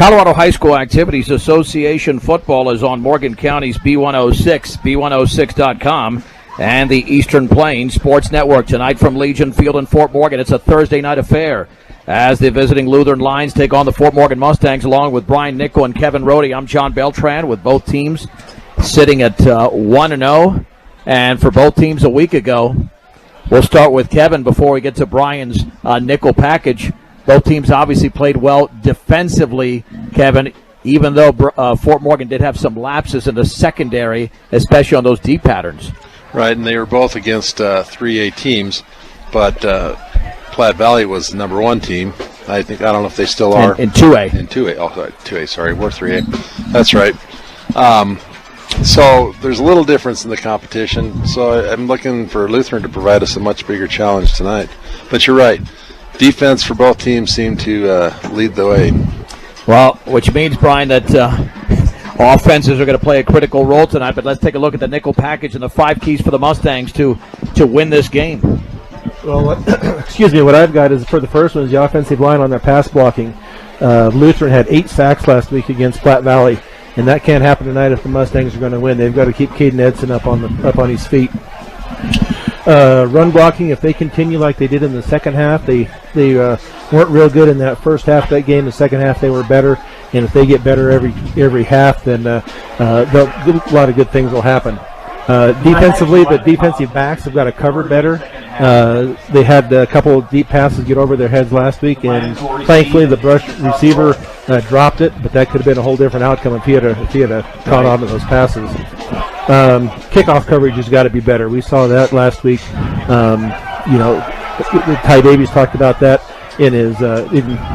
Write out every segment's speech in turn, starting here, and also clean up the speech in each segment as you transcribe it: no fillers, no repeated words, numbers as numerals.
Colorado High School Activities Association football is on Morgan County's B106, b106.com, and the Eastern Plains Sports Network tonight from Legion Field in Fort Morgan. It's a Thursday night affair as the visiting Lutheran Lions take on the Fort Morgan Mustangs along with Brian Nickell and Kevin Rhode. I'm John Beltran with both teams sitting at 1-0, and for both teams a week ago. We'll start with Kevin before we get to Brian's Nickell package. Both teams obviously played well defensively, Kevin, even though Fort Morgan did have some lapses in the secondary, especially on those deep patterns. Right, and they were both against 3A teams, but Platte Valley was the number one team. I don't know if they still are. In 2A. In 2A. Oh, sorry, 2A, sorry. We're 3A. That's right. So there's a little difference in the competition. So I'm looking for Lutheran to provide us a much bigger challenge tonight. But you're right. Defense for both teams seemed to lead the way. Well, which means, Brian, that offenses are going to play a critical role tonight. But let's take a look at the Nickell package and the 5 keys for the Mustangs to win this game. Well, excuse me, what I've got is for the first one is the offensive line on their pass blocking. Lutheran had 8 sacks last week against Platte Valley, and that can't happen tonight if the Mustangs are going to win. They've got to keep Caden Edson up on his feet. Run blocking, if they continue like they did in the second half, they weren't real good in that first half of that game. The second half they were better, and if they get better every half, then a lot of good things will happen. Defensively, the defensive backs have got to cover better. They had a couple of deep passes get over their heads last week, and thankfully the brush receiver dropped it, but that could have been a whole different outcome if he had caught on to those passes. Kickoff coverage has got to be better. We saw that last week. Ty Davies talked about that in his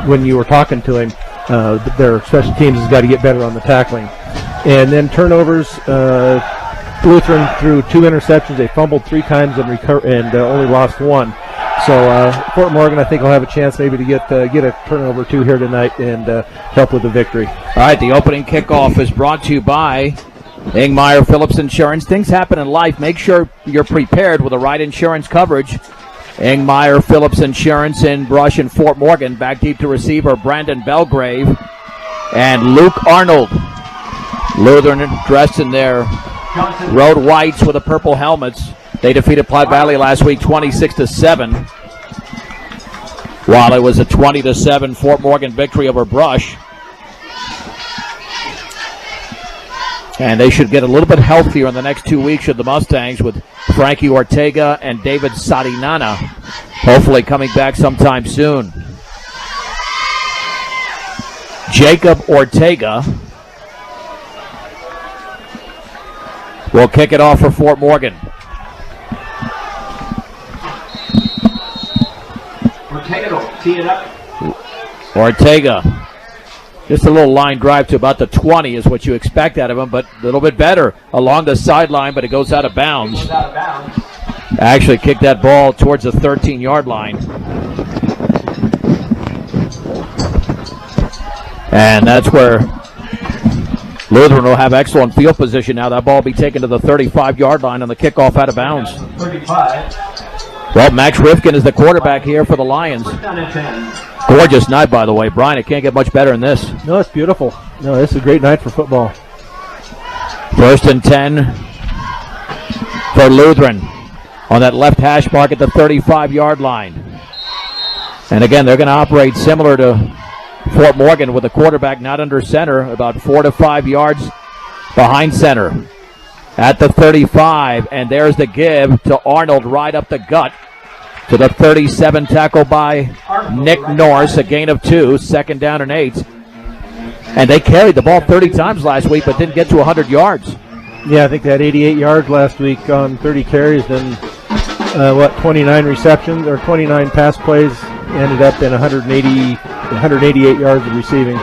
when you were talking to him. Their special teams has got to get better on the tackling, and then turnovers. Lutheran threw 2 interceptions. They fumbled 3 times and only lost 1. So Fort Morgan, I think, will have a chance maybe to get a turnover or 2 here tonight and help with the victory. All right, the opening kickoff is brought to you by Ingmeyer Phillips Insurance. Things happen in life. Make sure you're prepared with the right insurance coverage. Ingmeyer Phillips Insurance in Brush and Fort Morgan. Back deep to receiver Brandon Belgrave and Luke Arnold. Lutheran dressed in their Rhode whites with the purple helmets. They defeated Platte Valley last week 26-7. While it was a 20-7 Fort Morgan victory over Brush. And they should get a little bit healthier in the next 2 weeks of the Mustangs with Frankie Ortega and David Sadinana hopefully coming back sometime soon. Jacob Ortega will kick it off for Fort Morgan. Ortega will tee it up. Ortega. Just a little line drive to about the 20 is what you expect out of him, but a little bit better along the sideline, but it goes out of bounds. Actually kicked that ball towards the 13-yard line. And that's where Lutheran will have excellent field position now. That ball will be taken to the 35-yard line on the kickoff out of bounds. 35. Well, Max Rifkin is the quarterback here for the Lions. Gorgeous night, by the way. Brian, it can't get much better than this. No, it's beautiful. No, this is a great night for football. 1st and 10 for Lutheran on that left hash mark at the 35-yard line. And again, they're going to operate similar to Fort Morgan with the quarterback not under center, about 4 to 5 yards behind center at the 35. And there's the give to Arnold right up the gut to the 37, tackle by Nick Norris, a gain of 2, 2nd down and 8. And they carried the ball 30 times last week but didn't get to 100 yards. Yeah, I think they had 88 yards last week on 30 carries, then 29 receptions or 29 pass plays, ended up in 188 yards of receiving.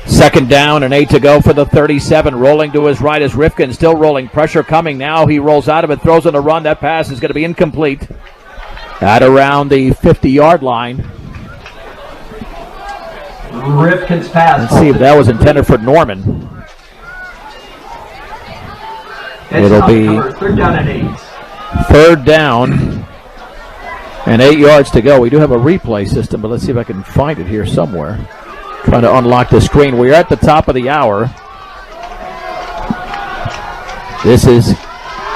2nd down and 8 to go for the 37. Rolling to his right is Rifkin, still rolling. Pressure coming now. He rolls out of it, throws on the run. That pass is going to be incomplete at around the 50-yard line. Rifkin's pass. Let's see if that was intended for Norman. It'll be 3rd down and 8. 3rd down And 8 yards to go. We do have a replay system, but let's see if I can find it here somewhere. Trying to unlock the screen. We're at the top of the hour. This is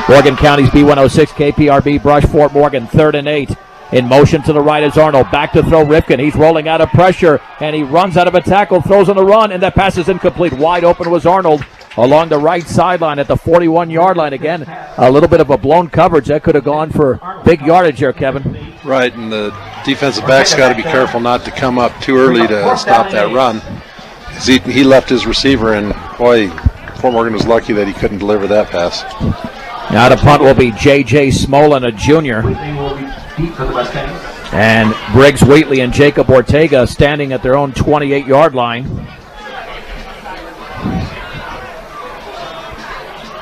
Morgan County's B106 KPRB Brush Fort Morgan, 3rd and 8. In motion to the right is Arnold. Back to throw Rifkin. He's rolling out of pressure, and he runs out of a tackle, throws on the run, and that pass is incomplete. Wide open was Arnold along the right sideline at the 41-yard line. Again, a little bit of a blown coverage. That could have gone for big yardage here, Kevin. Right, and the defensive back's got to be careful not to come up too early to stop that run. He left his receiver, and boy, Fort Morgan was lucky that he couldn't deliver that pass. Now the punt will be J.J. Smolin, a junior. And Briggs Wheatley and Jacob Ortega standing at their own 28-yard line.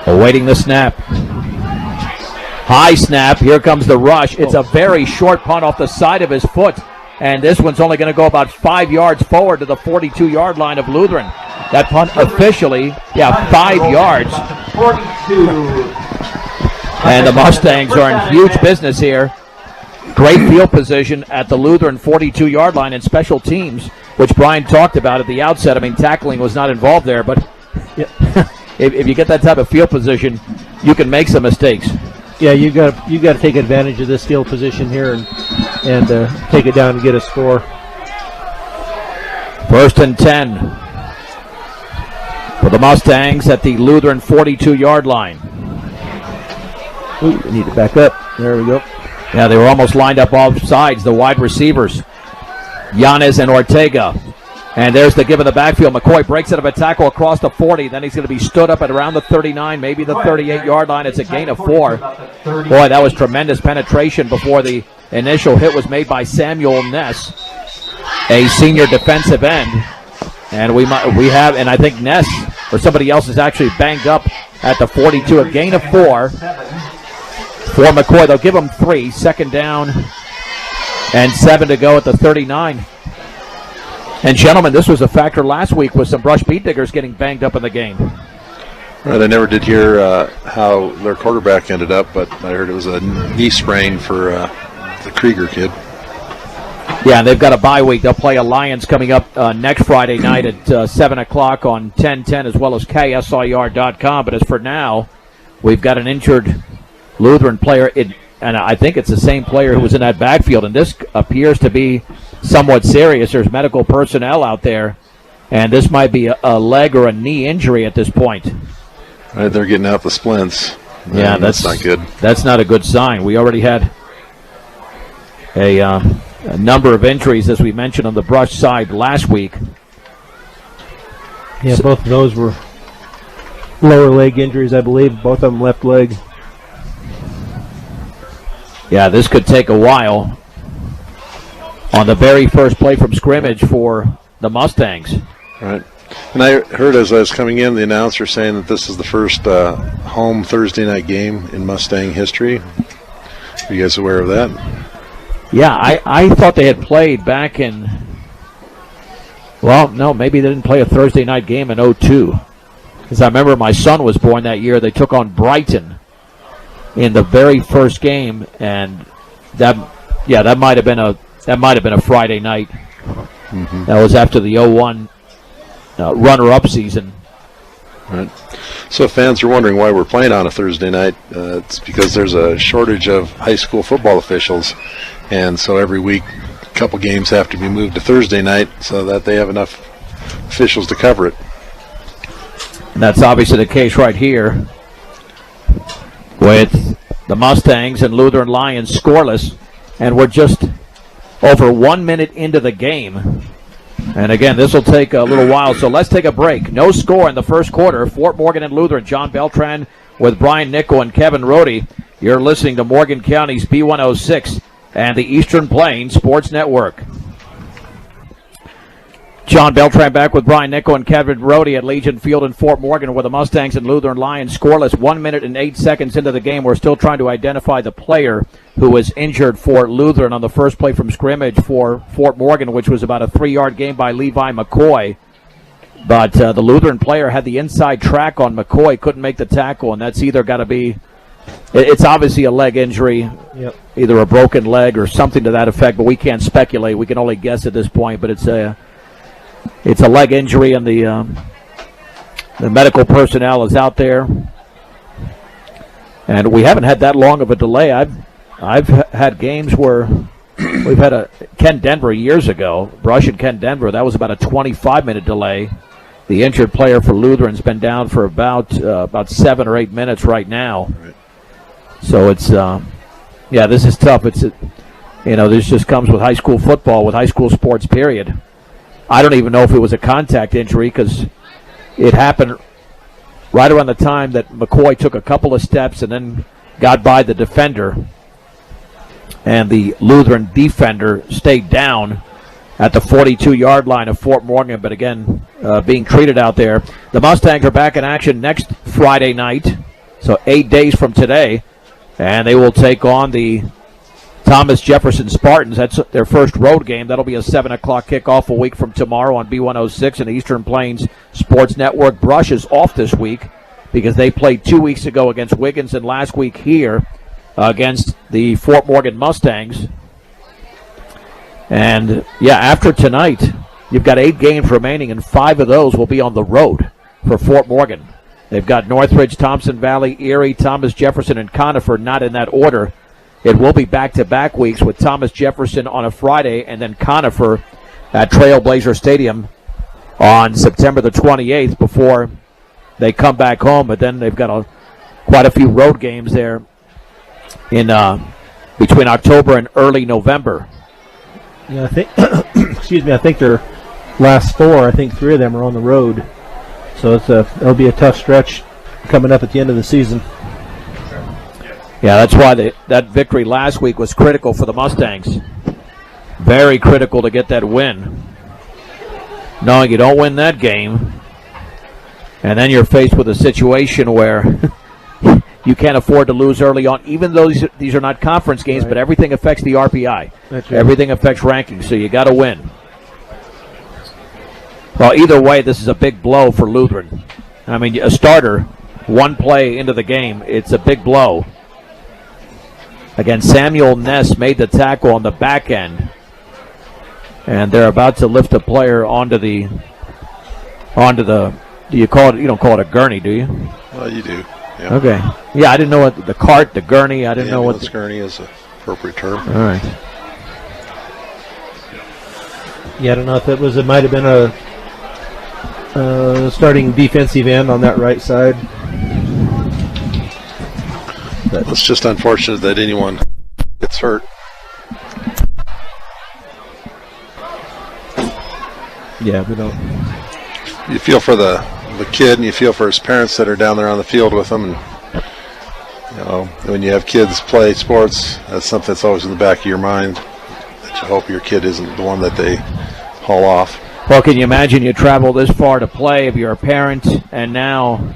Awaiting the snap. High snap. Here comes the rush. It's a very short punt off the side of his foot. And this one's only going to go about 5 yards forward to the 42-yard line of Lutheran. That punt officially, 5 yards. 42. And the Mustangs are in huge business here. Great field position at the Lutheran 42-yard line and special teams, which Brian talked about at the outset. I mean, tackling was not involved there, but if you get that type of field position, you can make some mistakes. Yeah, you got to take advantage of this field position here and take it down and get a score. 1st and 10 for the Mustangs at the Lutheran 42-yard line. Ooh, we need to back up. There we go. Yeah, they were almost lined up off sides, the wide receivers, Yanez and Ortega. And there's the give in the backfield. McCoy breaks out of a tackle across the 40. Then he's going to be stood up at around the 39, maybe the 38-yard line. It's a gain of 4. Boy, that was tremendous penetration before the initial hit was made by Samuel Ness, a senior defensive end. And we have, and I think Ness or somebody else is actually banged up at the 42. A gain of 4 for McCoy. They'll give him 3. 2nd down and 7 to go at the 39. And gentlemen, this was a factor last week with some brush beat diggers getting banged up in the game. Right, I never did hear how their quarterback ended up, but I heard it was a knee sprain for the Krieger kid. Yeah, and they've got a bye week. They'll play Alliance coming up next Friday night at 7 o'clock on 1010 as well as KSIR.com. But as for now, we've got an injured Lutheran player, and I think it's the same player who was in that backfield, and this appears to be somewhat serious. There's medical personnel out there, and this might be a leg or a knee injury at this point. Right, they're getting out the splints. Yeah, that's not good. That's not a good sign. We already had a number of injuries, as we mentioned, on the brush side last week. Yeah, both of those were lower leg injuries, I believe. Both of them left leg. Yeah, this could take a while on the very first play from scrimmage for the Mustangs. Right. And I heard as I was coming in, the announcer saying that this is the first home Thursday night game in Mustang history. Are you guys aware of that? Yeah, I thought they had played back in, well, no, maybe they didn't play a Thursday night game in 2002. Because I remember my son was born that year. They took on Brighton in the very first game, and that might have been a Friday night. Mm-hmm. That was after the 2001 runner-up season. Right. So if fans are wondering why we're playing on a Thursday night, it's because there's a shortage of high school football officials, and so every week a couple games have to be moved to Thursday night so that they have enough officials to cover it. And that's obviously the case right here with the Mustangs and Lutheran Lions scoreless, and we're just over 1 minute into the game. And again, this will take a little while, so let's take a break. No score in the first quarter. Fort Morgan and Lutheran. John Beltran with Brian Nickell and Kevin Rhode. You're listening to Morgan County's B106 and the Eastern Plains Sports Network. John Beltran back with Brian Nickell and Kevin Rhode at Legion Field in Fort Morgan, where the Mustangs and Lutheran Lions scoreless. 1 minute and 8 seconds into the game. We're still trying to identify the player who was injured for Lutheran on the first play from scrimmage for Fort Morgan, which was about a 3-yard gain by Levi McCoy. But the Lutheran player had the inside track on McCoy, couldn't make the tackle, and that's either got to be, it's obviously a leg injury. Yep. either a broken leg or something to that effect, but we can't speculate. We can only guess at this point, but it's a leg injury, and the medical personnel is out there. And we haven't had that long of a delay. I've had games where we've had a Ken Denver years ago, Brush and Ken Denver. That was about a 25-minute delay. The injured player for Lutheran's been down for about 7 or 8 minutes right now. Right. So it's this is tough. This just comes with high school football, with high school sports. Period. I don't even know if it was a contact injury because it happened right around the time that McCoy took a couple of steps and then got by the defender, and the Lutheran defender stayed down at the 42-yard line of Fort Morgan, but again, being treated out there. The Mustangs are back in action next Friday night, so 8 days from today, and they will take on the Thomas Jefferson Spartans. That's their first road game. That'll be a 7 o'clock kickoff a week from tomorrow on B106 and Eastern Plains Sports Network. Brush is off this week because they played 2 weeks ago against Wiggins and last week here against the Fort Morgan Mustangs. And, after tonight, you've got 8 games remaining, and 5 of those will be on the road for Fort Morgan. They've got Northridge, Thompson Valley, Erie, Thomas Jefferson, and Conifer, not in that order. It will be back-to-back weeks with Thomas Jefferson on a Friday and then Conifer at Trailblazer Stadium on September the 28th before they come back home. But then they've got quite a few road games there in between October and early November. Yeah, I think. I think their last 4. I think 3 of them are on the road. So it'll be a tough stretch coming up at the end of the season. Yeah, that's why that victory last week was critical for the Mustangs. Very critical to get that win. Knowing you don't win that game, and then you're faced with a situation where you can't afford to lose early on, even though these are not conference games, right. But everything affects the RPI. That's right. Everything affects rankings, so you got to win. Well, either way, this is a big blow for Lutheran. I mean, a starter, 1 play into the game, it's a big blow. Again, Samuel Ness made the tackle on the back end, and they're about to lift a player onto the. Do you call it? You don't call it a gurney, do you? Well, you do. Yeah. Okay. Yeah, I didn't know what the cart, the gurney. I didn't know what the gurney is an appropriate term. All right. Yeah, I don't know if it might have been a starting defensive end on that right side. It's just unfortunate that anyone gets hurt. Yeah, we don't. You feel for the kid, and you feel for his parents that are down there on the field with him. And when you have kids play sports, that's something that's always in the back of your mind, that you hope your kid isn't the one that they haul off. Well, can you imagine you travel this far to play if you're a parent, and now,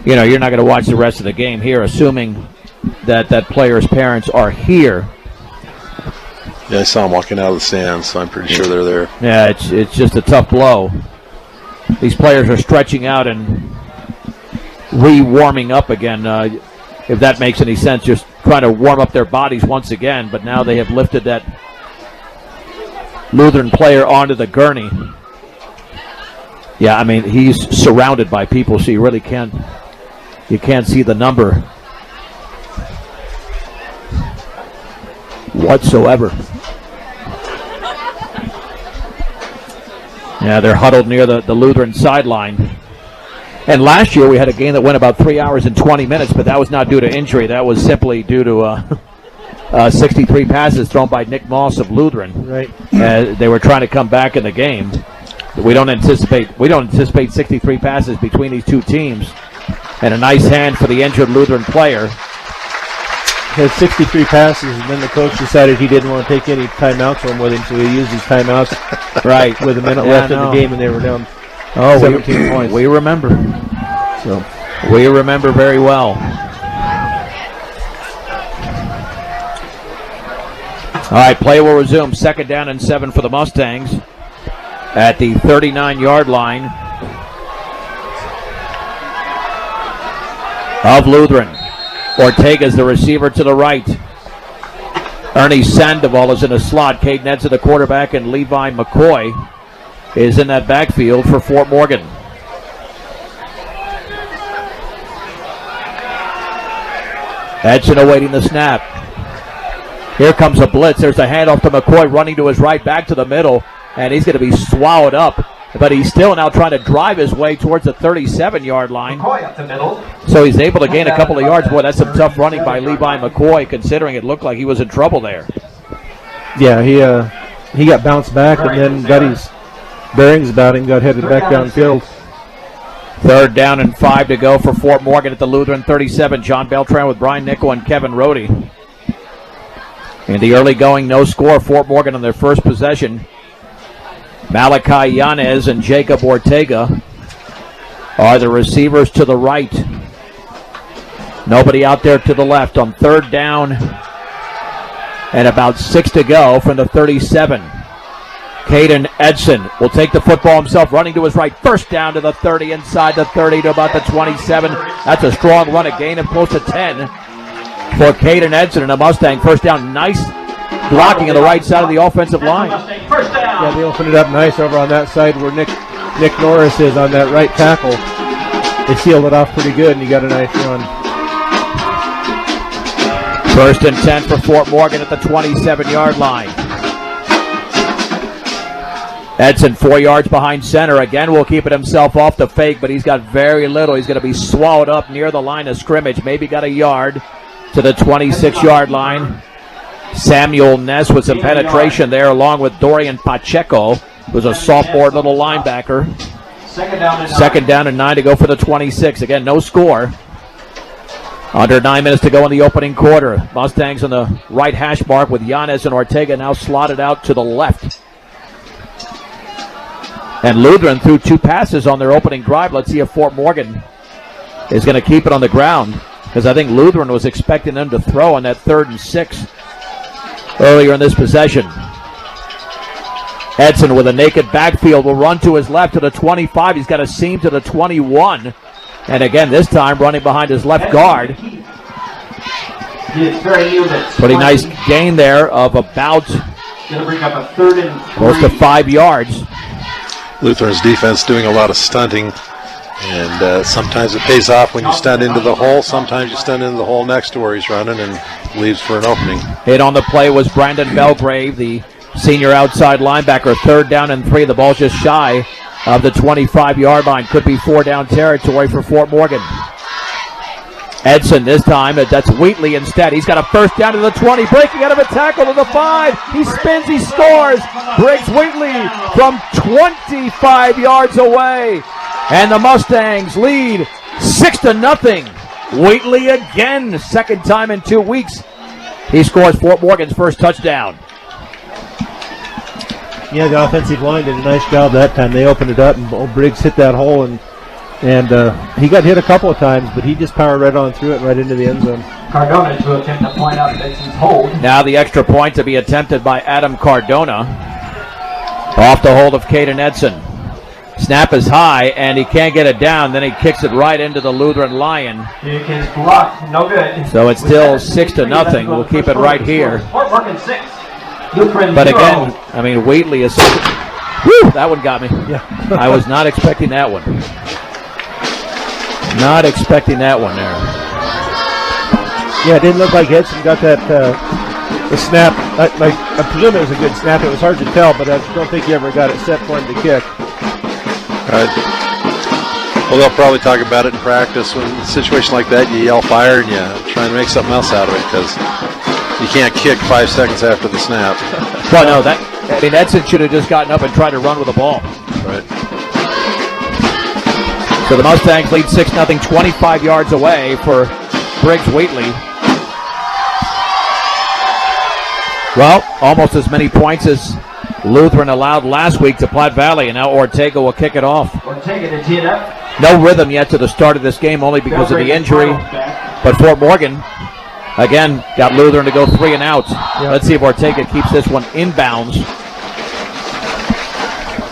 you're not going to watch the rest of the game here, assuming that player's parents are here. Yeah, I saw them walking out of the stands, so I'm pretty sure they're there. Yeah, it's just a tough blow. These players are stretching out and re-warming up again, if that makes any sense, just trying to warm up their bodies once again, but now they have lifted that Lutheran player onto the gurney. Yeah, I mean, he's surrounded by people, so you really can't see the number whatsoever. Yeah, they're huddled near the Lutheran sideline. And last year we had a game that went about 3 hours and 20 minutes, but that was not due to injury. That was simply due to 63 passes thrown by Nick Moss of Lutheran. Right. They were trying to come back in the game. We don't anticipate 63 passes between these two teams. And a nice hand for the injured Lutheran player. Had 63 passes, and then the coach decided he didn't want to take any timeouts from with him, so he used his timeouts right with a minute left in the game, and they were down 17 points. We remember. So we remember very well. All right, play will resume. 2nd down and 7 for the Mustangs at the 39-yard line of Lutheran. Ortega's the receiver to the right. Ernie Sandoval is in a slot. Caden Edson, the quarterback, and Levi McCoy is in that backfield for Fort Morgan. Edson awaiting the snap. Here comes a blitz. There's a handoff to McCoy running to his right, back to the middle, and he's going to be swallowed up. But he's still now trying to drive his way towards the 37-yard line. McCoy up the middle. So he's able to gain a couple of yards. Boy, that's some tough running by Levi McCoy, considering it looked like he was in trouble there. Yeah, he got bounced back and then got his bearings about him, got headed back downfield. 3rd down and 5 to go for Fort Morgan at the Lutheran 37. John Beltran with Brian Nickell and Kevin Rhode. In the early going, no score. Fort Morgan on their first possession. Malachi Yanez and Jacob Ortega are the receivers to the right. Nobody out there to the left on 3rd down and about 6 to go from the 37. Caden Edson will take the football himself, running to his right. 1st down to the 30, inside the 30 to about the 27. That's a strong run, a gain of close to 10 for Caden Edson and a Mustang. 1st down, nice blocking on the right side of the offensive line. Yeah, they opened it up nice over on that side where Nick Norris is on that right tackle. They sealed it off pretty good, and he got a nice run. 1st and 10 for Fort Morgan at the 27-yard line. Edson 4 yards behind center. Again, will keep it himself off the fake, but he's got very little. He's going to be swallowed up near the line of scrimmage. Maybe got a yard to the 26-yard line. Samuel Ness with some penetration there, along with Dorian Pacheco, who's a sophomore little linebacker. 2nd down and 9 to go for the 26. Again, no score. Under 9 minutes to go in the opening quarter. Mustangs on the right hash mark with Yanez and Ortega now slotted out to the left. And Lutheran threw 2 passes on their opening drive. Let's see if Fort Morgan is going to keep it on the ground, because I think Lutheran was expecting them to throw on that 3rd and 6 earlier in this possession. Edson with a naked backfield will run to his left to the 25. He's got a seam to the 21. And again, this time running behind his left guard. Pretty nice gain there of about close to 5 yards. Lutheran's defense doing a lot of stunting, and sometimes it pays off when you stunt into the hole. Sometimes you stunt into the hole next to where he's running and leaves for an opening. Hit on the play was Brandon Belgrave, the senior outside linebacker. 3rd down and 3. The ball's just shy of the 25-yard line. Could be 4-down territory for Fort Morgan. Edson this time, that's Wheatley instead. He's got a 1st down to the 20, breaking out of a tackle to the 5. He spins, he scores. Breaks Wheatley from 25 yards away. And the Mustangs lead 6-0. Wheatley again, 2nd time in 2 weeks. He scores Fort Morgan's first touchdown. Yeah, the offensive line did a nice job that time. They opened it up, and old Briggs hit that hole, and he got hit a couple of times, but he just powered right on through it, right into the end zone. Cardona to attempt to point out Dixon's hold. Now the extra point to be attempted by Adam Cardona. Off the hold of Caden Edson. Snap is high, and he can't get it down. Then he kicks it right into the Lutheran Lion. It is blocked. No good. So it's still 6-0. We'll keep it right here. Fort Morgan 6. Lutheran But 0. again, I mean, Wheatley is... Woo! That one got me. Yeah. I was not expecting that one. Not expecting that one there. Yeah, it didn't look like Edson got that the snap. I presume it was a good snap. It was hard to tell, but I don't think he ever got it set for him to kick. Well, they'll probably talk about it in practice. When in a situation like that, you yell fire and you try and make something else out of it, because you can't kick 5 seconds after the snap. Well, no, Edson should have just gotten up and tried to run with the ball. Right. So the Mustangs lead 6-0, 25 yards away for Briggs Wheatley. Well, almost as many points as Lutheran allowed last week to Platte Valley, and now Ortega will kick it off. Ortega to tee it up. No rhythm yet to the start of this game, only because of the injury. But Fort Morgan, again, got Lutheran to go 3 and out. Yeah. Let's see if Ortega keeps this one inbounds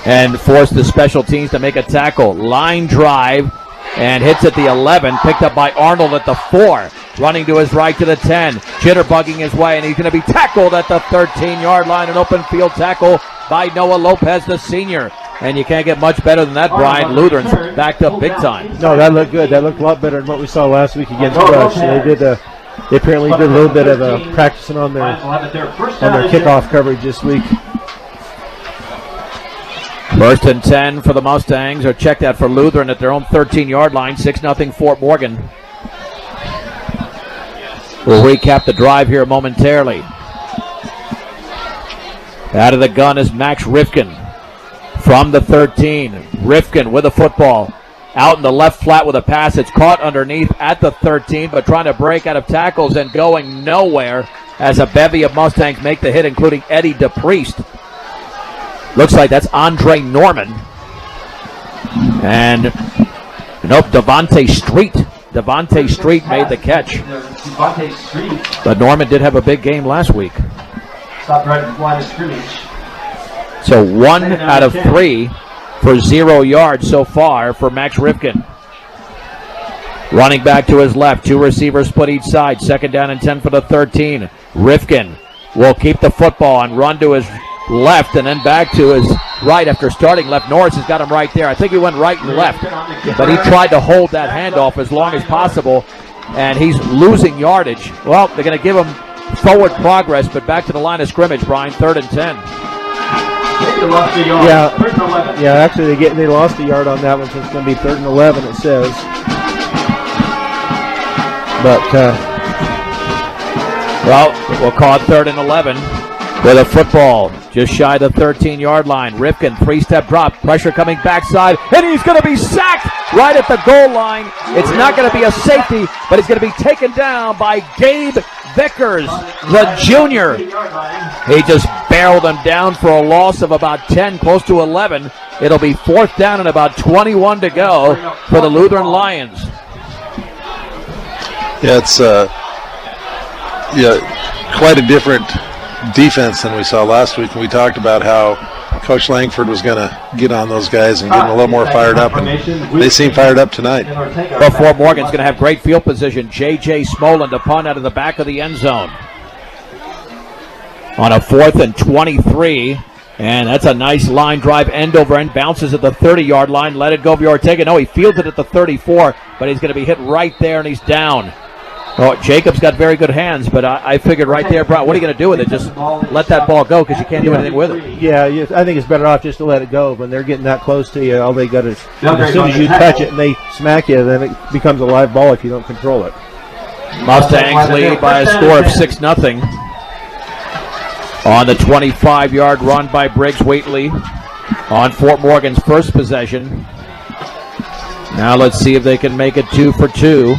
and force the special teams to make a tackle. Line drive, and hits at the 11, picked up by Arnold at the 4. running to his right to the 10, jitterbugging his way, and he's going to be tackled at the 13-yard line, an open field tackle by Noah Lopez, the senior. And you can't get much better than that, Brian. Lutheran's backed up big time. No, that looked good. That looked a lot better than what we saw last week against Rush. They apparently did a little bit of practicing on their kickoff coverage this week. 1st and 10 for the Mustangs, or check that for Lutheran at their own 13-yard line, 6-0 Fort Morgan. We'll recap the drive here momentarily. Out of the gun is Max Rifkin from the 13. Rifkin with the football. Out in the left flat with a pass. It's caught underneath at the 13, but trying to break out of tackles and going nowhere as a bevy of Mustangs make the hit, including Eddie DePriest. Looks like that's Andre Norman. And nope, Devontae Street. Devontae Street made the catch. But Norman did have a big game last week. Stop right at the line of scrimmage. So 1 out of 3 for 0 yards so far for Max Rifkin. Running back to his left, 2 receivers split each side. 2nd down and 10 for the 13. Rifkin will keep the football and run to his left and then back to his right after starting left. Norris has got him right there. I think he went right and left, but he tried to hold that handoff as long as possible, and he's losing yardage. Well, they're going to give him forward progress, but back to the line of scrimmage, Brian, 3rd and 10. Yeah, actually they lost a yard on that one, so it's going to be 3rd and 11, it says. But, well, we'll call it 3rd and 11 with a football just shy of the 13-yard line. Rifkin, 3-step drop, pressure coming backside, and he's going to be sacked right at the goal line. It's not going to be a safety, but he's going to be taken down by Gabe Vickers, the junior. He just barreled him down for a loss of about 10, close to 11. It'll be 4th down and about 21 to go for the Lutheran Lions. Yeah, it's quite a different defense than we saw last week, and we talked about how Coach Langford was going to get on those guys and get them a little more fired up, and they seem fired up tonight. Well, Fort Morgan's going to have great field position. J.J. Smolin to punt out of the back of the end zone on a 4th and 23, and that's a nice line drive, end over end, bounces at the 30-yard line. Let it go for Ortega. No, he fields it at the 34, but he's going to be hit right there, and he's down. Oh, Jacob's got very good hands, but I figured right there, Brian, what are you going to do with it? Just let that ball go because you can't do anything with it. Yeah, I think it's better off just to let it go. When they're getting that close to you, all they got is, as soon as you touch it and they smack you, then it becomes a live ball if you don't control it. Mustangs lead by a score of 6-0 on the 25-yard run by Briggs Wheatley on Fort Morgan's first possession. Now let's see if they can make it 2 for 2.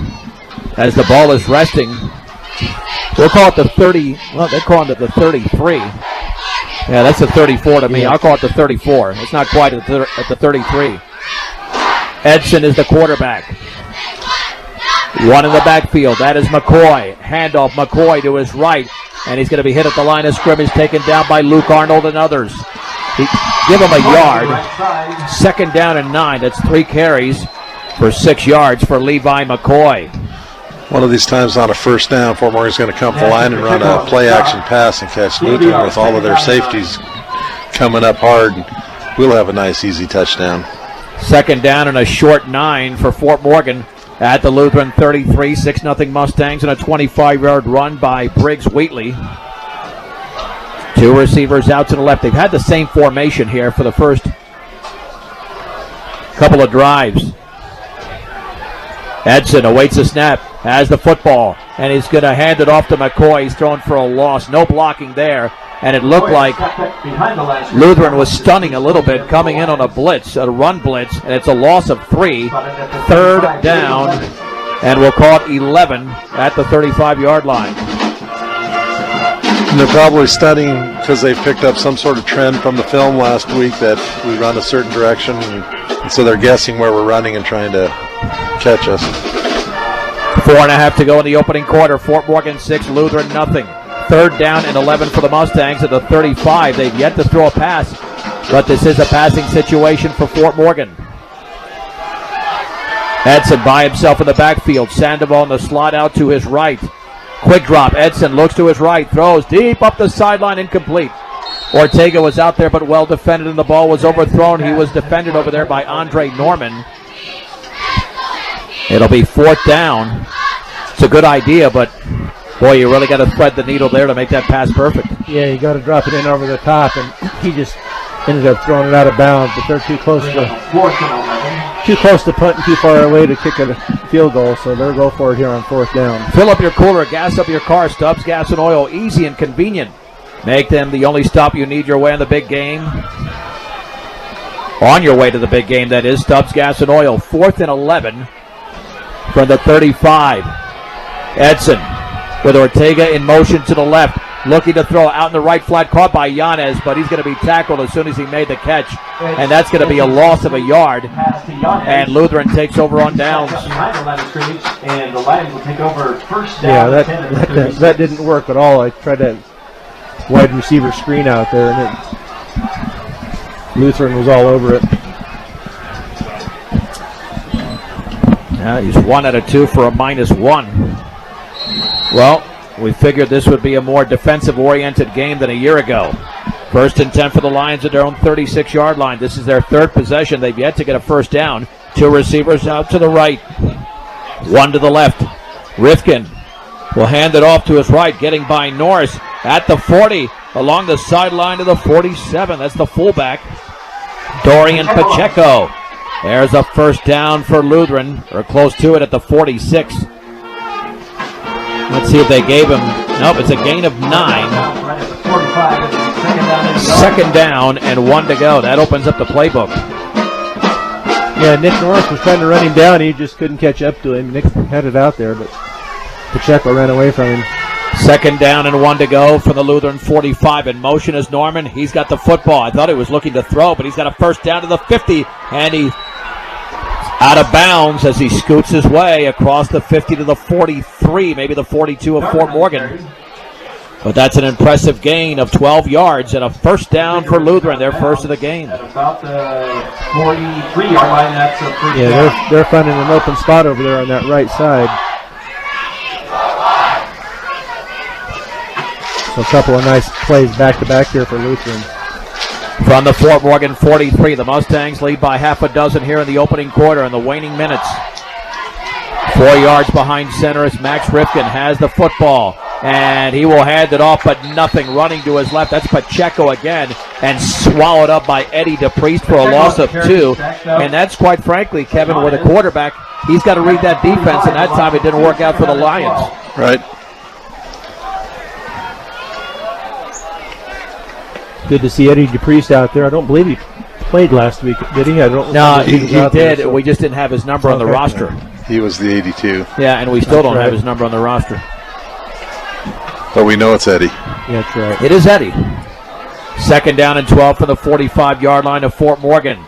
As the ball is resting, we'll call it the 30. Well, they're calling it the 33. Yeah, that's the 34 to me. I'll call it the 34. It's not quite at the 33. Edson is the quarterback. 1 in the backfield. That is McCoy. Handoff, McCoy to his right, and he's going to be hit at the line of scrimmage, taken down by Luke Arnold and others. Give him a yard. 2nd down and 9. That's 3 carries for 6 yards for Levi McCoy. One of these times on a 1st down, Fort Morgan's going to come to the line and run a play-action pass and catch Lutheran with all of their safeties coming up hard. And we'll have a nice, easy touchdown. 2nd down and a short 9 for Fort Morgan at the Lutheran 33. 6-0 Mustangs and a 25-yard run by Briggs Wheatley. 2 receivers out to the left. They've had the same formation here for the first couple of drives. Edson awaits the snap, has the football, and he's going to hand it off to McCoy. He's throwing for a loss. No blocking there, and it looked like Lutheran was stunning a little bit, coming in on a blitz, a run blitz, and it's a loss of 3. 3rd down, and we'll call it 11 at the 35-yard line. And they're probably studying because they picked up some sort of trend from the film last week that we run a certain direction, and so they're guessing where we're running and trying to catch us. 4.5 to go in the opening quarter. Fort Morgan 6, Lutheran nothing. 3rd down and 11 for the Mustangs at the 35. They've yet to throw a pass, but this is a passing situation for Fort Morgan. Edson by himself in the backfield. Sandoval in the slot out to his right. Quick drop. Edson looks to his right. Throws deep up the sideline. Incomplete. Ortega was out there but well defended, and the ball was overthrown. He was defended over there by Andre Norman. It'll be 4th down. It's a good idea, but boy, you really got to thread the needle there to make that pass perfect. Yeah, you got to drop it in over the top, and he just ended up throwing it out of bounds, but they're too close to punt and too far away to kick a field goal, so they'll go for it here on 4th down. Fill up your cooler, gas up your car. Stubbs Gas and Oil, easy and convenient. Make them the only stop you need your way in the big game. On your way to the big game, that is. Stubbs Gas and Oil, 4th and 11 from the 35. Edson with Ortega in motion to the left, looking to throw out in the right flat, caught by Yanez, but he's going to be tackled as soon as he made the catch, and that's going to be a loss of a yard, and Lutheran takes over on downs. And the Lions will take over first Yeah, down. that didn't work at all. I tried that wide receiver screen out there, and Lutheran was all over it. Yeah, he's 1 out of 2 for a -1. Well, we figured this would be a more defensive-oriented game than a year ago. 1st and 10 for the Lions at their own 36-yard line. This is their 3rd possession. They've yet to get a first down. 2 receivers out to the right, 1 to the left. Rifkin will hand it off to his right, getting by Norris at the 40, along the sideline to the 47. That's the fullback, Dorian Pacheco. There's a first down for Lutheran, or close to it at the 46. Let's see if they gave him. Nope, it's a gain of 9. 2nd down and 1 to go. That opens up the playbook. Yeah, Nick Norris was trying to run him down. He just couldn't catch up to him. Nick had it out there, but Pacheco ran away from him. 2nd down and 1 to go for the Lutheran 45. In motion is Norman. He's got the football. I thought he was looking to throw, but he's got a first down to the 50, and he's out of bounds as he scoots his way across the 50 to the 43, maybe the 42 of Fort Morgan. But that's an impressive gain of 12 yards and a first down for Lutheran, their first of the game. At about the 43-yard line, that's a first down. Yeah, they're finding an open spot over there on that right side. So a couple of nice plays back-to-back here for Lutheran. From the Fort Morgan 43, the Mustangs lead by half a dozen here in the opening quarter in the waning minutes. 4 yards behind center as Max Rifkin has the football, and he will hand it off, but nothing. Running to his left, that's Pacheco again, and swallowed up by Eddie DePriest for a loss of 2. And that's, quite frankly, Kevin, with a quarterback, he's got to read that defense, and that time it didn't work out for the Lions. Right. Good to see Eddie DePriest out there. I don't believe he played last week, did he? No, he did. There, so. We just didn't have his number on the roster. He was the 82. Yeah, and we still don't have his number on the roster. But we know it's Eddie. Yeah, that's right. It is Eddie. 2nd down and 12 for the 45-yard line of Fort Morgan.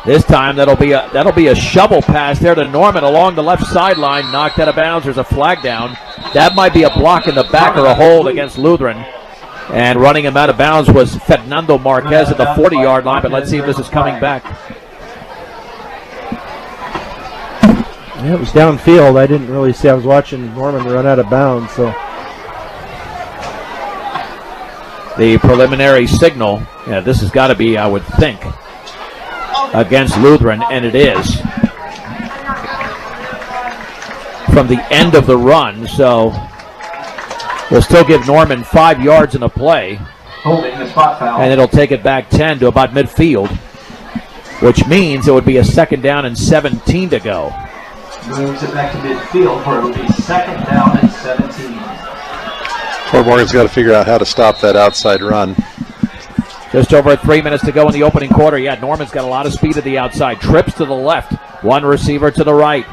This time that'll be a shovel pass there to Norman along the left sideline, knocked out of bounds. There's a flag down. That might be a block in the back or a hold against Lutheran. And running him out of bounds was Fernando Marquez at the 40-yard line, but let's see if this is coming back. Yeah, it was downfield. I didn't really see. I was watching Norman run out of bounds. So the preliminary signal, yeah, this has got to be, I would think, against Lutheran, and it is. From the end of the run, so we'll still give Norman 5 yards in the play. Holding the spot foul. And it'll take it back 10 to about midfield, which means it would be a 2nd down and 17 to go. Moves it back to midfield where it will be 2nd down and 17. Fort Morgan's got to figure out how to stop that outside run. Just over 3 minutes to go in the opening quarter. Yeah, Norman's got a lot of speed at the outside. Trips to the left. 1 receiver to the right.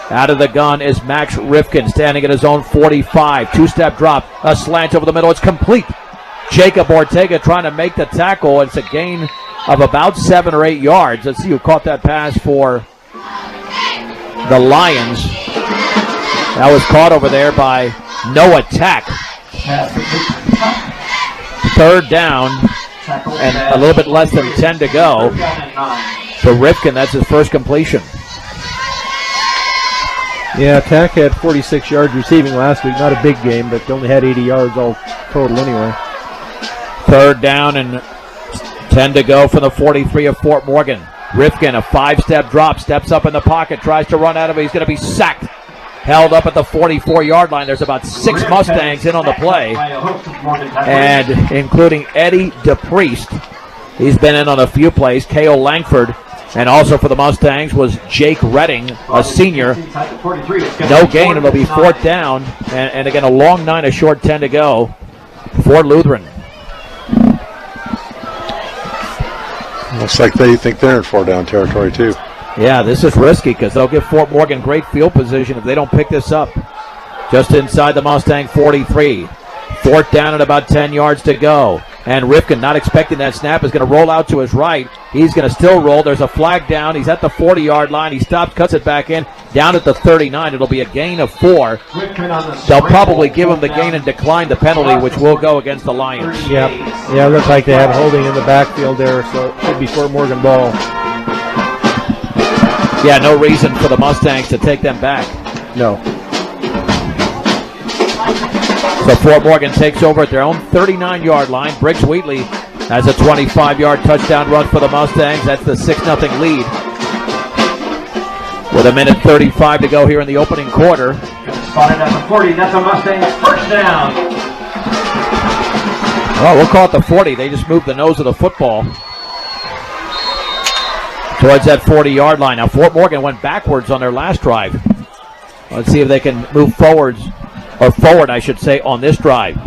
Out of the gun is Max Rifkin, standing at his own 45. 2-step drop, a slant over the middle. It's complete. Jacob Ortega trying to make the tackle. It's a gain of about 7 or 8 yards. Let's see who caught that pass for the Lions. That was caught over there by Noah Tack. 3rd down and a little bit less than 10 to go. For Rifkin, that's his first completion. Yeah, Tech had 46 yards receiving last week. Not a big game, but they only had 80 yards all total anyway. 3rd down and 10 to go from the 43 of Fort Morgan. Rifkin, a 5-step drop, steps up in the pocket, tries to run out of it. He's going to be sacked. Held up at the 44-yard line. There's about 6 Mustangs in on the play, and including Eddie DePriest. He's been in on a few plays. K.O. Langford. And also for the Mustangs was Jake Redding, a senior. No gain. It'll be 4th down. And again, a long 9, a short 10 to go for Lutheran. Looks like they think they're in 4-down territory, too. Yeah, this is risky because they'll give Fort Morgan great field position if they don't pick this up. Just inside the Mustang 43. 4th down and about 10 yards to go. And Rifkin, not expecting that snap, is going to roll out to his right. He's going to still roll. There's a flag down. He's at the 40-yard line. He stops, cuts it back in. Down at the 39. It'll be a gain of 4. They'll probably give him the gain and decline the penalty, which will go against the Lions. Yeah, it looks like they had holding in the backfield there, so it should be Fort Morgan ball. Yeah, no reason for the Mustangs to take them back. No. So Fort Morgan takes over at their own 39-yard line. Briggs Wheatley has a 25-yard touchdown run for the Mustangs. That's the 6-0 lead. With 1:35 to go here in the opening quarter. Spotted at the 40. That's a Mustang 1st down. Well, we'll call it the 40. They just moved the nose of the football towards that 40-yard line. Now, Fort Morgan went backwards on their last drive. Let's see if they can move forward, I should say, on this drive.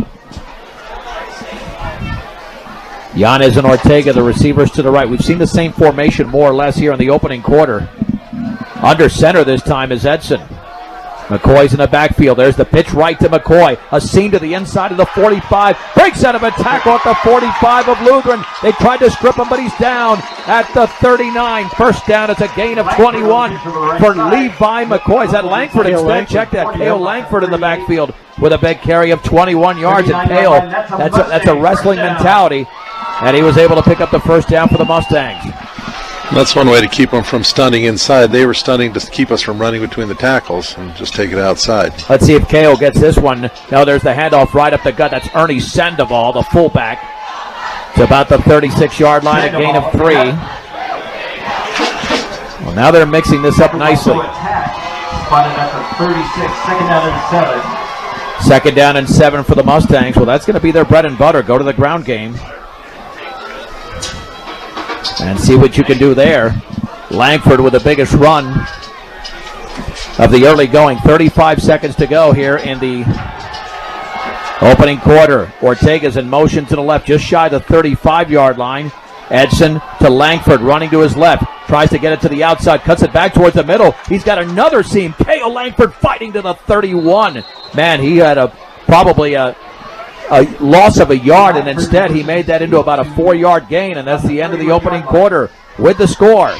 Yanez and Ortega, the receivers to the right. We've seen the same formation more or less here in the opening quarter. Under center this time is Edson. McCoy's in the backfield. There's the pitch right to McCoy. A seam to the inside of the 45. Breaks out of a tackle at the 45 of Lutheran. They tried to strip him, but he's down at the 39. 1st down. It's a gain of 21 for Levi McCoy. Is that Langford instead? Check that. K.O. Langford in the backfield with a big carry of 21 yards. And K.O., that's a wrestling mentality. And he was able to pick up the 1st down for the Mustangs. That's one way to keep them from stunning inside. They were stunning to keep us from running between the tackles and just take it outside. Let's see if K.O. gets this one. Now there's the handoff right up the gut. That's Ernie Sandoval, the fullback. It's about the 36-yard line, a gain of 3. Well, now they're mixing this up nicely. Spotted at the 36, 2nd down and 7. 2nd down and 7 for the Mustangs. Well, that's going to be their bread and butter. Go to the ground game and see what you can do there. Langford with the biggest run of the early going. 35 seconds to go here in the opening quarter. Ortega's in motion to the left, just shy of the 35-yard line. Edson to Langford, running to his left. Tries to get it to the outside, cuts it back towards the middle. He's got another seam. K.O. Langford fighting to the 31. Man, he had probably a loss of a yard, and instead he made that into about a 4-yard gain, and that's the end of the opening quarter with the score.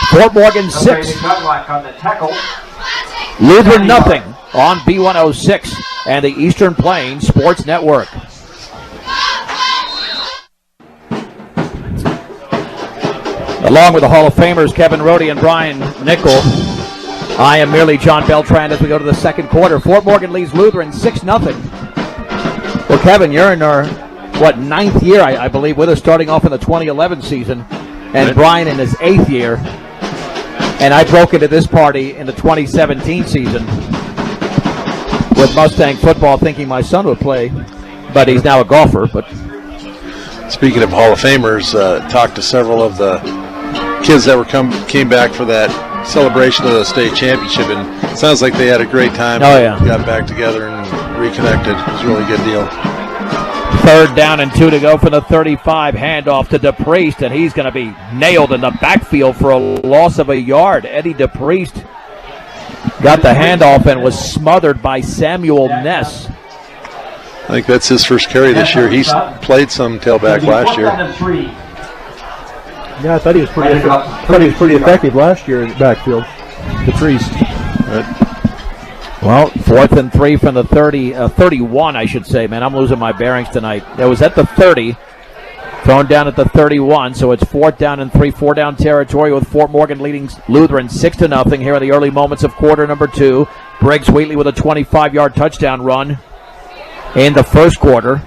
Fort Morgan 6, Lutheran nothing on B106 and the Eastern Plains Sports Network. Along with the Hall of Famers Kevin Rhode and Brian Nickell, I am merely John Beltran as we go to the 2nd quarter. Fort Morgan leads Lutheran 6-0. Well, Kevin, you're in our, 9th year, I believe, with us, starting off in the 2011 season, and Brian in his 8th year. And I broke into this party in the 2017 season with Mustang football, thinking my son would play, but he's now a golfer. But speaking of Hall of Famers, talked to several of the kids that came back for that celebration of the state championship, and it sounds like they had a great time. Oh, yeah. Got back together and reconnected. It was a really good deal. 3rd down and 2 to go for the 35. Handoff to DePriest, and he's going to be nailed in the backfield for a loss of a yard. Eddie DePriest got the handoff and was smothered by Samuel Ness. I think that's his first carry this year. He's played some tailback last year. Yeah, I thought he was pretty effective last year in the backfield. DePriest. Right. Well, 4th and 3 from the 31, I should say. Man, I'm losing my bearings tonight. That was at the 30. Thrown down at the 31, so it's 4th down and 3, 4-down territory with Fort Morgan leading Lutheran 6-0 here in the early moments of quarter number 2. Briggs Wheatley with a 25-yard touchdown run in the first quarter.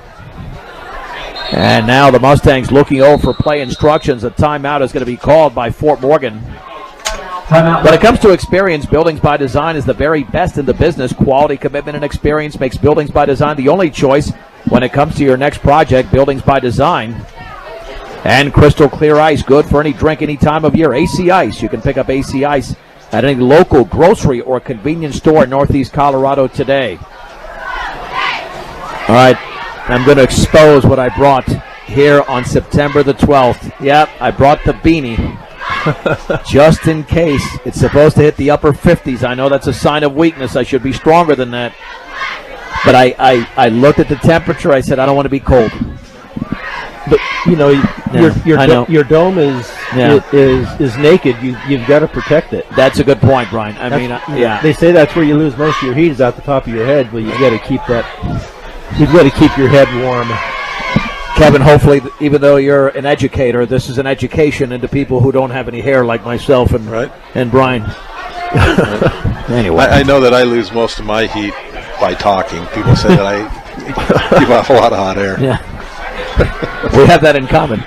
And now the Mustangs looking over for play instructions. A timeout is going to be called by Fort Morgan. When it comes to experience, Buildings by Design is the very best in the business. Quality, commitment, and experience makes Buildings by Design the only choice when it comes to your next project. Buildings by Design. And crystal clear ice, good for any drink, any time of year. AC Ice, you can pick up AC Ice at any local grocery or convenience store in Northeast Colorado today. All right, I'm going to expose what I brought here on September the 12th. Yep, I brought the beanie just in case. It's supposed to hit the upper 50s. I know that's a sign of weakness. I should be stronger than that. But I looked at the temperature. I said, I don't want to be cold. But your dome is naked. You've got to protect it. That's a good point, Brian. Yeah. They say that's where you lose most of your heat is out the top of your head. Well, you've got to keep that. You've got to keep your head warm. Kevin, hopefully, even though you're an educator, this is an education into people who don't have any hair like myself and Brian. Anyway, I know that I lose most of my heat by talking. People say that I give off a lot of hot air. Yeah. We have that in common.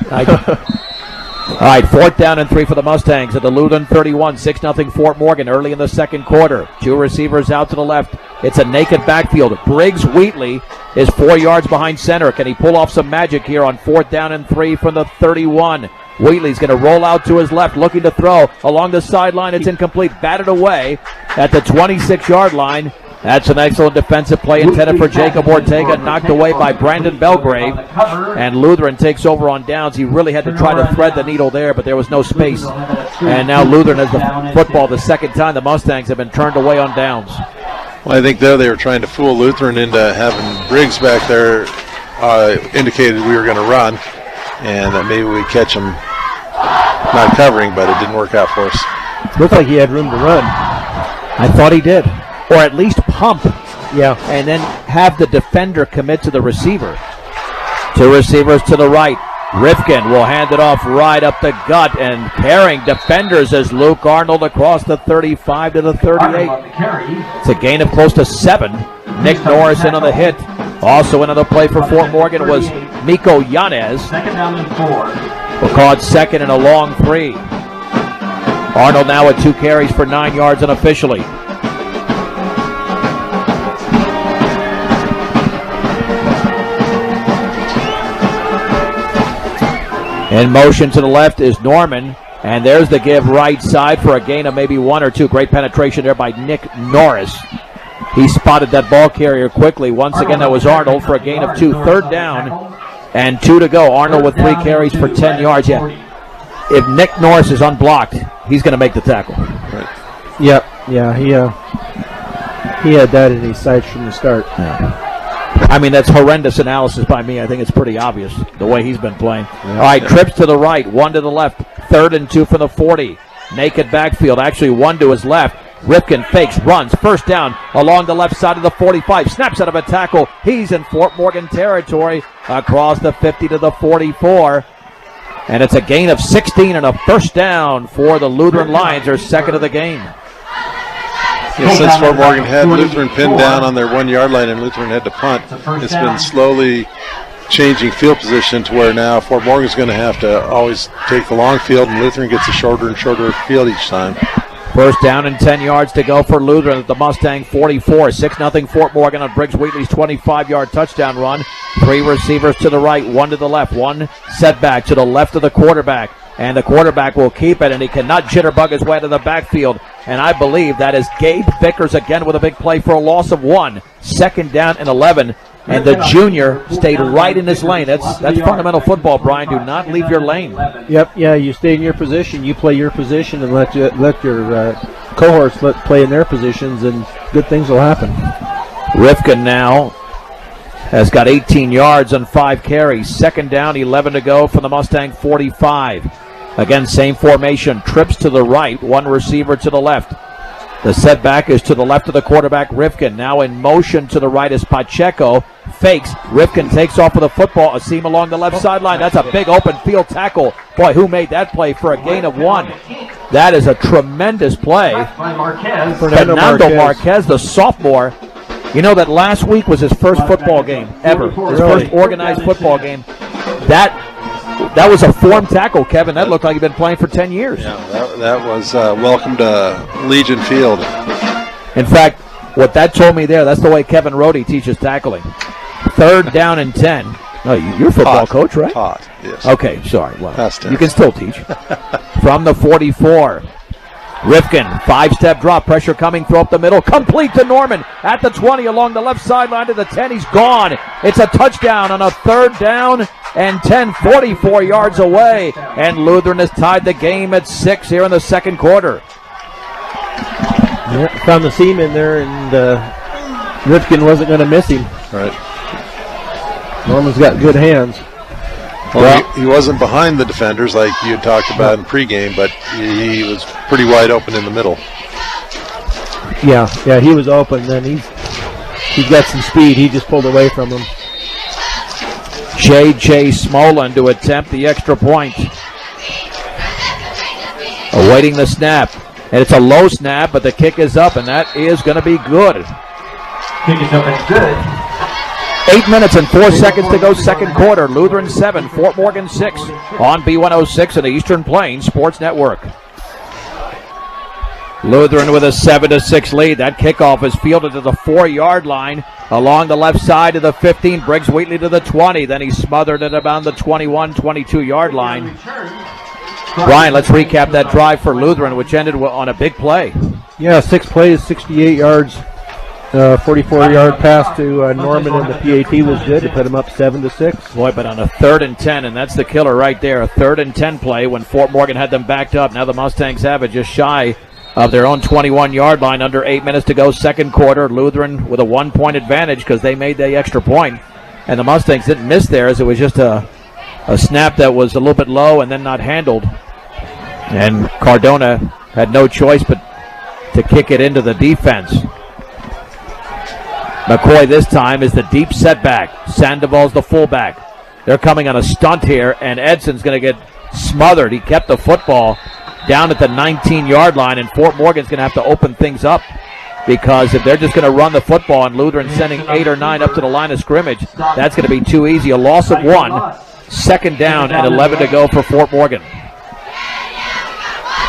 All right, 4th down and 3 for the Mustangs at the Lutheran 31, 6-0 Fort Morgan early in the second quarter. 2 receivers out to the left. It's a naked backfield. Briggs Wheatley is 4 yards behind center. Can he pull off some magic here on 4th down and 3 from the 31? Wheatley's going to roll out to his left, looking to throw along the sideline. It's incomplete, batted away at the 26-yard line. That's an excellent defensive play intended for Jacob Ortega, knocked away by Brandon Belgrave. And Lutheran takes over on downs. He really had to try to thread the needle there, but there was no space. And now Lutheran has the football the second time the Mustangs have been turned away on downs. Well, I think there they were trying to fool Lutheran into having Briggs back there. Indicated we were going to run, and that maybe we'd catch him not covering, but it didn't work out for us. Looked like he had room to run. I thought he did. Or at least pump. Yeah. And then have the defender commit to the receiver. 2 receivers to the right. Rifkin will hand it off right up the gut, and pairing defenders as Luke Arnold across the 35 to the 38. It's a gain of close to 7. Nick Norris in on the hit. Also another play for Fort Morgan was Miko Yanez. 2nd down and 4. We'll call it 2nd and a long 3. Arnold now with 2 carries for 9 yards unofficially. In motion to the left is Norman, and there's the give right side for a gain of maybe 1 or 2. Great penetration there by Nick Norris. He spotted that ball carrier quickly. Once again, that was Arnold for a gain of 2. 3rd down and 2 to go. Arnold with 3 carries for 10 yards. Yeah. If Nick Norris is unblocked, he's going to make the tackle. Right. Yep. Yeah. He had that in his sights from the start. Yeah. I mean, that's horrendous analysis by me. I think it's pretty obvious the way he's been playing. Yeah. All right, trips to the right, 1 to the left, 3rd and 2 from the 40. Naked backfield, actually 1 to his left. Rifkin fakes, runs, 1st down along the left side of the 45. Snaps out of a tackle. He's in Fort Morgan territory across the 50 to the 44. And it's a gain of 16 and a 1st down for the Lutheran Lions, their 2nd of the game. Yeah, since Fort Morgan had Lutheran pinned down on their 1-yard line and Lutheran had to punt, it's been slowly changing field position to where now Fort Morgan's going to have to always take the long field, and Lutheran gets a shorter and shorter field each time. 1st down and 10 yards to go for Lutheran at the Mustang 44. 6-0 Fort Morgan on Briggs Wheatley's 25-yard touchdown run. 3 receivers to the right, 1 to the left, 1 setback to the left of the quarterback. And the quarterback will keep it, and he cannot jitterbug his way to the backfield. And I believe that is Gabe Vickers again with a big play for a loss of 1. 2nd down and 11. And the junior stayed right in his lane. That's fundamental football, Brian. Do not leave your lane. Yep, yeah, you stay in your position. You play your position and let your cohorts play in their positions, and good things will happen. Rifkin now has got 18 yards on 5 carries. 2nd down, 11 to go for the Mustang 45. Again, same formation. Trips to the right, 1 receiver to the left. The setback is to the left of the quarterback, Rifkin. Now in motion to the right is Pacheco. fakes. Rifkin takes off with the football. A seam along the left sideline. That's a big open field tackle. Boy, who made that play for a gain of 1? That is a tremendous play. Fernando Marquez, the sophomore. You know that last week was his first football game ever. His first organized football game. That was a form tackle, Kevin. That looked like he'd been playing for 10 years. Yeah, that was welcome to Legion Field. In fact, what that told me there, that's the way Kevin Rhode teaches tackling. 3rd down and 10. Oh, you're a football coach, right? Taught, yes. Okay, sorry. Well, Past tense. you can still teach. From the 44. Rifkin, 5-step drop, pressure coming, throw up the middle, complete to Norman at the 20 along the left sideline to the 10. He's gone. It's a touchdown on a 3rd down and 10, 44 yards away. And Lutheran has tied the game at 6 here in the second quarter. Yeah, found the seam in there, and Rifkin wasn't going to miss him. Right. Norman's got good hands. Well, he wasn't behind the defenders like you had talked about in pregame, but he was pretty wide open in the middle. Yeah, he was open. Then he's got some speed. He just pulled away from him. J.J. Smolin to attempt the extra point. Awaiting the snap. And it's a low snap, but the kick is up, and that is going to be good. Kick is up and good. 8 minutes and 4 seconds to go, second quarter. Lutheran 7, Fort Morgan 6 on B106 and the Eastern Plains Sports Network. Lutheran with a 7-6 lead. That kickoff is fielded to the 4-yard line along the left side of the 15. Briggs Wheatley to the 20. Then he smothered it about the 21, 22-yard line. Brian, let's recap that drive for Lutheran, which ended on a big play. Yeah, 6 plays, 68 yards. 44-yard pass to Norman, and the PAT was good to put him up 7-6. Boy, but on a 3rd and 10, and that's the killer right there. A 3rd and 10 play when Fort Morgan had them backed up. Now the Mustangs have it just shy of their own 21-yard line. Under 8 minutes to go, second quarter. Lutheran with a 1-point advantage because they made the extra point, and the Mustangs didn't miss theirs. It was just a snap that was a little bit low and then not handled, and Cardona had no choice but to kick it into the defense. McCoy this time is the deep setback. Sandoval's the fullback. They're coming on a stunt here, and Edson's going to get smothered. He kept the football down at the 19-yard line, and Fort Morgan's going to have to open things up because if they're just going to run the football and Lutheran sending 8 or 9 up to the line of scrimmage, that's going to be too easy. A loss of 1, 2nd down and 11 to go for Fort Morgan.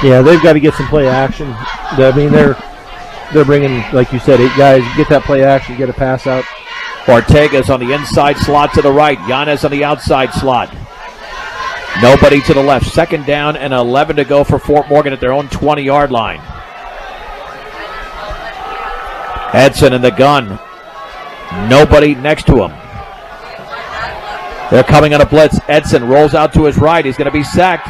Yeah, they've got to get some play action. I mean, they're bringing, like you said, 8 guys. Get that play action, get a pass out. Ortega's on the inside slot to the right. Yanez on the outside slot. Nobody to the left. 2nd down and 11 to go for Fort Morgan at their own 20-yard line. Edson in the gun. Nobody next to him. They're coming on a blitz. Edson rolls out to his right. He's going to be sacked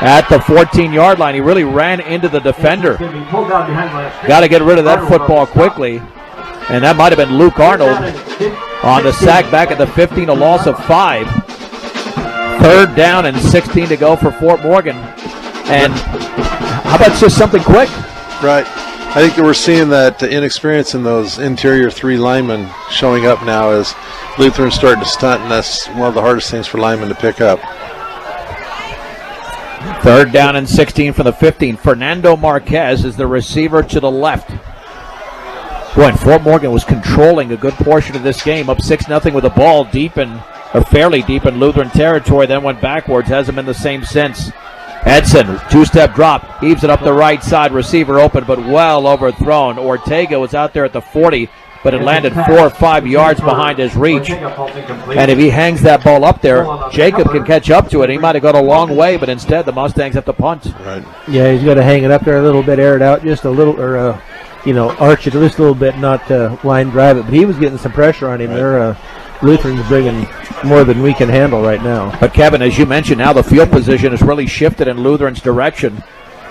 at the 14-yard line. He really ran into the defender. Got to get rid of that football quickly. And that might have been Luke Arnold on the sack back at the 15, a loss of 5. 3rd down and 16 to go for Fort Morgan. And how about just something quick? Right. I think that we're seeing that inexperience in those interior 3 linemen showing up now as Lutheran's starting to stunt, and that's one of the hardest things for linemen to pick up. 3rd down and 16 for the 15. Fernando Marquez is the receiver to the left. Boy, and Fort Morgan was controlling a good portion of this game, up 6-0 with the ball fairly deep in Lutheran territory, then went backwards, hasn't been the same since. Edson, 2-step drop, heaves it up the right side, receiver open, but well overthrown. Ortega was out there at the 40, but it landed 4 or 5 yards behind his reach. And if he hangs that ball up there, Jacob can catch up to it. He might have gone a long way, but instead the Mustangs have to punt. Right. Yeah, he's got to hang it up there a little bit, air it out just a little, or arch it just a little bit, not line drive it. But he was getting some pressure on him. Right. Lutheran's bringing more than we can handle right now. But Kevin, as you mentioned, now the field position has really shifted in Lutheran's direction.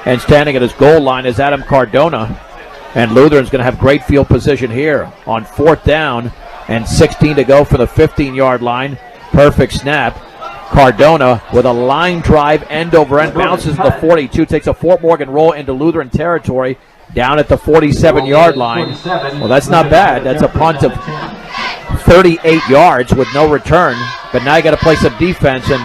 And standing at his goal line is Adam Cardona. And Lutheran's going to have great field position here on 4th down and 16 to go for the 15-yard line. Perfect snap. Cardona with a line drive, end over end, bounces to the 42, takes a Fort Morgan roll into Lutheran territory down at the 47-yard line. Well, that's not bad. That's a punt of 38 yards with no return, but now you got to play some defense, and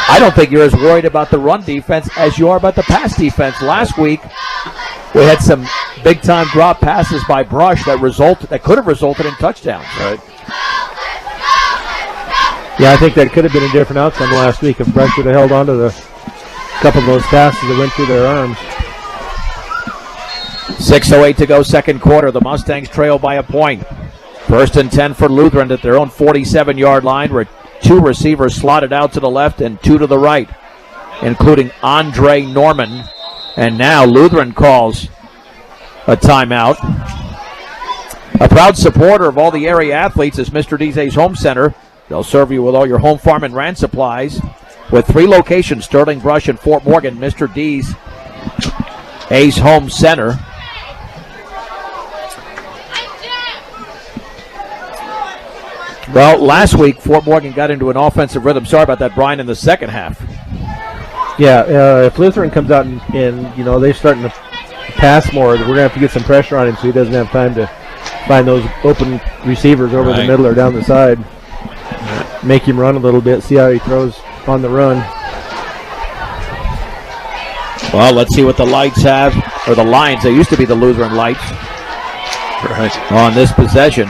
I don't think you're as worried about the run defense as you are about the pass defense. Last week, we had some big-time drop passes by Brush that could have resulted in touchdowns. Right. Yeah, I think that could have been a different outcome last week if Brush would have held on to the couple of those passes that went through their arms. 6:08 to go, second quarter. The Mustangs trail by a point. 1st and 10 for Lutheran at their own 47-yard line, where 2 receivers slotted out to the left and 2 to the right, including Andre Norman. And now Lutheran calls a timeout. A proud supporter of all the area athletes is Mr. D's Home Center. They'll serve you with all your home, farm, and ranch supplies. With 3 locations, Sterling, Brush, and Fort Morgan, Mr. D's A's Home Center. Well, last week, Fort Morgan got into an offensive rhythm. Sorry about that, Brian, in the second half. Yeah, if Lutheran comes out and they're starting to pass more, we're going to have to get some pressure on him so he doesn't have time to find those open receivers over the middle or down the side. Make him run a little bit, see how he throws on the run. Well, let's see what the Lights have, or the Lions. They used to be the Lutheran Lights. Right. On this possession.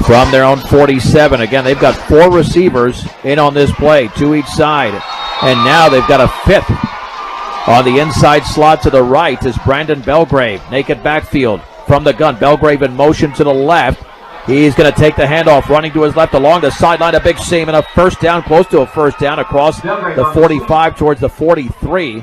From their own 47. Again, they've got 4 receivers in on this play, 2 each side. And now they've got a 5th on the inside slot to the right is Brandon Belgrave. Naked backfield from the gun. Belgrave in motion to the left. He's going to take the handoff, running to his left along the sideline. A big seam and a first down, close to a first down across the 45 towards the 43.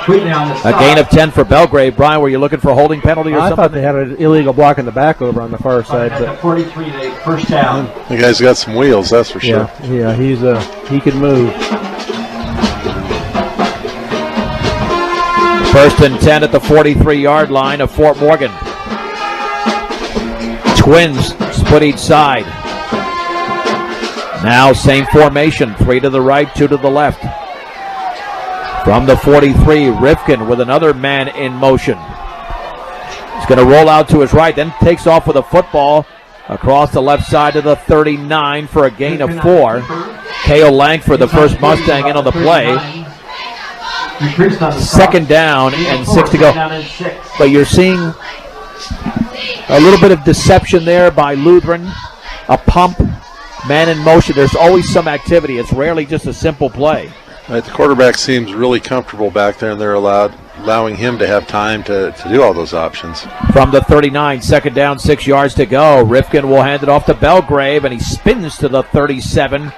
A gain of 10 for Belgrave. Brian, were you looking for a holding penalty or something? I thought they had an illegal block in the back over on the far side. But 43, first down. The guy's got some wheels, that's for sure. Yeah, he can move. 1st and 10 at the 43-yard line of Fort Morgan. Twins split each side. Now same formation, 3 to the right, 2 to the left. From the 43, Rifkin with another man in motion. He's going to roll out to his right, then takes off with a football across the left side of the 39 for a gain of 4. Cale Langford, the first Mustang in on the play. 2nd down and 6 to go. But you're seeing a little bit of deception there by Lutheran. A pump, man in motion. There's always some activity. It's rarely just a simple play. Right, the quarterback seems really comfortable back there, and they're allowing him to have time to do all those options. From the 39, 2nd down, 6 yards to go. Rifkin will hand it off to Belgrave, and he spins to the 37.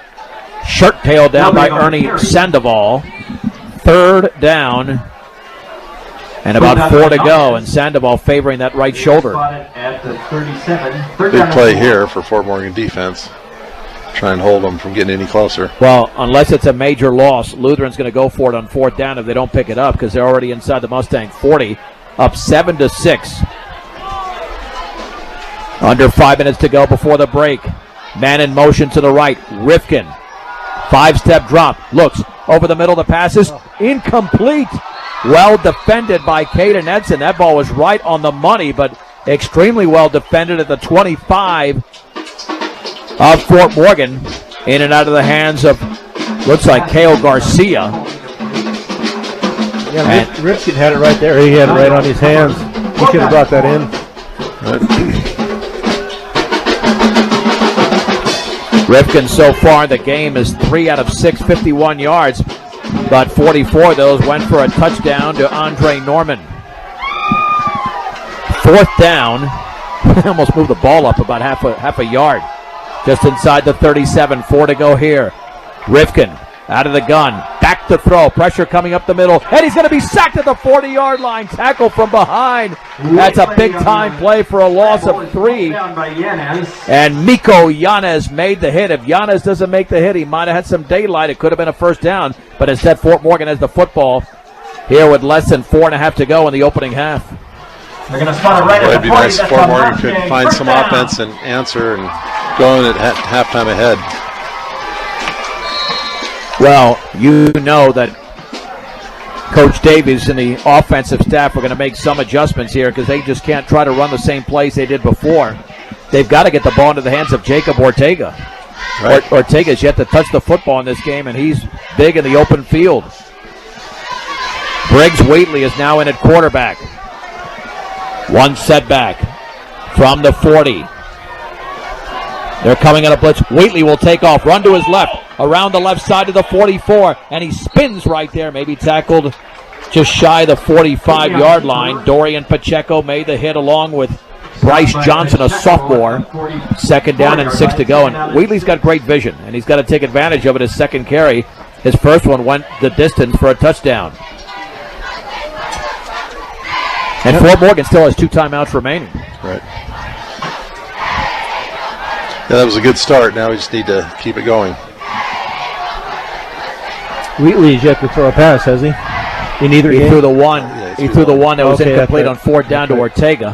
Shirt tail down by Ernie Sandoval. 3rd down, and about 4 to go, and Sandoval favoring that right shoulder. Big play here for Fort Morgan defense. Try and hold them from getting any closer. Well, unless it's a major loss, Lutheran's going to go for it on 4th down if they don't pick it up, because they're already inside the Mustang 40, up 7-6. Under 5 minutes to go before the break. Man in motion to the right. Rifkin. 5-step drop. Looks over the middle. The pass is incomplete. Well defended by Caden Edson. That ball was right on the money, but extremely well defended at the 25 of Fort Morgan. In and out of the hands of, looks like Cale Garcia. Yeah, Rifkin had it right there. He had it right on his hands. He could have brought that in. Right. Rifkin so far in the game is 3 out of 6, 51 yards. But 44 of those went for a touchdown to Andre Norman. 4th down. Almost moved the ball up about half a yard. Just inside the 37, 4 to go here. Rifkin out of the gun, back to throw, pressure coming up the middle, and he's going to be sacked at the 40-yard line. Tackle from behind. That's a big-time play for a loss of 3. And Miko Yanez made the hit. If Yanez doesn't make the hit, he might have had some daylight. It could have been a first down, but instead Fort Morgan has the football here with less than 4.5 to go in the opening half. They're going to start it right at the 40. It'd be nice if Fort Morgan could find some offense and answer and go in at halftime ahead. Well, you know that Coach Davies and the offensive staff are going to make some adjustments here because they just can't try to run the same plays they did before. They've got to get the ball into the hands of Jacob Ortega. Right. Ortega's yet to touch the football in this game, and he's big in the open field. Briggs Wheatley is now in at quarterback. One setback from the 40. They're coming on a blitz. Wheatley will take off, run to his left, around the left side of the 44, and he spins right there, maybe tackled just shy of the 45-yard line. Dorian Pacheco made the hit along with Bryce Johnson, a sophomore. 2nd down and 6 to go, and Wheatley's got great vision, and he's got to take advantage of it. His second carry, his first one went the distance for a touchdown. And Fort Morgan still has 2 timeouts remaining. Right. Yeah, that was a good start. Now we just need to keep it going. Wheatley's yet to throw a pass, has he? He threw the one. Yeah, he threw the one that was incomplete on 4th down to Ortega.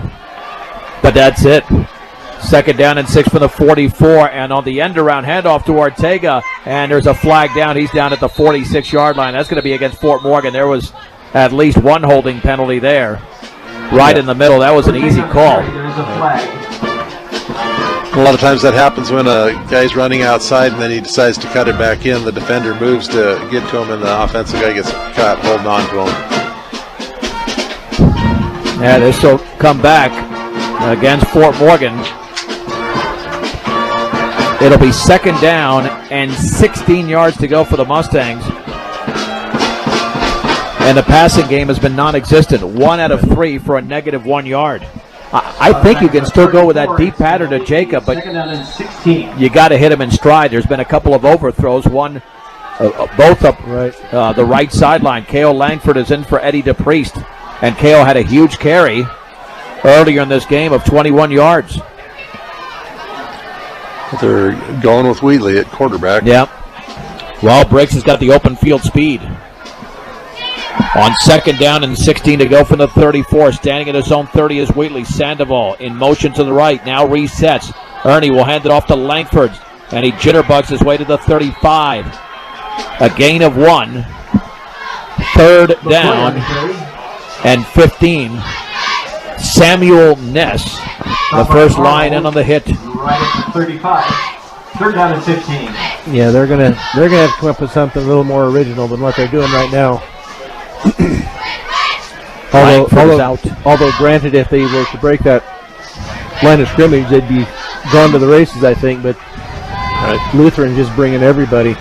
But that's it. 2nd down and 6 from the 44. And on the end around handoff to Ortega. And there's a flag down. He's down at the 46-yard line. That's going to be against Fort Morgan. There was at least one holding penalty there. Right in the middle. That was an easy call. There's a flag. A lot of times that happens when a guy's running outside and then he decides to cut it back in. The defender moves to get to him and the offensive guy gets caught holding on to him. Yeah, this will come back against Fort Morgan. It'll be 2nd down and 16 yards to go for the Mustangs. And the passing game has been non-existent. 1 out of 3 for a -1 yard. I think you can still go with that deep pattern to Jacob, but you got to hit him in stride. There's been a couple of overthrows, both up the right sideline. Cale Langford is in for Eddie DePriest, and Cale had a huge carry earlier in this game of 21 yards. They're going with Wheatley at quarterback. Yep. Well, Briggs has got the open field speed. On 2nd down and 16 to go from the 34. Standing at his own 30 is Wheatley. Sandoval in motion to the right. Now resets. Ernie will hand it off to Langford. And he jitterbugs his way to the 35. A gain of 1. 3rd down and 15. Samuel Ness, the first line in on the hit. Right at the 35. 3rd down and 15. Yeah, they're gonna have to come up with something a little more original than what they're doing right now. Although granted, if they were to break that line of scrimmage, they'd be gone to the races, I think. But Lutheran just bringing everybody.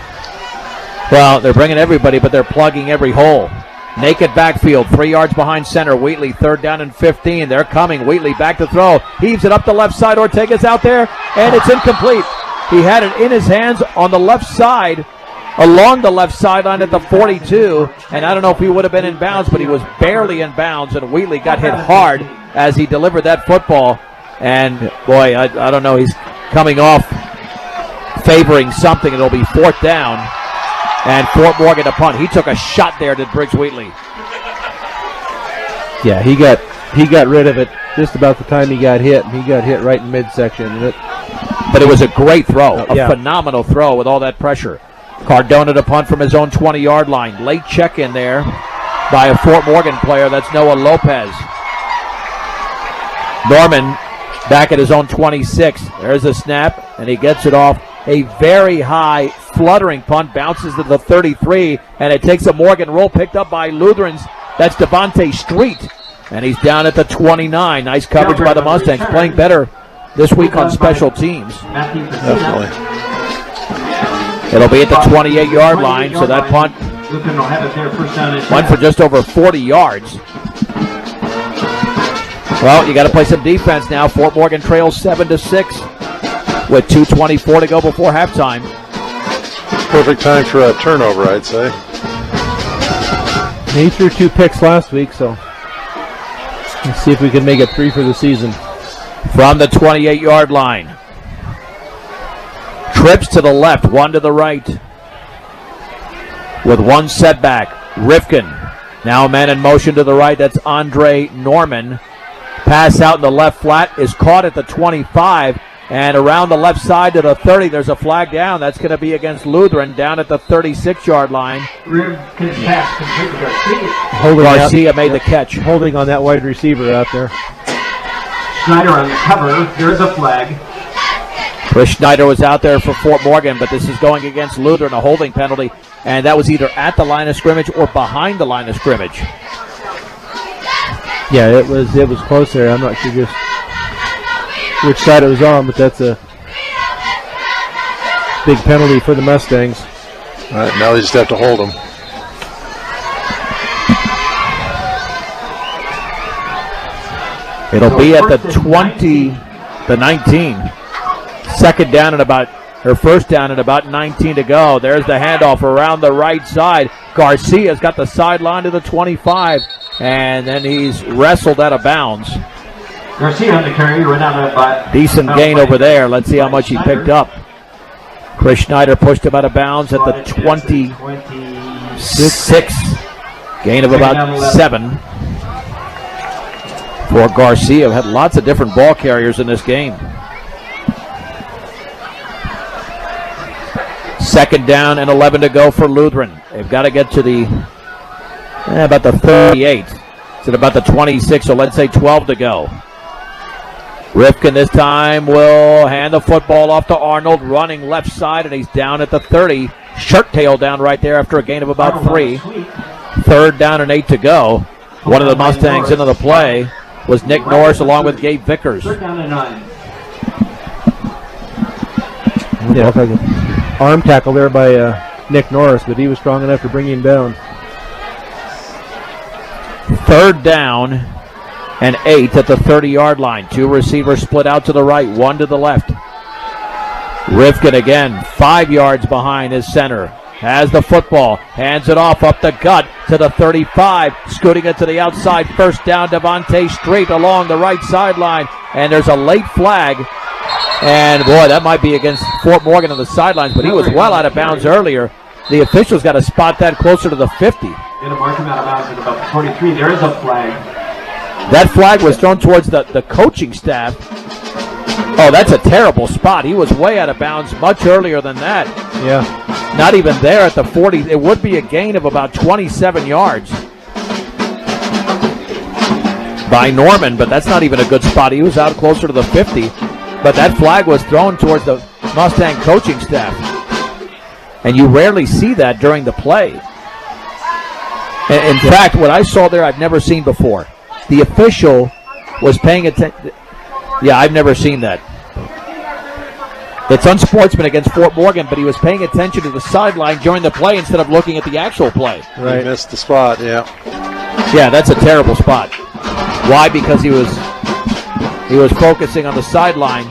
Well, they're bringing everybody, but they're plugging every hole. Naked backfield, 3 yards behind center. Wheatley, 3rd down and 15. They're coming. Wheatley back to throw. Heaves it up the left side. Ortega's out there, and it's incomplete. He had it in his hands on the left side, along the left sideline at the 42, and I don't know if he would have been in bounds, but he was barely in bounds, and Wheatley got hit hard as he delivered that football. And, boy, I don't know, he's coming off favoring something. It'll be 4th down, and Fort Morgan to punt. He took a shot there to Briggs Wheatley. Yeah, he got rid of it just about the time he got hit, and he got hit right in midsection. But it was a great throw, phenomenal throw with all that pressure. Cardona to punt from his own 20-yard line. Late check in there by a Fort Morgan player. That's Noah Lopez. Norman back at his own 26. There's a snap, and he gets it off. A very high fluttering punt, bounces to the 33, and it takes a Morgan roll picked up by Lutherans. That's Devontae Street, and he's down at the 29. Nice coverage by the Mustangs, playing better this week on special teams. Definitely. It'll be at the 28-yard line, so that punt went for just over 40 yards. Well, you got to play some defense now. Fort Morgan trails 7-6 with 2:24 to go before halftime. Perfect time for a turnover, I'd say. He threw 2 picks last week, so let's see if we can make it 3 for the season. From the 28-yard line. Trips to the left, 1 to the right. With 1 setback, Rifkin. Now a man in motion to the right, that's Andre Norman. Pass out in the left flat is caught at the 25, And around the left side to the 30, there's a flag down. That's going to be against Lutheran down at the 36-yard line. Garcia made the catch. Holding on that wide receiver out there. Schneider on the cover. There's a flag. Chris Schneider was out there for Fort Morgan, but this is going against Lutheran, a holding penalty. And that was either at the line of scrimmage or behind the line of scrimmage. Yeah, it was close there. I'm not sure just which side it was on, but that's a big penalty for the Mustangs. All right, now they just have to hold them. It'll be at the 20, the 19. Second down and first down and about 19 to go. There's the handoff around the right side. Garcia's got the sideline to the 25, and then he's wrestled out of bounds. Garcia on the carry, run out of decent gain over there. Let's see how much he picked up. Chris Schneider pushed him out of bounds at the 26. Gain of about 7 for Garcia. Had lots of different ball carriers in this game. Second down and 11 to go for Lutheran. They've got to get to the about the 38. It's at about the 26, so let's say 12 to go. Rifkin this time will hand the football off to Arnold, running left side, and he's down at the 30. Shirt tail down right there after a gain of about 3. Third down and 8 to go. One of the Mustangs into the play was Nick Norris along with Gabe Vickers. Third down and 9. Yeah, arm tackle there by Nick Norris, but he was strong enough to bring him down. Third down and 8 at the 30-yard line. 2 receivers split out to the right, 1 to the left. Rifkin again, 5 yards behind his center. Has the football, hands it off up the gut to the 35, scooting it to the outside. First down, Devontae Street along the right sideline, and there's a late flag. And boy, that might be against Fort Morgan on the sidelines, but he was well out of bounds earlier. The officials got to spot that closer to the 50. Going to mark him out of bounds at about the 43. There is a flag. That flag was thrown towards the coaching staff. Oh, that's a terrible spot. He was way out of bounds much earlier than that. Yeah. Not even there at the 40. It would be a gain of about 27 yards by Norman, but that's not even a good spot. He was out closer to the 50, but that flag was thrown towards the Mustang coaching staff. And you rarely see that during the play. In fact, what I saw there I've never seen before. The official was paying attention. Yeah, I've never seen that. It's unsportsman against Fort Morgan, but he was paying attention to the sideline during the play instead of looking at the actual play. Right. He missed the spot, yeah. Yeah, that's a terrible spot. Why? Because he was focusing on the sideline.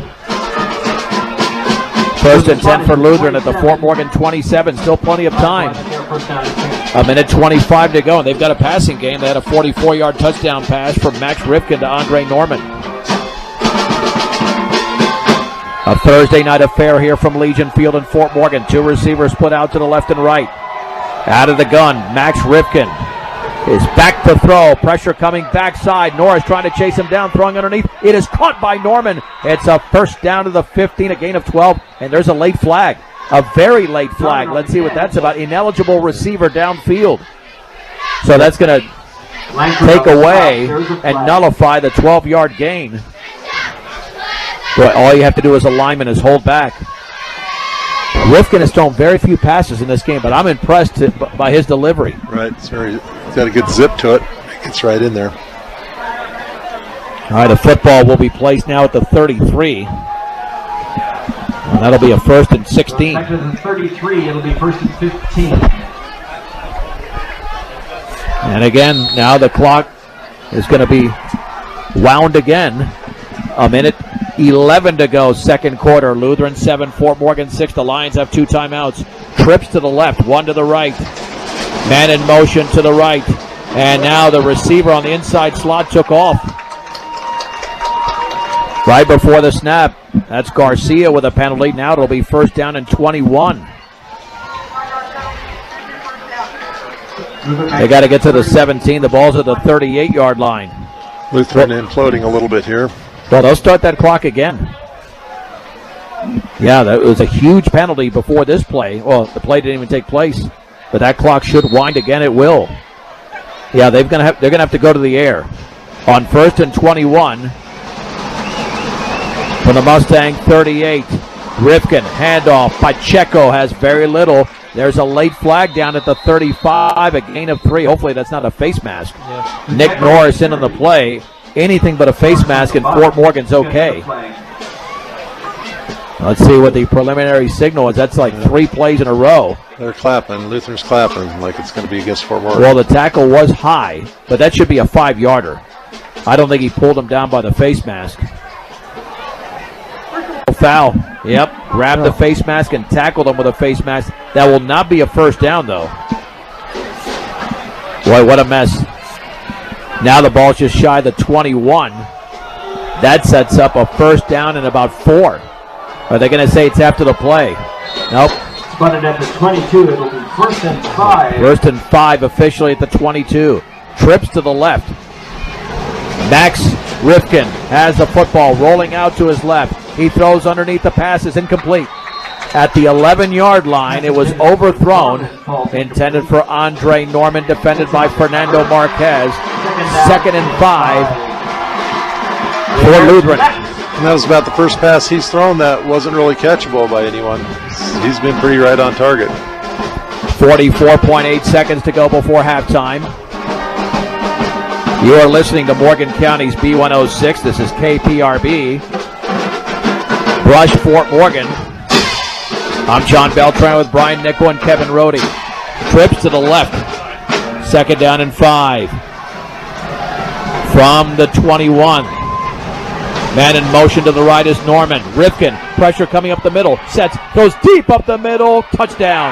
First and 10 for Lutheran at the Fort Morgan 27. Still plenty of time. A minute 25 to go, and they've got a passing game. They had a 44-yard touchdown pass from Max Rifkin to Andre Norman. A Thursday night affair here from Legion Field in Fort Morgan. 2 receivers split out to the left and right. Out of the gun, Max Rifkin is back to throw. Pressure coming backside. Norris trying to chase him down, throwing underneath. It is caught by Norman. It's a first down to the 15, a gain of 12, and there's a late flag. A very late flag. Let's see what that's about. Ineligible receiver downfield. So that's going to take away and nullify the 12-yard gain. But all you have to do as a lineman is hold back. Rifkin has thrown very few passes in this game, but I'm impressed by his delivery. Right. It's got a good zip to it. It gets right in there. All right, the football will be placed now at the 33. And that'll be a first and 16. Back to the 33, it'll be first and 15. And again, now the clock is going to be wound again. A minute 11 to go, second quarter. Lutheran 7, Fort Morgan 6. The Lions have 2 timeouts. Trips to the left, 1 to the right. Man in motion to the right. And now the receiver on the inside slot took off. Right before the snap, that's Garcia with a penalty. Now it'll be first down and 21. They got to get to the 17. The ball's at the 38-yard line. Lutheran imploding a little bit here. Well, they'll start that clock again. Yeah, that was a huge penalty before this play. Well, the play didn't even take place, but that clock should wind again. It will. Yeah, they're gonna have to go to the air on 1st and 21 for the Mustang 38. Rifkin handoff. Pacheco has very little. There's a late flag down at the 35, a gain of 3. Hopefully that's not a face mask. Yeah. Nick Norris in on the play. Anything but a face mask in Fort Morgan's okay. Let's see what the preliminary signal is. That's like 3 plays in a row. They're clapping. Lutheran's clapping like it's going to be against Fort Morgan. Well, the tackle was high, but that should be a 5-yarder. I don't think he pulled him down by the face mask. Foul. Yep. Grabbed the face mask and tackled him with a face mask. That will not be a first down, though. Boy, what a mess. Now the ball's just shy of the 21. That sets up a first down and about 4. Are they going to say it's after the play? Nope. Spotted at the 22. It'll be 1st and 5. 1st and 5 officially at the 22. Trips to the left. Max Rifkin has the football rolling out to his left. He throws underneath. The pass is incomplete. At the 11-yard line, it was overthrown. Intended for Andre Norman, defended by Fernando Marquez. 2nd and 5 for Lutheran. And that was about the first pass he's thrown that wasn't really catchable by anyone. He's been pretty right on target. 44.8 seconds to go before halftime. You are listening to Morgan County's B106. This is KPRB. Brush, Fort Morgan. I'm John Beltran with Brian Nickell and Kevin Rhode. Trips to the left. 2nd down and 5. From the 21. Man in motion to the right is Norman. Rifkin, pressure coming up the middle. Sets, goes deep up the middle. Touchdown.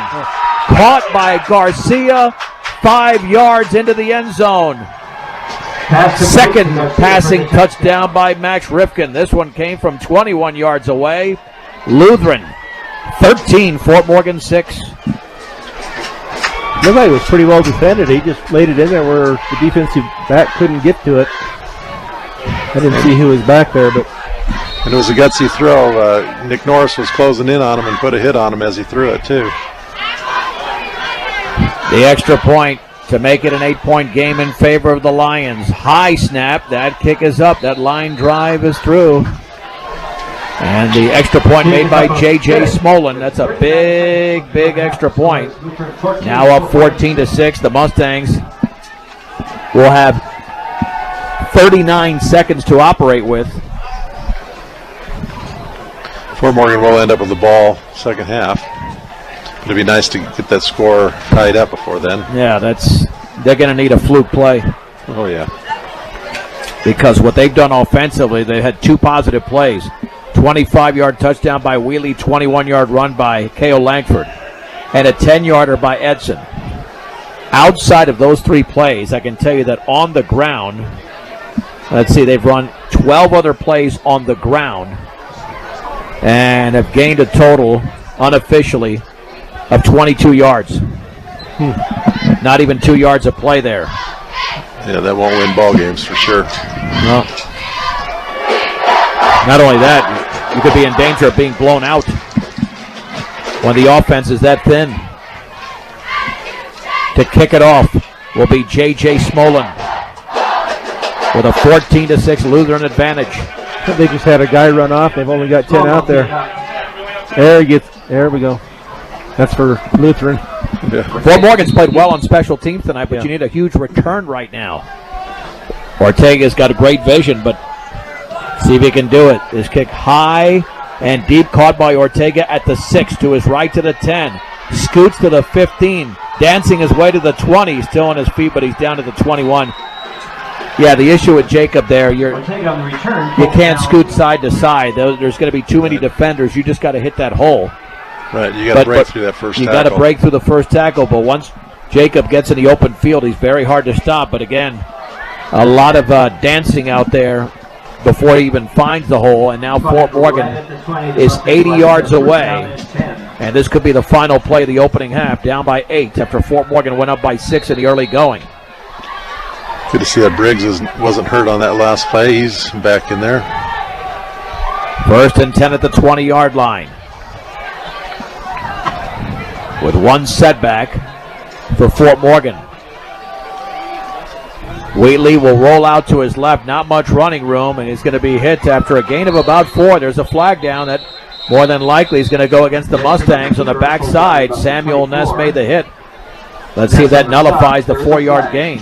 Caught by Garcia. 5 yards into the end zone. 2nd passing touchdown by Max Rifkin. This one came from 21 yards away. Lutheran 13, Fort Morgan 6. Looked like it was pretty well defended. He just laid it in there where the defensive back couldn't get to it. I didn't see who was back there, but. And it was a gutsy throw. Nick Norris was closing in on him and put a hit on him as he threw it, too. The extra point to make it an 8-point game in favor of the Lions. High snap. That kick is up. That line drive is through. And the extra point made by J.J. Smolin. That's a big, big extra point. Now up 14-6. The Mustangs will have 39 seconds to operate with. Fort Morgan will end up with the ball second half. It'd be nice to get that score tied up before then. Yeah, they're going to need a fluke play. Oh, yeah. Because what they've done offensively, they had 2 positive plays. 25-yard touchdown by Wheelie, 21-yard run by K.O. Langford, and a 10-yarder by Edson. Outside of those 3 plays, I can tell you that on the ground, let's see, they've run 12 other plays on the ground and have gained a total, unofficially, of 22 yards. Not even 2 yards of play there. Yeah, that won't win ball games for sure. No. Not only that, you could be in danger of being blown out when the offense is that thin. To kick it off will be J.J. Smolin with a 14-6 Lutheran advantage. They just had a guy run off. They've only got 10 out there. There we go. That's for Lutheran. Yeah. Fort Morgan's played well on special teams tonight, but you need a huge return right now. Ortega's got a great vision, but see if he can do it. This kick high and deep, caught by Ortega at the 6, to his right to the 10. Scoots to the 15, dancing his way to the 20. He's still on his feet, but he's down to the 21. Yeah, the issue with Jacob there, you can't scoot side to side. There's going to be too many defenders. You just got to hit that hole. Right, you got to break through that first tackle. You got to break through the first tackle, but once Jacob gets in the open field, he's very hard to stop. But again, a lot of dancing out there before he even finds the hole, and now Fort Morgan is 80 yards away. And this could be the final play of the opening half, down by 8 after Fort Morgan went up by 6 in the early going. Good to see that Briggs wasn't hurt on that last play. He's back in there. 1st and 10 at the 20-yard line. with one setback for Fort Morgan. Wheatley will roll out to his left, not much running room, and he's going to be hit after a gain of about 4. There's a flag down that more than likely is going to go against the Mustangs on the backside. Samuel Ness made the hit. Let's see if that nullifies the 4-yard gain.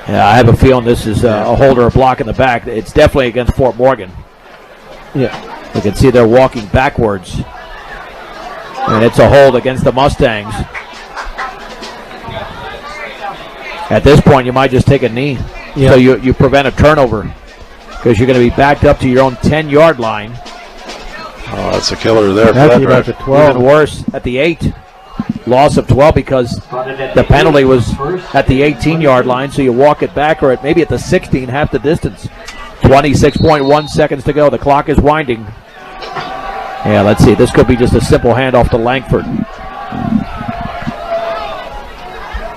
Yeah, I have a feeling this is a hold or a block in the back. It's definitely against Fort Morgan. Yeah. You can see they're walking backwards. And it's a hold against the Mustangs. At this point, you might just take a knee. Yeah. So you prevent a turnover because you're going to be backed up to your own 10-yard line. Oh, that's a killer there. That'd be about the 12. Even worse, at the 8. Loss of 12 because the penalty was at the 18-yard line, so you walk it back, or maybe at the 16, half the distance. 26.1 seconds to go. The clock is winding. Yeah, let's see. This could be just a simple handoff to Langford.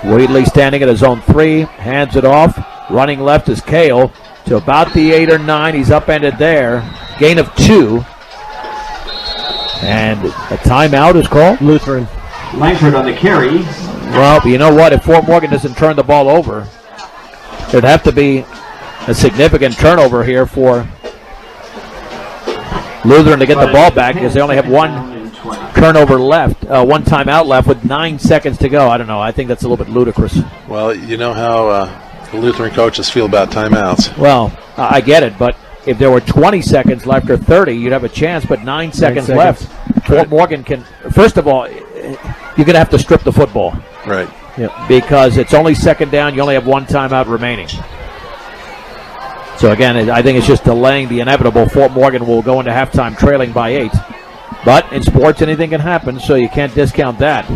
Wheatley standing at his own 3, hands it off. Running left is Kale to about the 8 or 9. He's upended there. Gain of 2. And a timeout is called. Lutheran. Langford on the carry. Well, you know what? If Fort Morgan doesn't turn the ball over, there'd have to be a significant turnover here for Lutheran to get the ball back because they only have one turnover left, one timeout left with 9 seconds to go. I don't know. I think that's a little bit ludicrous. Well, you know how the Lutheran coaches feel about timeouts. Well, I get it, but if there were 20 seconds left or 30, you'd have a chance, but 9 seconds left. Fort Morgan can, first of all, you're going to have to strip the football. Right. Yep. Because it's only second down. You only have one timeout remaining. So, again, I think it's just delaying the inevitable. Fort Morgan will go into halftime trailing by 8. But in sports, anything can happen, so you can't discount that.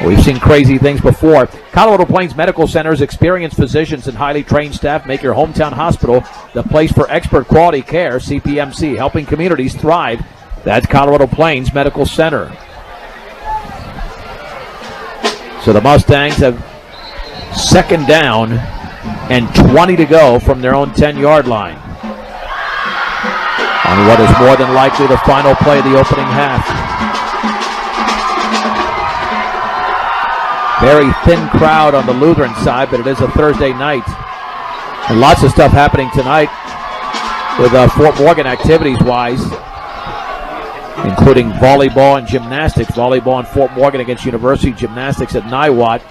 We've seen crazy things before. Colorado Plains Medical Center's experienced physicians and highly trained staff make your hometown hospital the place for expert quality care. CPMC, helping communities thrive. That's Colorado Plains Medical Center. So the Mustangs have second down and 20 to go from their own 10-yard line on what is more than likely the final play of the opening half. Very thin crowd on the Lutheran side, but it is a Thursday night. And lots of stuff happening tonight with Fort Morgan activities-wise, including volleyball and gymnastics. Volleyball in Fort Morgan against University Gymnastics at Niwot.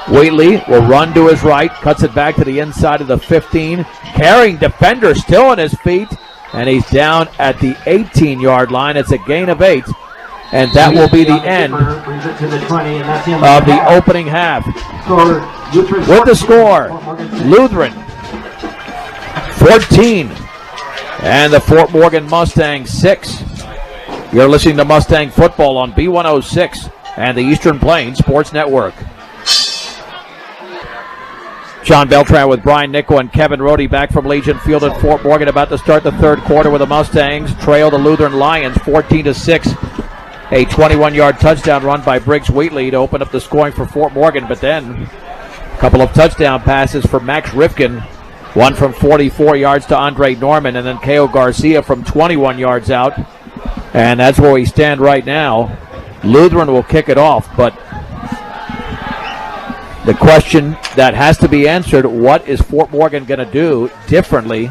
Wheatley will run to his right, cuts it back to the inside of the 15. Carrying defender still on his feet, and he's down at the 18-yard line. It's a gain of 8, and that will be the end of the opening half. With the score, Lutheran 14 and the Fort Morgan Mustangs 6. You're listening to Mustang Football on B106 and the Eastern Plains Sports Network. John Beltran with Brian Nickell and Kevin Rhode back from Legion Field at Fort Morgan, about to start the third quarter where the Mustangs trail the Lutheran Lions 14-6. A 21-yard touchdown run by Briggs Wheatley to open up the scoring for Fort Morgan, but then a couple of touchdown passes for Max Rifkin, one from 44 yards to Andre Norman, and then Keo Garcia from 21 yards out. And that's where we stand right now. Lutheran will kick it off, but the question that has to be answered, what is Fort Morgan going to do differently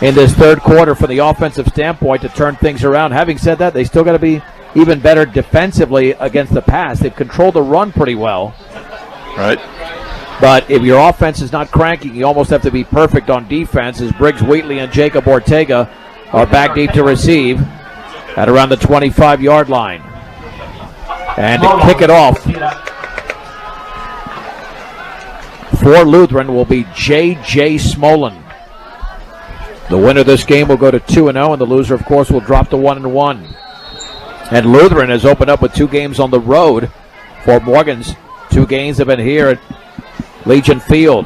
in this third quarter from the offensive standpoint to turn things around? Having said that, they still got to be even better defensively against the pass. They've controlled the run pretty well. Right. But if your offense is not cranking, you almost have to be perfect on defense, as Briggs Wheatley and Jacob Ortega are back deep to receive at around the 25-yard line. And to kick it off for Lutheran will be J.J. Smolin. The winner of this game will go to 2-0, and the loser, of course, will drop to 1-1. And Lutheran has opened up with 2 games on the road. Fort Morgan's 2 games have been here at Legion Field.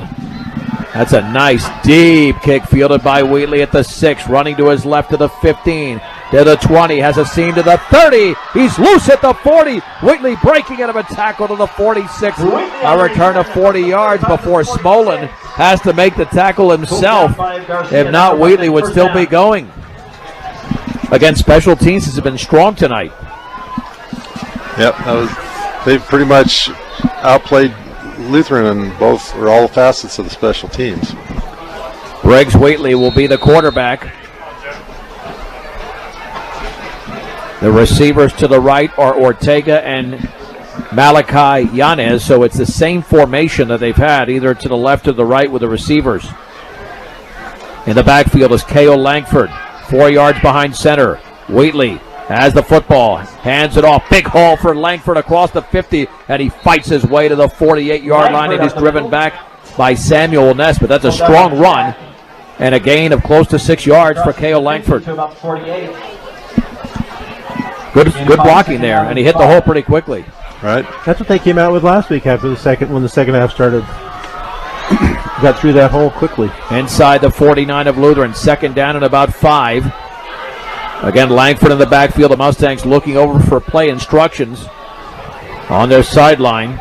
That's a nice deep kick fielded by Wheatley at the 6, running to his left to the 15, to the 20, has a seam to the 30. He's loose at the 40. Wheatley breaking out of a tackle to the 46. A return of 40 yards before Smolin has to make the tackle himself. If not, Wheatley would still be going. Again, special teams has been strong tonight. Yep, they've pretty much outplayed Lutheran in both or all facets of the special teams. Briggs Wheatley will be the quarterback. The receivers to the right are Ortega and Malachi Yanez, so it's the same formation that they've had, either to the left or the right with the receivers. In the backfield is K.O. Langford, 4 yards behind center. Wheatley has the football, hands it off. Big haul for Langford across the 50, and he fights his way to the 48-yard line, and he's driven back by Samuel Ness, but that's a strong run and a gain of close to 6 yards for K.O. Langford. Good blocking there, and he hit the hole pretty quickly. Right. That's what they came out with last week after when the second half started. Got through that hole quickly. Inside the 49 of Lutheran, second down and about 5. Again, Langford in the backfield. The Mustangs looking over for play instructions on their sideline.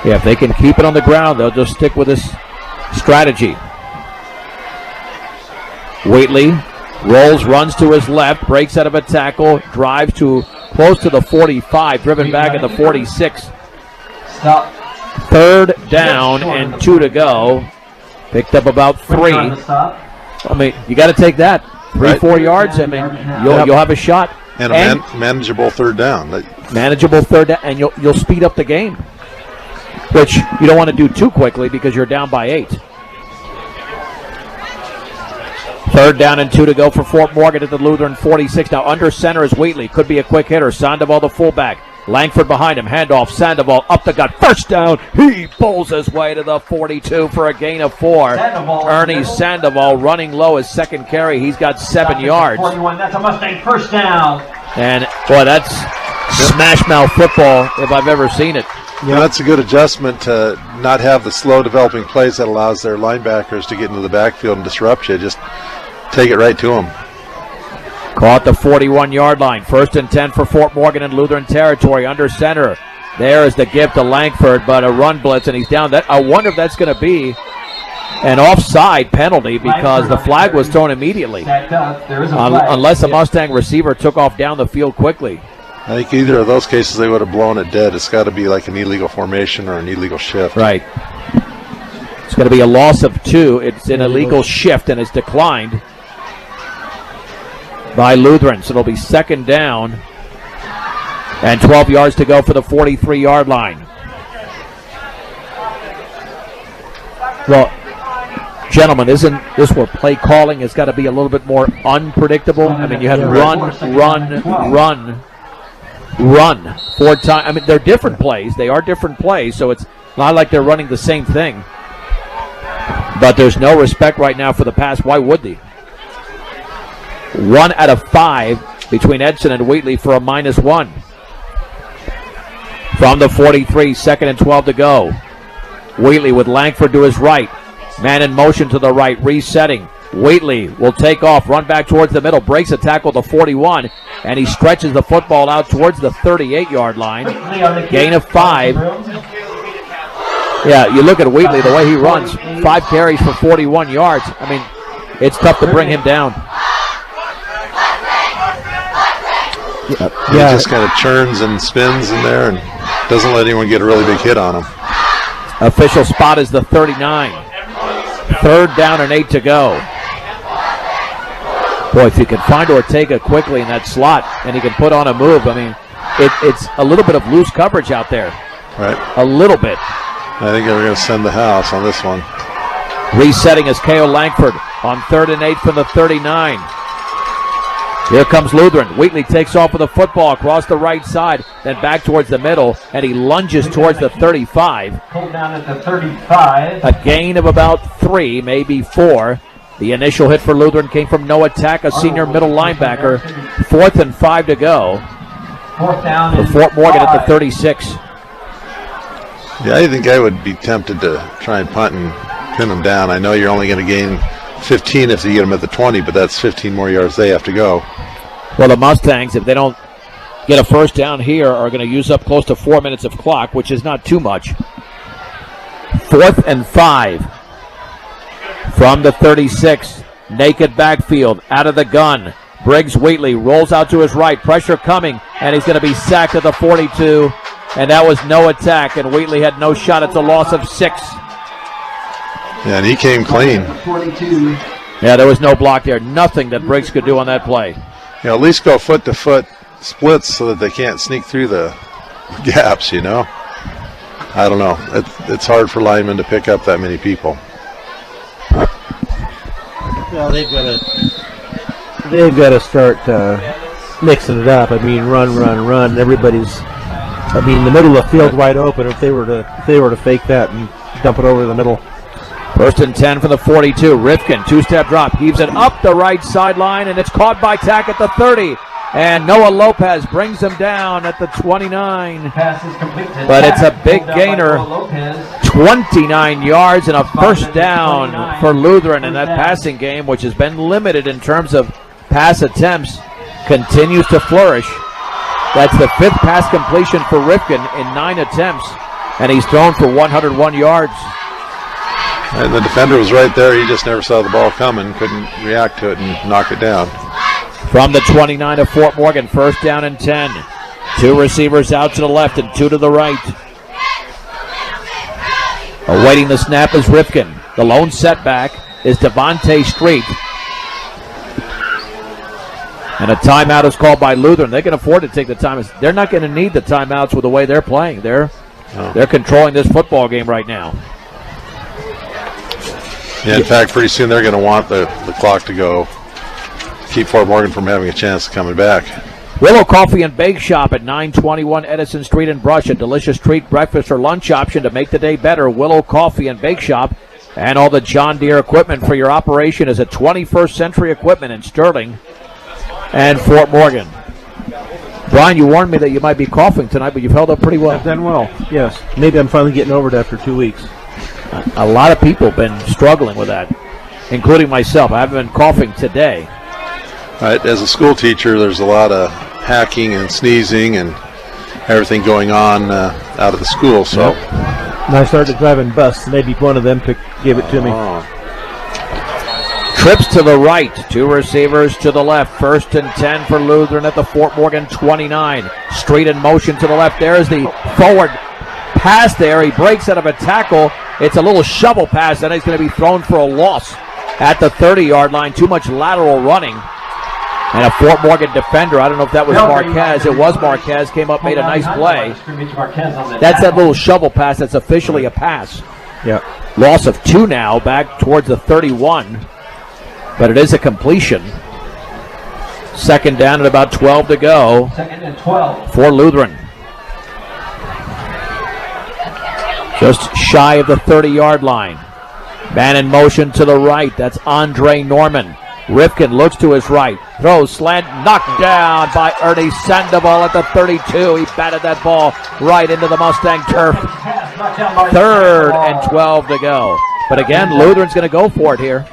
Yeah, if they can keep it on the ground, they'll just stick with this strategy. Wheatley rolls, runs to his left, breaks out of a tackle, drives to close to the 45, driven back at the 46. Stop. Third down and 2 to go. Picked up about 3. I mean, you got to take that. 3-4 yards. I mean, you'll have a shot. And a manageable third down. Manageable third down, and you'll speed up the game, which you don't want to do too quickly because you're down by 8. Third down and 2 to go for Fort Morgan at the Lutheran 46. Now under center is Wheatley. Could be a quick hitter. Sandoval the fullback. Langford behind him. Handoff. Sandoval up the gut. First down. He pulls his way to the 42 for a gain of 4. Ernie Sandoval running low his second carry. He's got 7 yards. 41. That's a Mustang first down. And boy, that's smash mouth football if I've ever seen it. Yeah, that's a good adjustment to not have the slow developing plays that allows their linebackers to get into the backfield and disrupt you. Just take it right to them. Caught the 41-yard line. First and 10 for Fort Morgan in Lutheran territory. Under center. There is the give to Langford, but a run blitz, and he's down. I wonder if that's going to be an offside penalty because the flag was thrown immediately. Unless a Mustang receiver took off down the field quickly. I think either of those cases they would have blown it dead. It's got to be like an illegal formation or an illegal shift. Right. It's going to be a loss of 2. It's an illegal shift, and it's declined by Lutheran. So it'll be second down and 12 yards to go for the 43-yard line. Well, gentlemen, isn't this where play calling has got to be a little bit more unpredictable? I mean, you had run 4 times. I mean, they're different plays. They are different plays, so it's not like they're running the same thing. But there's no respect right now for the pass. Why would they? 1 out of 5 between Edson and Wheatley for a -1. From the 43, second and 12 to go. Wheatley with Langford to his right. Man in motion to the right, resetting. Wheatley will take off, run back towards the middle, breaks a tackle at the 41, and he stretches the football out towards the 38-yard line. Gain of 5. Yeah, you look at Wheatley, the way he runs, 5 carries for 41 yards. I mean, it's tough to bring him down. He just kind of churns and spins in there and doesn't let anyone get a really big hit on him. Official spot is the 39. Third down and 8 to go. Boy, if you can find Ortega quickly in that slot and he can put on a move, I mean, it's a little bit of loose coverage out there. Right. A little bit. I think they're going to send the house on this one. Resetting is K.O. Langford on 3rd and 8 from the 39. Here comes Lutheran. Wheatley takes off with the football across the right side, then back towards the middle, and he lunges towards the 35. Pulled down at the 35. A gain of about 3, maybe 4. The initial hit for Lutheran came from Noah Tack, a senior middle linebacker. 4th and 5 to go. 4th down for Fort Morgan at the 36. Yeah, I think I would be tempted to try and punt and pin them down. I know you're only going to gain 15 if you get them at the 20, but that's 15 more yards they have to go. Well, the Mustangs, if they don't get a first down here, are going to use up close to 4 minutes of clock, which is not too much. 4th and 5 from the 36. Naked backfield, out of the gun. Briggs Wheatley rolls out to his right. Pressure coming, and he's going to be sacked at the 42. And that was no attack, and Wheatley had no shot. It's a loss of 6. Yeah, and he came clean. 42. Yeah, there was no block there. Nothing that Briggs could do on that play. Yeah, at least go foot-to-foot splits so that they can't sneak through the gaps, you know. I don't know. It's hard for linemen to pick up that many people. Well, they've got to start mixing it up. I mean, run. Everybody's. I mean, the middle of the field wide open. If they were to fake that and dump it over the middle. 1st and 10 for the 42. Rifkin, 2-step drop, heaves it up the right sideline, and it's caught by Tack at the 30. And Noah Lopez brings him down at the 29. Pass is complete. But it's a big gainer. 29 yards and a first down for Lutheran in that passing game, which has been limited in terms of pass attempts, continues to flourish. That's the 5th pass completion for Rifkin in 9 attempts, and he's thrown for 101 yards. And the defender was right there. He just never saw the ball coming, couldn't react to it and knock it down. From the 29 of Fort Morgan, 1st down and 10. 2 receivers out to the left and 2 to the right. Awaiting the snap is Rifkin. The lone setback is Devontae Street. And a timeout is called by Lutheran. They can afford to take the time. They're not going to need the timeouts with the way they're playing. They're controlling this football game right now. Yeah, in fact, pretty soon they're going to want the clock to go, keep Fort Morgan from having a chance of coming back. Willow Coffee and Bake Shop at 921 Edison Street in Brush. A delicious treat, breakfast, or lunch option to make the day better. Willow Coffee and Bake Shop. And all the John Deere equipment for your operation is a 21st century equipment in Sterling and Fort Morgan. Brian, you warned me that you might be coughing tonight, but you've held up pretty well. I've done well, yes. Maybe I'm finally getting over it after 2 weeks. A lot of people have been struggling with that, including myself. I haven't been coughing today. Right, as a school teacher, there's a lot of hacking and sneezing and everything going on out of the school. So, and I started driving bus. Maybe one of them gave it to me. Trips to the right, 2 receivers to the left. 1st and 10 for Lutheran at the Fort Morgan 29. Street in motion to the left. There's the forward pass there. He breaks out of a tackle. It's a little shovel pass, and he's going to be thrown for a loss at the 30-yard line. Too much lateral running. And a Fort Morgan defender, I don't know if that was Marquez. It was Marquez, came up, made a nice play. That's that little shovel pass that's officially a pass. Yeah. Loss of 2 now, back towards the 31. But it is a completion. 2nd down at about 12 to go. 2nd and 12 for Lutheran. Just shy of the 30-yard line. Man in motion to the right. That's Andre Norman. Rifkin looks to his right. Throws slant. Knocked down by Ernie Sandoval at the 32. He batted that ball right into the Mustang turf. 3rd and 12 to go. But again, Lutheran's going to go for it here.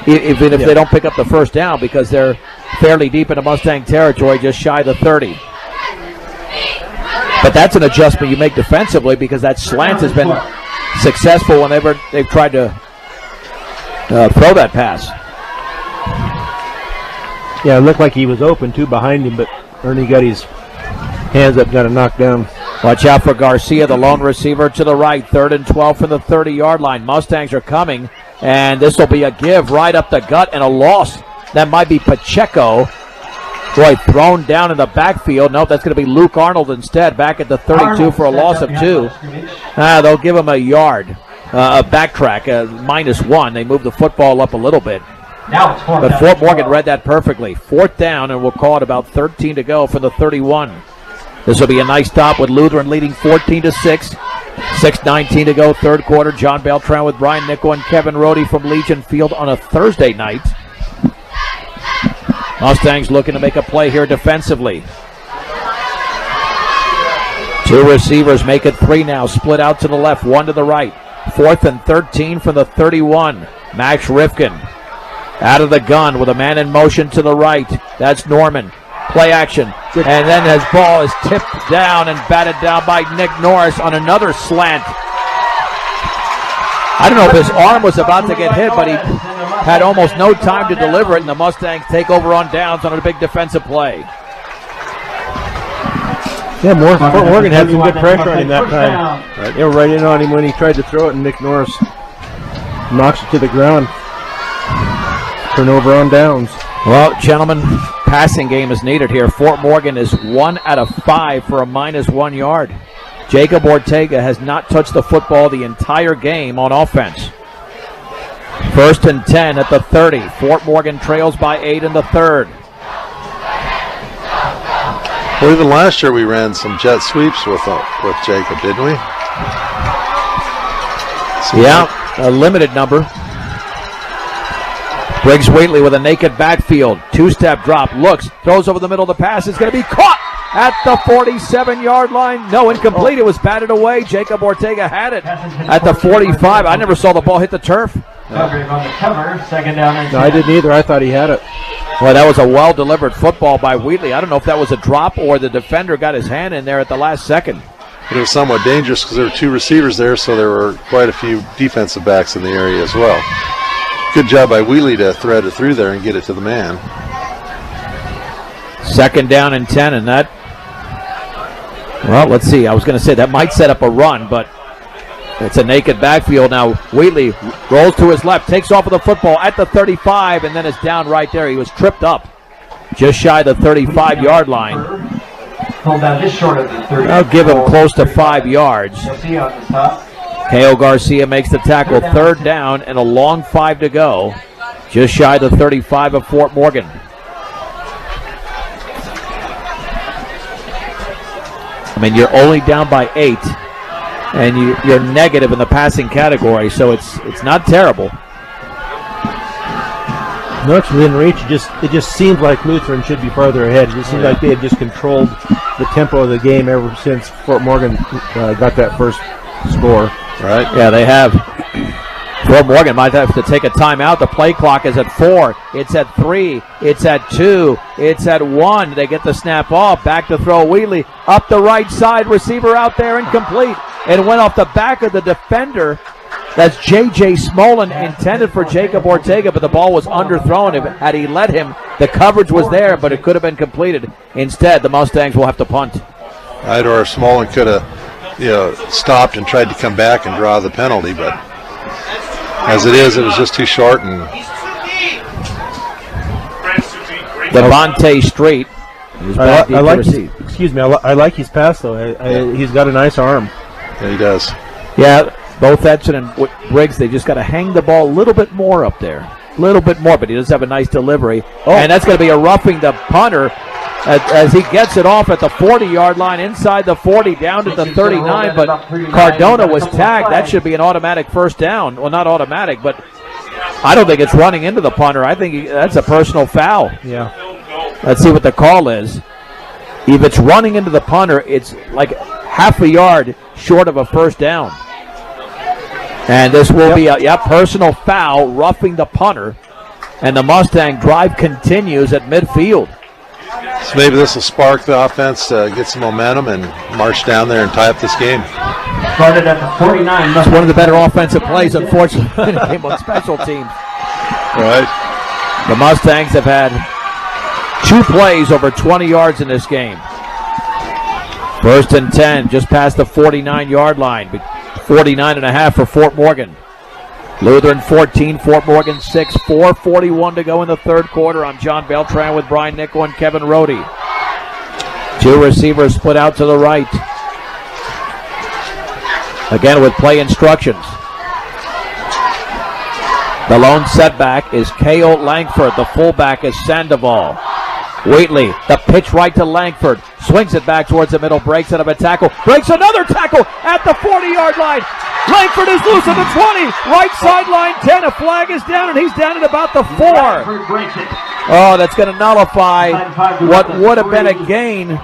Even if they don't pick up the 1st down, because they're fairly deep into Mustang territory, just shy of the 30. But that's an adjustment you make defensively, because that slant has been successful whenever they've tried to throw that pass. Yeah, it looked like he was open, too, behind him, but Ernie got his hands up, got a knockdown. Watch out for Garcia, the lone receiver to the right. 3rd and 12 from the 30-yard line. Mustangs are coming, and this will be a give right up the gut and a loss. That might be Pacheco. Boy, thrown down in the backfield. Nope, that's going to be Luke Arnold instead, back at the 32 for a loss of 2. They'll give him a yard, a backtrack, -1. They move the football up a little bit. But Fort Morgan read that perfectly. 4th down, and we'll call it about 13 to go for the 31. This will be a nice stop with Lutheran leading 14-6. 6:19 to go, 3rd quarter. John Beltran with Brian Nickell and Kevin Rhode from Legion Field on a Thursday night. Mustangs looking to make a play here defensively. 2 receivers make it 3 now. Split out to the left, 1 to the right. 4th and 13 from the 31. Max Rifkin out of the gun with a man in motion to the right. That's Norman. Play action. And then his ball is tipped down and batted down by Nick Norris on another slant. I don't know if his arm was about to get hit, but had almost no time to deliver it, and the Mustangs take over on downs on a big defensive play. Yeah, Fort Morgan had some good pressure on him that time. Right. They were right in on him when he tried to throw it, and Nick Norris knocks it to the ground. Turnover on downs. Well, gentlemen, passing game is needed here. Fort Morgan is 1 out of 5 for a -1 yard. Jacob Ortega has not touched the football the entire game on offense. 1st and 10 at the 30. Fort Morgan trails by 8 in the 3rd. Well, even last year we ran some jet sweeps with Jacob, didn't we? Yeah, a limited number. Briggs Wheatley with a naked backfield. 2-step drop, looks, throws over the middle of the pass. It's going to be caught at the 47-yard line. No, incomplete. It was batted away. Jacob Ortega had it at the 45. I never saw the ball hit the turf. Coverage on the cover, 2nd down and 10. No, I didn't either. I thought he had it. Well, that was a well-delivered football by Wheatley. I don't know if that was a drop or the defender got his hand in there at the last second. It was somewhat dangerous because there were 2 receivers there, so there were quite a few defensive backs in the area as well. Good job by Wheatley to thread it through there and get it to the man. 2nd down and 10, and that, well, let's see. I was going to say that might set up a run, but it's a naked backfield now. Wheatley rolls to his left, takes off with the football at the 35, and then is down right there. He was tripped up just shy of the 35-yard line. Pulled down just short of the 30. I'll give him close to 5 yards. K.O. Garcia makes the tackle. 3rd down and a long 5 to go. Just shy of the 35 of Fort Morgan. I mean, you're only down by 8, and you're negative in the passing category, so it's not terrible. No, it's within reach. It just seemed like Lutheran should be farther ahead. It just seemed like they had just controlled the tempo of the game ever since Fort Morgan got that first score. Right. Yeah, they have. Fort Morgan might have to take a timeout. The play clock is at 4. It's at 3. It's at 2. It's at 1. They get the snap off. Back to throw. Wheatley up the right side. Receiver out there, incomplete. It went off the back of the defender. That's J.J. Smolin, intended for Jacob Ortega, but the ball was underthrown. Had he let him, the coverage was there, but it could have been completed. Instead, the Mustangs will have to punt. Right, or Smolin could have stopped and tried to come back and draw the penalty, but as it is, it was just too short. And Devontae Street. I like his pass though. He's got a nice arm. Yeah, he does. Yeah, both Edson and Briggs, they just got to hang the ball a little bit more up there. A little bit more, but he does have a nice delivery. And that's going to be a roughing the punter as he gets it off at the 40-yard line, inside the 40, down to the 39, but Cardona was tagged. That should be an automatic 1st down. Well, not automatic, but I don't think it's running into the punter. I think that's a personal foul. Yeah. Let's see what the call is. If it's running into the punter, it's like half a yard short of a 1st down. And this will be a personal foul, roughing the punter. And the Mustang drive continues at midfield. So maybe this will spark the offense, get some momentum, and march down there and tie up this game. Started at the 49. That's one of the better offensive plays, unfortunately, in the game on special teams. Right. The Mustangs have had 2 plays over 20 yards in this game. 1st and 10, just past the 49-yard line. 49.5 for Fort Morgan. Lutheran 14, Fort Morgan 6, 4:41 to go in the 3rd quarter. I'm John Beltran with Brian Nickell and Kevin Rhode. 2 receivers split out to the right. Again with play instructions. The lone setback is K.O. Langford. The fullback is Sandoval. Wheatley, the pitch right to Langford. Swings it back towards the middle, breaks out of a tackle. Breaks another tackle at the 40-yard line. Langford is loose at the 20. Right sideline 10. A flag is down, and he's down at about the 4. Oh, that's going to nullify what would have been a gain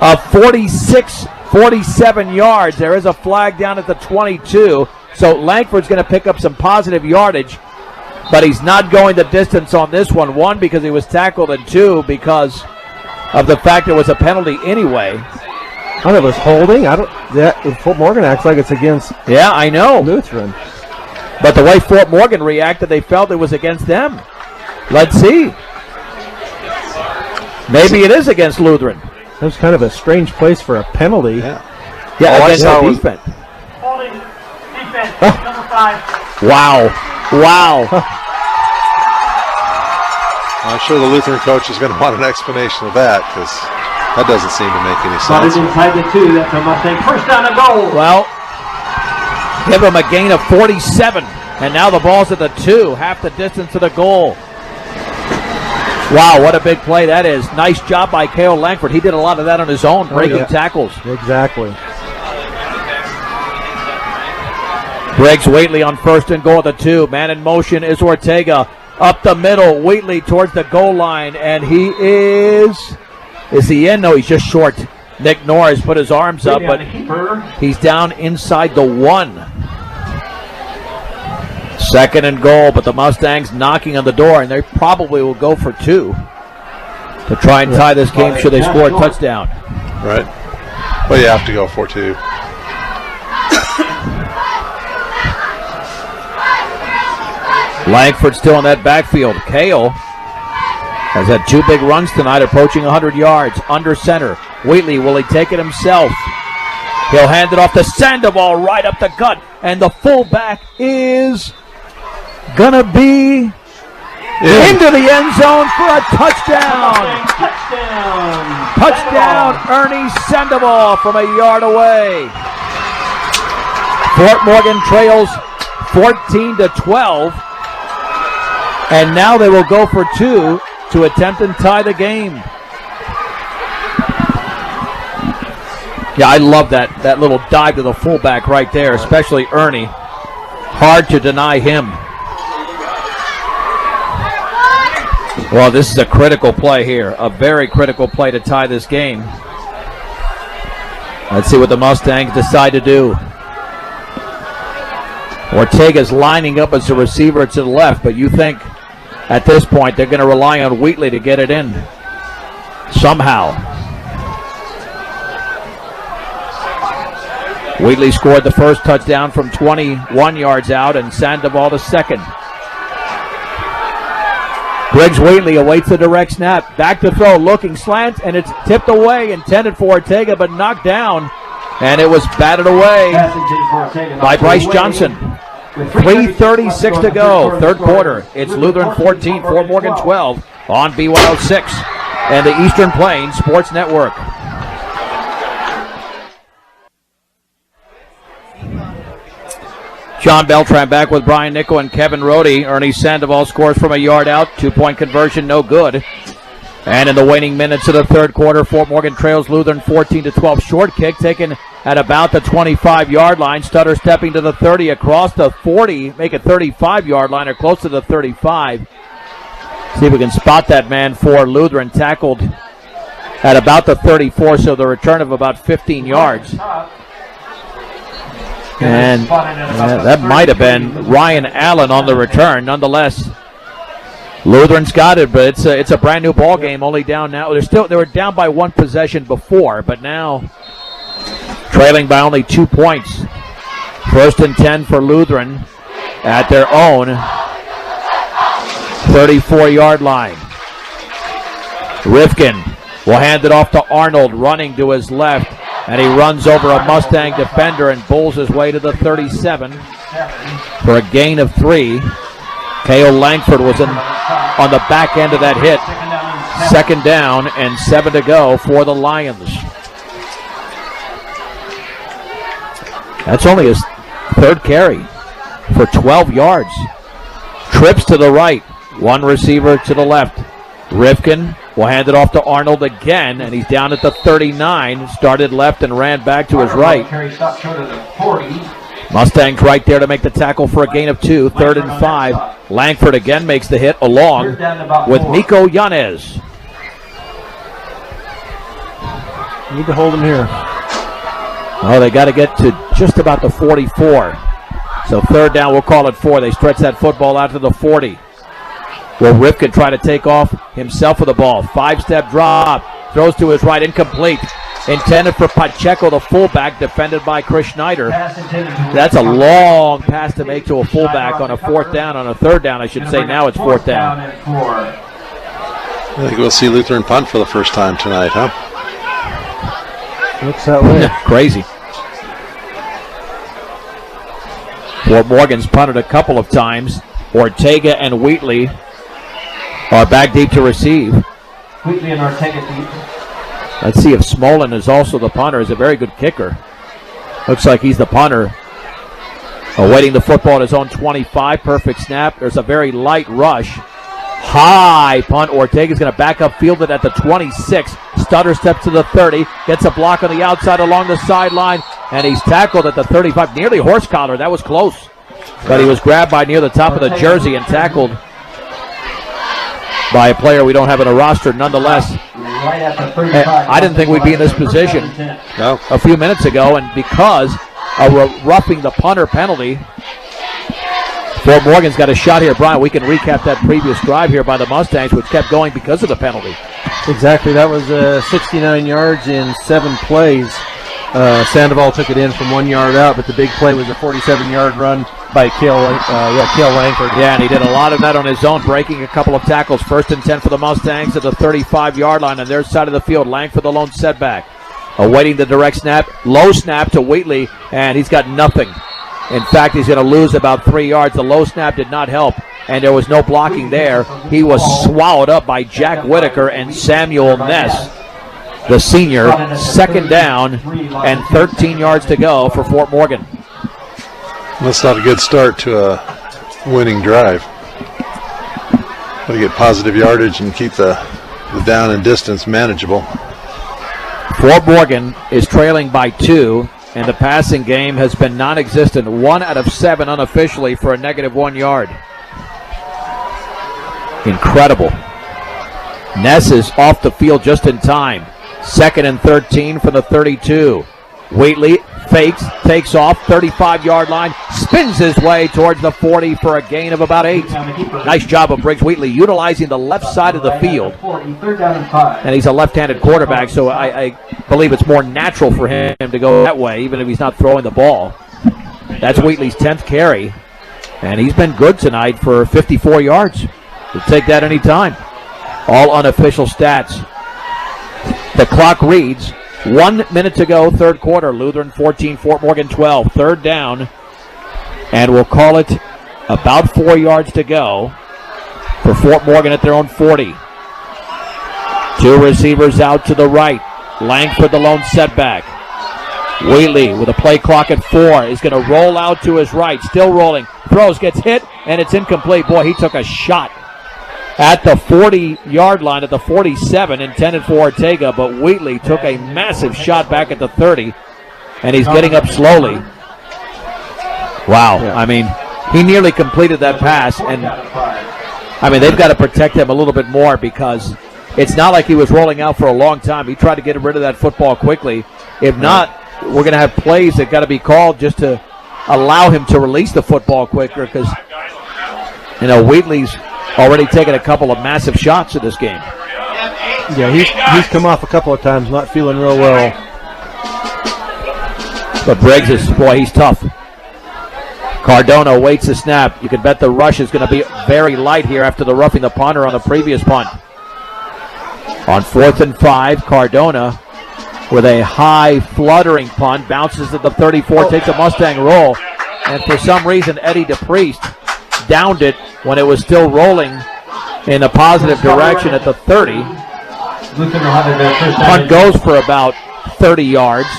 of 47 yards. There is a flag down at the 22. So Langford's going to pick up some positive yardage. But he's not going the distance on this one. 1, because he was tackled, and 2, because of the fact it was a penalty anyway. I thought it was holding. Fort Morgan acts like it's against. Yeah, I know. Lutheran. But the way Fort Morgan reacted, they felt it was against them. Let's see. Maybe it is against Lutheran. That was kind of a strange place for a penalty. Yeah. Yeah, All I against saw the was- defense. Holding defense, number 5. Wow. I'm sure the Lutheran coach is going to want an explanation of that, because that doesn't seem to make any Spotted sense. inside the 2. That's a Mustang. First down and goal. Well, give him a gain of 47. And now the ball's at the 2, half the distance to the goal. Wow, what a big play that is. Nice job by Cale Langford. He did a lot of that on his own, breaking tackles. Exactly. Briggs Wheatley on first and goal at the 2. Man in motion is Ortega. Up the middle, Wheatley towards the goal line, and he is he in? No, he's just short. Nick Norris put his arms up, but he's down inside the 1. Second and goal, but the Mustangs knocking on the door, and they probably will go for 2 to try and tie this game should they score a touchdown. Right. Well, you have to go for 2. Langford still in that backfield. Cale has had 2 big runs tonight, approaching 100 yards. Under center. Wheatley, will he take it himself? He'll hand it off to Sandoval right up the gut. And the fullback is going to be into the end zone for a touchdown. Touchdown, Ernie Sandoval from a yard away. Fort Morgan trails 14-12. And now they will go for 2 to attempt and tie the game. Yeah, I love that little dive to the fullback right there, especially Ernie. Hard to deny him. Well, this is a critical play here, a very critical play to tie this game. Let's see what the Mustangs decide to do. Ortega's lining up as a receiver to the left, but you think at this point they're going to rely on Wheatley to get it in somehow. Wheatley scored the first touchdown from 21 yards out, and Sandoval the second. Briggs Wheatley awaits the direct snap. Back to throw, looking slant, and it's tipped away, intended for Ortega, but knocked down. And it was batted away by Bryce Johnson. 3:36 to go, third quarter. It's Lutheran 14, Fort Morgan 12 on B106 and the Eastern Plains Sports Network. John Beltran back with Brian Nickell and Kevin Rhode. Ernie Sandoval scores from a yard out. 2-point conversion, no good. And in the waning minutes of the third quarter, Fort Morgan trails Lutheran 14-12. Short kick taken at about the 25-yard line. Stutter stepping to the 30 across the 40. Make it 35-yard line or close to the 35. See if we can spot that man for Lutheran. Tackled at about the 34, so the return of about 15 yards. And that might have been Ryan Allen on the return. Nonetheless, Lutheran's got it, but it's a brand new ball game. Only down now. They were down by 1 possession before, but now trailing by only 2 points. First and 10 for Lutheran at their own 34-yard line. Rifkin will hand it off to Arnold, running to his left. And he runs over a Mustang defender and bowls his way to the 37 for a gain of 3. Cale Langford was on the back end of that hit. Second down and 7 to go for the Lions. That's only his third carry for 12 yards. Trips to the right, 1 receiver to the left. Rifkin will hand it off to Arnold again, and he's down at the 39. Started left and ran back to his right. Mustangs right there to make the tackle for a gain of 2. Third and 5. Langford again makes the hit along with Miko Yanez. Need to hold him here. Oh, they got to get to just about the 44. So third down, we'll call it 4. They stretch that football out to the 40. Will Rifkin try to take off himself with the ball. 5-step drop. Throws to his right. Incomplete. intended for Pacheco, the fullback, defended by Chris Schneider. Pass intended to That's a long pass to make to a fullback on a third down, I should say. Now it's fourth down. And 4. I think we'll see Lutheran punt for the first time tonight, huh? Looks that way. Crazy. Fort Morgan's punted a couple of times. Ortega and Wheatley are back deep to receive. Wheatley and Ortega deep. Let's see if Smolin is also the punter. He's a very good kicker. Looks like he's the punter. Awaiting the football at his own 25. Perfect snap. There's a very light rush. High punt. Ortega's going to back up, field it at the 26. Stutter steps to the 30. Gets a block on the outside along the sideline. And he's tackled at the 35. Nearly horse collar. That was close. But he was grabbed by near the top of the jersey and tackled by a player we don't have in a roster nonetheless. Right at the 35. I didn't think we'd be in this position a few minutes ago, and because of roughing the punter penalty, Fort Morgan's got a shot here. Brian, we can recap that previous drive here by the Mustangs, which kept going because of the penalty. Exactly. That was 69 yards in 7 plays. Sandoval took it in from 1 yard out, but the big play was a 47-yard run by Cale Langford. Yeah, and he did a lot of that on his own, breaking a couple of tackles. 1st and 10 for the Mustangs at the 35-yard line on their side of the field. Langford the lone setback. Awaiting the direct snap. Low snap to Wheatley, and he's got nothing. In fact, he's going to lose about 3 yards. The low snap did not help, and there was no blocking there. He was swallowed up by Jack Whitaker and Samuel Ness, the senior. 2nd down and 13 yards to go for Fort Morgan. That's not a good start to a winning drive. Got to get positive yardage and keep the down and distance manageable. Fort Morgan is trailing by 2, and the passing game has been non-existent. 1 out of 7 unofficially for a -1 yard. Incredible. Ness is off the field just in time. 2nd and 13 from the 32. Wheatley fakes, takes off, 35-yard line, spins his way towards the 40 for a gain of about 8. Nice job of Briggs Wheatley utilizing the left side of the field. 3rd down and 5. And he's a left-handed quarterback, so I believe it's more natural for him to go that way, even if he's not throwing the ball. That's Wheatley's 10th carry, and he's been good tonight for 54 yards. He'll take that any time. All unofficial stats. The clock reads 1 minute to go, 3rd quarter. Lutheran 14, Fort Morgan 12. 3rd down, and we'll call it about 4 yards to go for Fort Morgan at their own 40. 2 receivers out to the right. Langford the lone setback. Wheatley with a play clock at 4 is going to roll out to his right. Still rolling. Throws, gets hit, and it's incomplete. Boy, he took a shot at the 40-yard line, at the 47, intended for Ortega, but Wheatley took a massive shot back at the 30, and he's getting up slowly. Wow. Yeah. I mean, he nearly completed that pass, and I mean, they've got to protect him a little bit more because it's not like he was rolling out for a long time. He tried to get rid of that football quickly. If not, we're going to have plays that got to be called just to allow him to release the football quicker because, you know, Wheatley's already taken a couple of massive shots in this game. Yeah, he's come off a couple of times, not feeling real well. But Briggs is, boy, he's tough. Cardona waits the snap. You can bet the rush is going to be very light here after the roughing the punter on the previous punt. On 4th and 5, Cardona with a high fluttering punt, bounces at the 34, takes a Mustang roll, and for some reason Eddie DePriest downed it when it was still rolling in a positive direction at the 30. Punt goes for about 30 yards,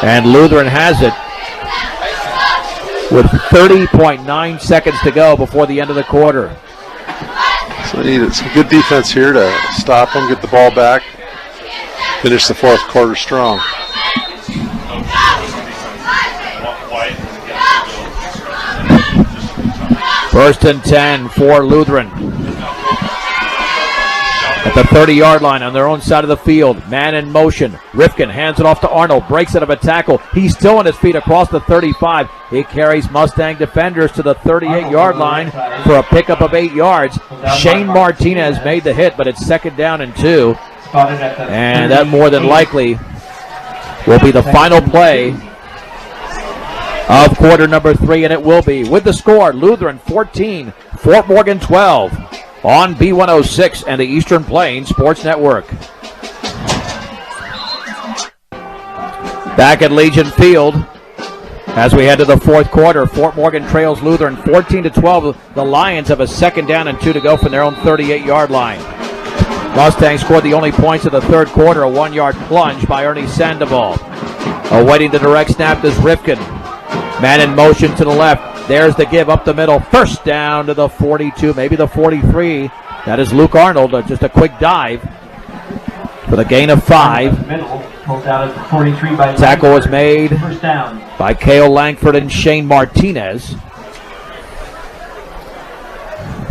and Lutheran has it with 30.9 seconds to go before the end of the quarter. So they needed some good defense here to stop them, get the ball back, finish the 4th quarter strong. First and 10 for Lutheran. At the 30-yard line on their own side of the field. Man in motion. Rifkin hands it off to Arnold. Breaks out of a tackle. He's still on his feet across the 35. He carries Mustang defenders to the 38-yard line for a pickup of 8 yards. Shane Martinez made the hit, but it's 2nd down and 2. Spotted at the And that more than likely will be the final play of quarter number 3, and it will be. With the score, Lutheran 14, Fort Morgan 12 on B106 and the Eastern Plains Sports Network. Back at Legion Field as we head to the fourth quarter, Fort Morgan trails Lutheran 14-12. The Lions have a second down and 2 to go from their own 38-yard line. Mustangs scored the only points of the third quarter, a 1-yard plunge by Ernie Sandoval. Awaiting the direct snap is Rifkin. Man in motion to the left. There's the give up the middle. First down to the 42, maybe the 43. That is Luke Arnold. Just a quick dive for the gain of 5. Tackle was made by Cale Langford and Shane Martinez.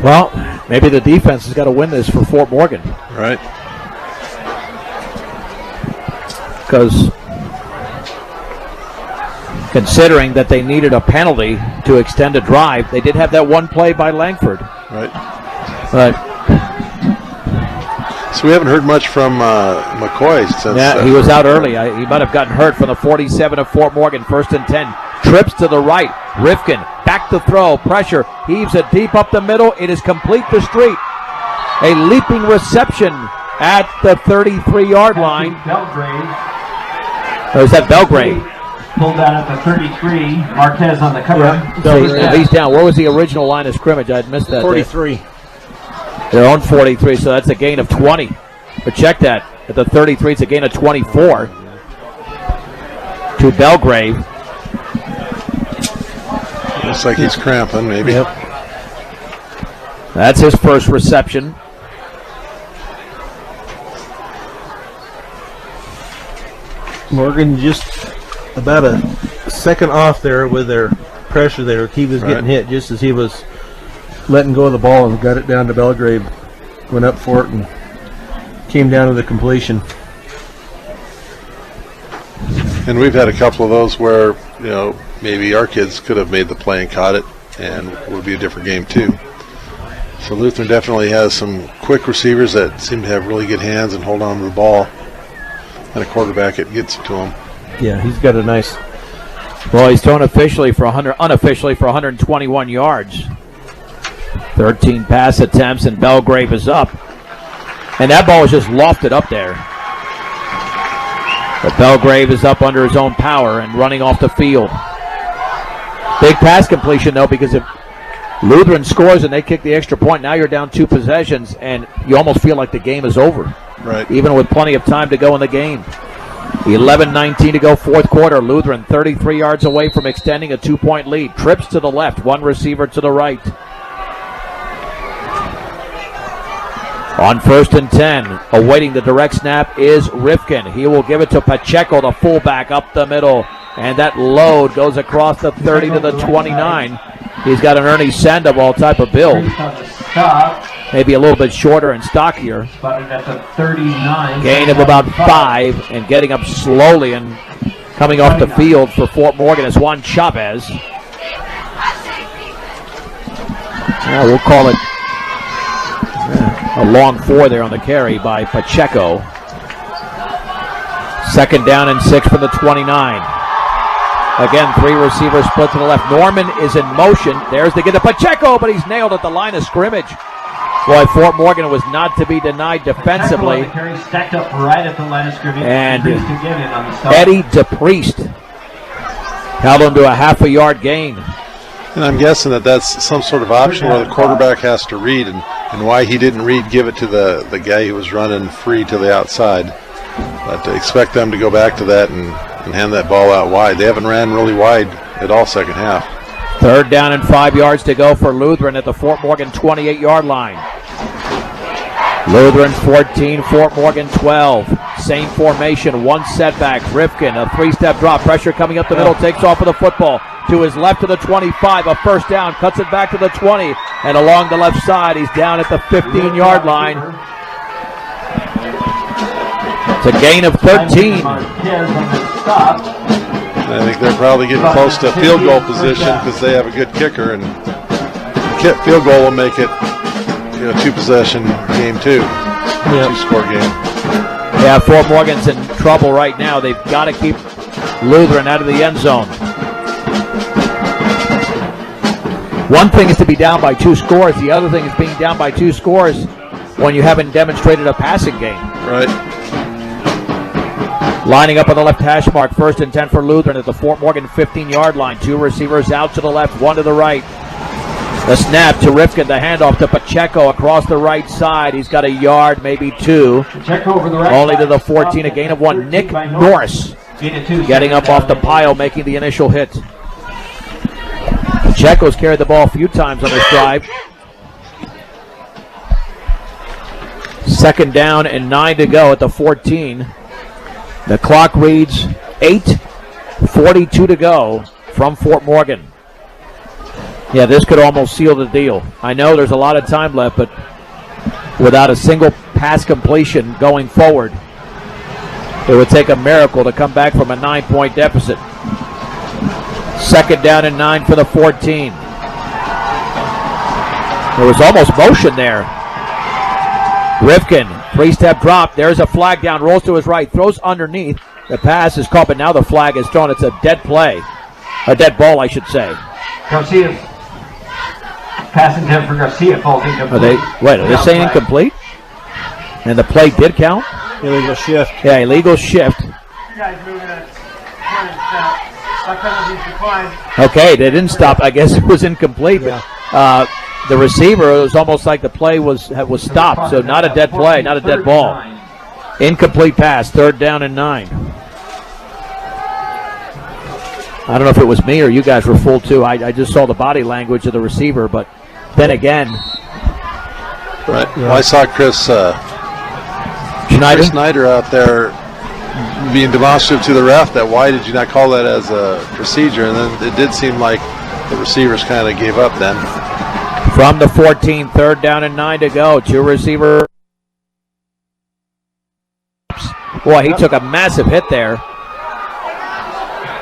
Well, maybe the defense has got to win this for Fort Morgan. Right. Because considering that they needed a penalty to extend a drive, they did have that one play by Langford. Right. But so we haven't heard much from McCoy since. Yeah, he was out early. He might have gotten hurt from the 47 of Fort Morgan. 1st and 10. Trips to the right. Rifkin back to throw. Pressure. Heaves it deep up the middle. It is complete to Street. A leaping reception at the 33-yard line. Belgrade. Or is that Belgrade? Pulled down at the 33. Marquez on the cover. Yeah. He's down. Where was the original line of scrimmage? I'd missed that. 43. Their own 43, so that's a gain of 20. But check that. At the 33, it's a gain of 24 to Belgrave. Looks like he's cramping, maybe. Yep. That's his first reception. Morgan just about a second off there with their pressure there. He was getting hit just as he was letting go of the ball and got it down to Belgrave. Went up for it and came down to the completion. And we've had a couple of those where, maybe our kids could have made the play and caught it, and it would be a different game too. So Lutheran definitely has some quick receivers that seem to have really good hands and hold on to the ball, and a quarterback that gets it to him. Yeah, he's got a nice. Well, he's thrown unofficially for 121 yards. 13 pass attempts, and Belgrave is up. And that ball was just lofted up there. But Belgrave is up under his own power and running off the field. Big pass completion, though, because if Lutheran scores and they kick the extra point, now you're down 2 possessions, and you almost feel like the game is over. Right. Even with plenty of time to go in the game. 11:19 to go, fourth quarter. Lutheran 33 yards away from extending a 2-point lead. Trips to the left, one receiver to the right. On 1st and 10, awaiting the direct snap is Rifkin. He will give it to Pacheco, the fullback, up the middle. And that load goes across the 30 to the 29. He's got an Ernie Sandoval type of build. Maybe a little bit shorter and stockier. Gain of about 5 and getting up slowly and coming off the field for Fort Morgan is Juan Chavez. We'll call it a long 4 there on the carry by Pacheco. 2nd down and 6 from the 29. Again, 3 receivers split to the left. Norman is in motion. There's the get to Pacheco, but he's nailed at the line of scrimmage. Boy, Fort Morgan was not to be denied defensively. Stacked up right at the line of scrimmage. And Eddie DePriest held him to a half a yard gain. And I'm guessing that that's some sort of option where the quarterback has to read, and why he didn't read, give it to the guy who was running free to the outside. But to expect them to go back to that and hand that ball out wide. They haven't ran really wide at all second half. 3rd down and 5 yards to go for Lutheran at the Fort Morgan 28-yard line. Lutheran 14, Fort Morgan 12. Same formation, 1 setback. Rifkin, a 3-step drop. Pressure coming up the middle, takes off with the football. To his left to the 25, a first down, cuts it back to the 20. And along the left side, he's down at the 15-yard line. It's a gain of 13. I think they're probably getting close to field goal position because they have a good kicker, and field goal will make it 2-possession game too, 2-score game. Yeah, Fort Morgan's in trouble right now. They've got to keep Lutheran out of the end zone. One thing is to be down by 2 scores. The other thing is being down by 2 scores when you haven't demonstrated a passing game. Right. Lining up on the left hash mark, 1st and 10 for Lutheran at the Fort Morgan 15-yard line. 2 receivers out to the left, 1 to the right. The snap to Rifkin, the handoff to Pacheco across the right side. He's got a yard, maybe 2. Pacheco over the right Only to side. the 14, a gain of 1. Nick Norris getting up off the pile, making the initial hit. Pacheco's carried the ball a few times on this drive. 2nd down and 9 to go at the 14. The clock reads 8:42 to go from Fort Morgan. Yeah, this could almost seal the deal. I know there's a lot of time left, but without a single pass completion going forward, it would take a miracle to come back from a 9-point deficit. 2nd down and 9 for the 14. There was almost motion there. Rifkin, 3-step drop. There's a flag down, rolls to his right, throws underneath. The pass is caught, but now the flag is thrown. It's a dead play. A dead ball, I should say. Garcia. Pass intent for Garcia falls incomplete. Are they saying incomplete? And the play did count? Illegal shift. Yeah, illegal shift. You guys moving at decline. Okay, they didn't stop. I guess it was incomplete, but the receiver, it was almost like the play was stopped. So not a dead play, not a dead ball. Incomplete pass, 3rd down and 9. I don't know if it was me or you guys were fooled too. I just saw the body language of the receiver, but then again. Right. Well, I saw Chris Snyder out there being demonstrative to the ref that why did you not call that as a procedure? And then it did seem like the receivers kind of gave up then. From the 14, 3rd down and 9 to go. 2 receiver. Boy, he took a massive hit there.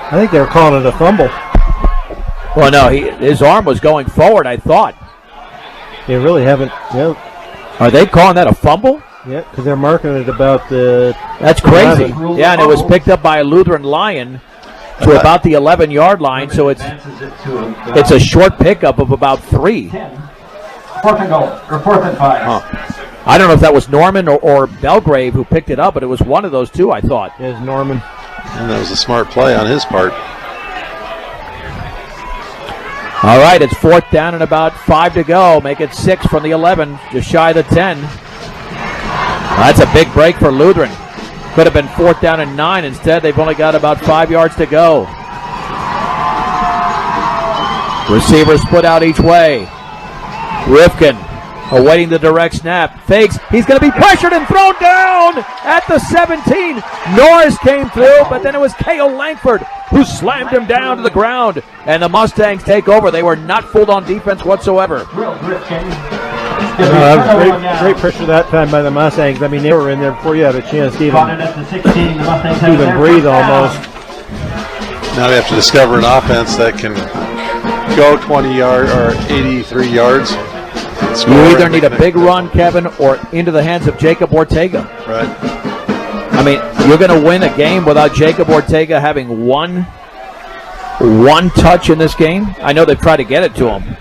I think they were calling it a fumble. Well, no, his arm was going forward, I thought. They really haven't. Yep. Are they calling that a fumble? Yeah, because they're marking it about the. That's crazy. 11. Yeah, and it was picked up by a Lutheran Lion to about the 11-yard line, so it's a short pickup of about 3. 4th and goal, or 4th and 5. I don't know if that was Norman or Belgrave who picked it up, but it was one of those two, I thought. It was Norman. And that was a smart play on his part. All right, it's 4th down and about 5 to go. Make it 6 from the 11, just shy of the 10. That's a big break for Lutheran. Could have been 4th down and 9. Instead, they've only got about 5 yards to go. Receivers split out each way. Rifkin awaiting the direct snap. Fakes. He's going to be pressured and thrown down at the 17. Norris came through, but then it was Cale Langford who slammed him down to the ground. And the Mustangs take over. They were not fooled on defense whatsoever. That was great pressure that time by the Mustangs. I mean, they were in there before you had a chance to even breathe almost. Now they have to discover an offense that can go 20 yards or 83 yards. You either need a big run, Kevin, or into the hands of Jacob Ortega. Right. I mean, you're going to win a game without Jacob Ortega having one touch in this game. I know they've tried to get it to him.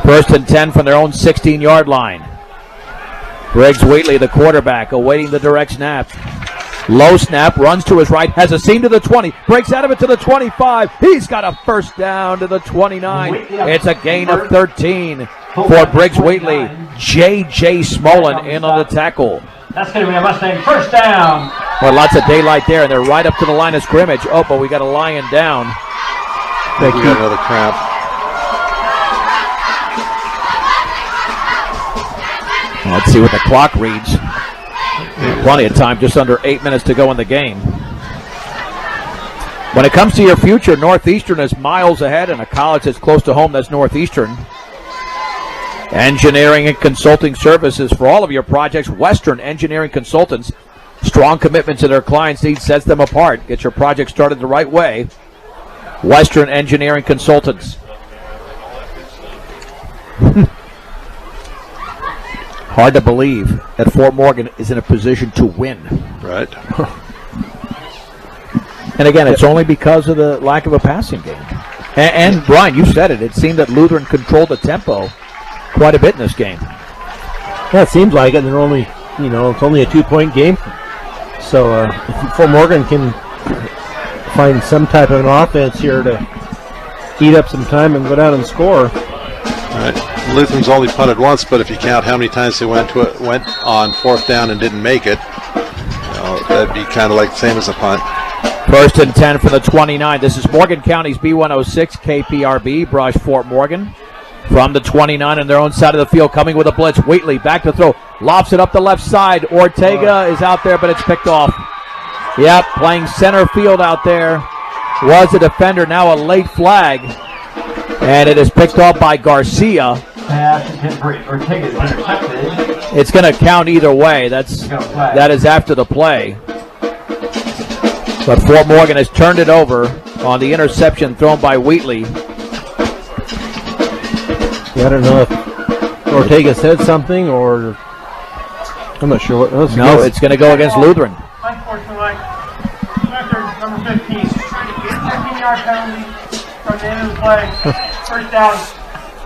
1st and 10 from their own 16-yard line. Briggs Wheatley, the quarterback, awaiting the direct snap. Low snap, runs to his right, has a seam to the 20, breaks out of it to the 25. He's got a 1st down to the 29. It's a gain of 13 for Briggs Wheatley. J.J. Smolin in on the tackle. That's going to be a Mustang 1st down. Well, lots of daylight there, and they're right up to the line of scrimmage. Oh, but we got a Lion down. We got another cramp. Let's see what the clock reads. Plenty of time, just under 8 minutes to go in the game. When it comes to your future, Northeastern is miles ahead, and a college that's close to home, that's Northeastern. Engineering and consulting services for all of your projects. Western Engineering Consultants. Strong commitment to their clients' needs sets them apart. Get your project started the right way. Western Engineering Consultants. Hard to believe that Fort Morgan is in a position to win. Right. And again, it's only because of the lack of a passing game. And Brian, you said it. It seemed that Lutheran controlled the tempo quite a bit in this game. Yeah, it seems like it. And they're only, it's only a 2-point game. So if Fort Morgan can find some type of an offense here to eat up some time and go down and score. All right. Lutheran's only punted once, but if you count how many times they went on 4th down and didn't make it, that'd be kind of like the same as a punt. 1st and 10 for the 29. This is Morgan County's B106 KPRB. Brush Fort Morgan from the 29 on their own side of the field, coming with a blitz. Wheatley back to throw, lofts it up the left side. Ortega is out there, but it's picked off. Yep, playing center field out there was a defender, now a late flag, and it is picked off by Garcia. It's going to count either way. That is after the play. But Fort Morgan has turned it over on the interception thrown by Wheatley. Yeah, I don't know if Ortega said something or I'm not sure what. No, it's going to go against Lutheran. Unfortunately, number 15. 15-yard penalty from the end of the play. 1st down.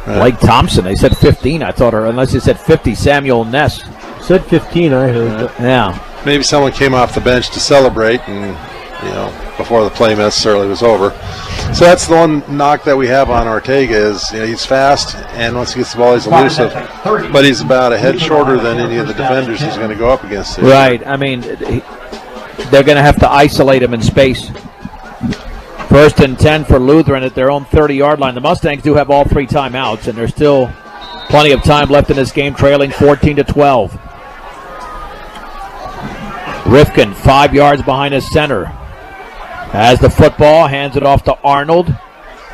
Blake Thompson, they said 15, I thought, or unless they said 50, Samuel Ness. Said 15, I heard. Yeah. Maybe someone came off the bench to celebrate and, before the play necessarily was over. So that's the one knock that we have on Ortega is, he's fast, and once he gets the ball, he's elusive. But he's about a head shorter than any of the defenders he's going to go up against. Right. I mean, they're going to have to isolate him in space. 1st and 10 for Lutheran at their own 30-yard line. The Mustangs do have all 3 timeouts, and there's still plenty of time left in this game, trailing 14-12. Rifkin, 5 yards behind his center. Has the football, hands it off to Arnold.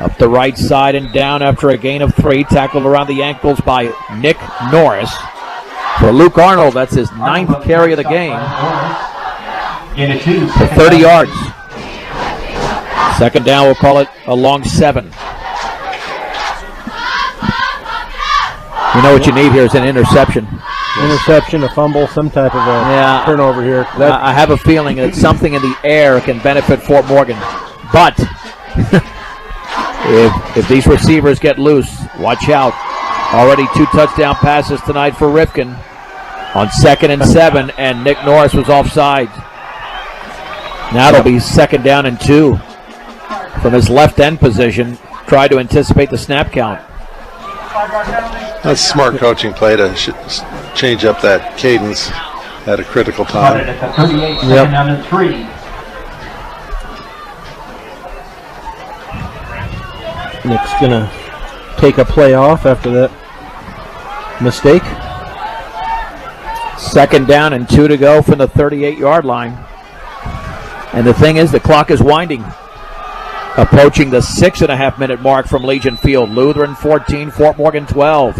Up the right side and down after a gain of 3. Tackled around the ankles by Nick Norris. For Luke Arnold, that's his 9th carry of the game. For 30 yards. 2nd down, we'll call it a long 7. You know what you need here is an interception. Interception, a fumble, some type of a turnover here. I have a feeling that something in the air can benefit Fort Morgan. But if these receivers get loose, watch out. Already 2 touchdown passes tonight for Rifkin on 2nd and 7, and Nick Norris was offside. Now it'll be 2nd down and 2 from his left end position. Try to anticipate the snap count. That's smart coaching play to change up that cadence at a critical time. At the 38, 2nd down and 3. Nick's going to take a play off after that mistake. 2nd down and 2 to go from the 38-yard line. And the thing is, the clock is winding. Approaching the 6.5-minute mark from Legion Field. Lutheran 14, Fort Morgan 12.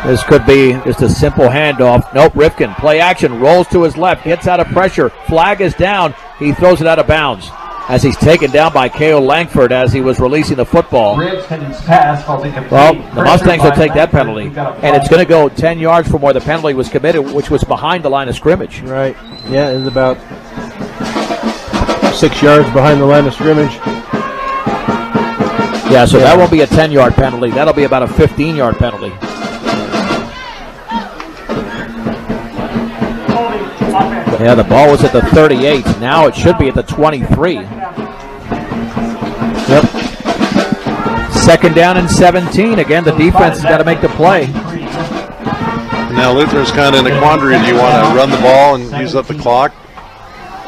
This could be just a simple handoff. Nope, Rifkin, play action, rolls to his left, gets out of pressure. Flag is down. He throws it out of bounds as he's taken down by K.O. Langford as he was releasing the football. Well, the Mustangs will take that penalty. And it's going to go 10 yards from where the penalty was committed, which was behind the line of scrimmage. Right. Yeah, it's about 6 yards behind the line of scrimmage. Yeah, so that won't be a 10-yard penalty. That'll be about a 15-yard penalty. Yeah, the ball was at the 38. Now it should be at the 23. Yep. 2nd down and 17. Again, the defense has got to make the play. Now Lutheran's kind of in a quandary. Do you want to run the ball and use up the clock?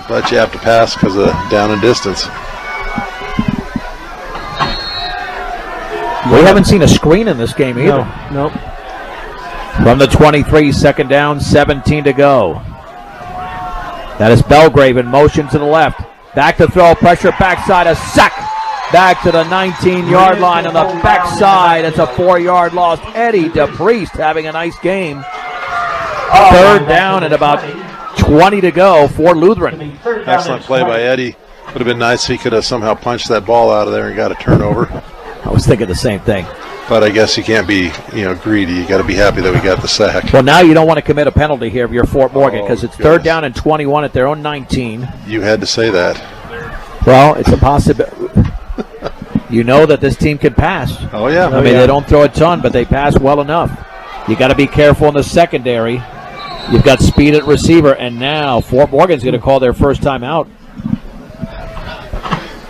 But you have to pass because of down and distance. We haven't seen a screen in this game either. No. From the 23, 2nd down, 17 to go. That is Belgrave in motion to the left. Back to throw, pressure, backside, a sack. Back to the 19-yard line on the backside. It's a 4-yard loss. Eddie DePriest having a nice game. 3rd down and about 20 to go for Lutheran. Excellent play by Eddie. Would have been nice if he could have somehow punched that ball out of there and got a turnover. I was thinking the same thing. But I guess you can't be, greedy. You got to be happy that we got the sack. Well, now you don't want to commit a penalty here if you're Fort Morgan, because it's goodness. 3rd down and 21 at their own 19. You had to say that. Well, it's a possibility. You know that this team can pass. Oh, yeah. I mean, they don't throw a ton, but they pass well enough. You got to be careful in the secondary. You've got speed at receiver, and now Fort Morgan's going to call their first timeout.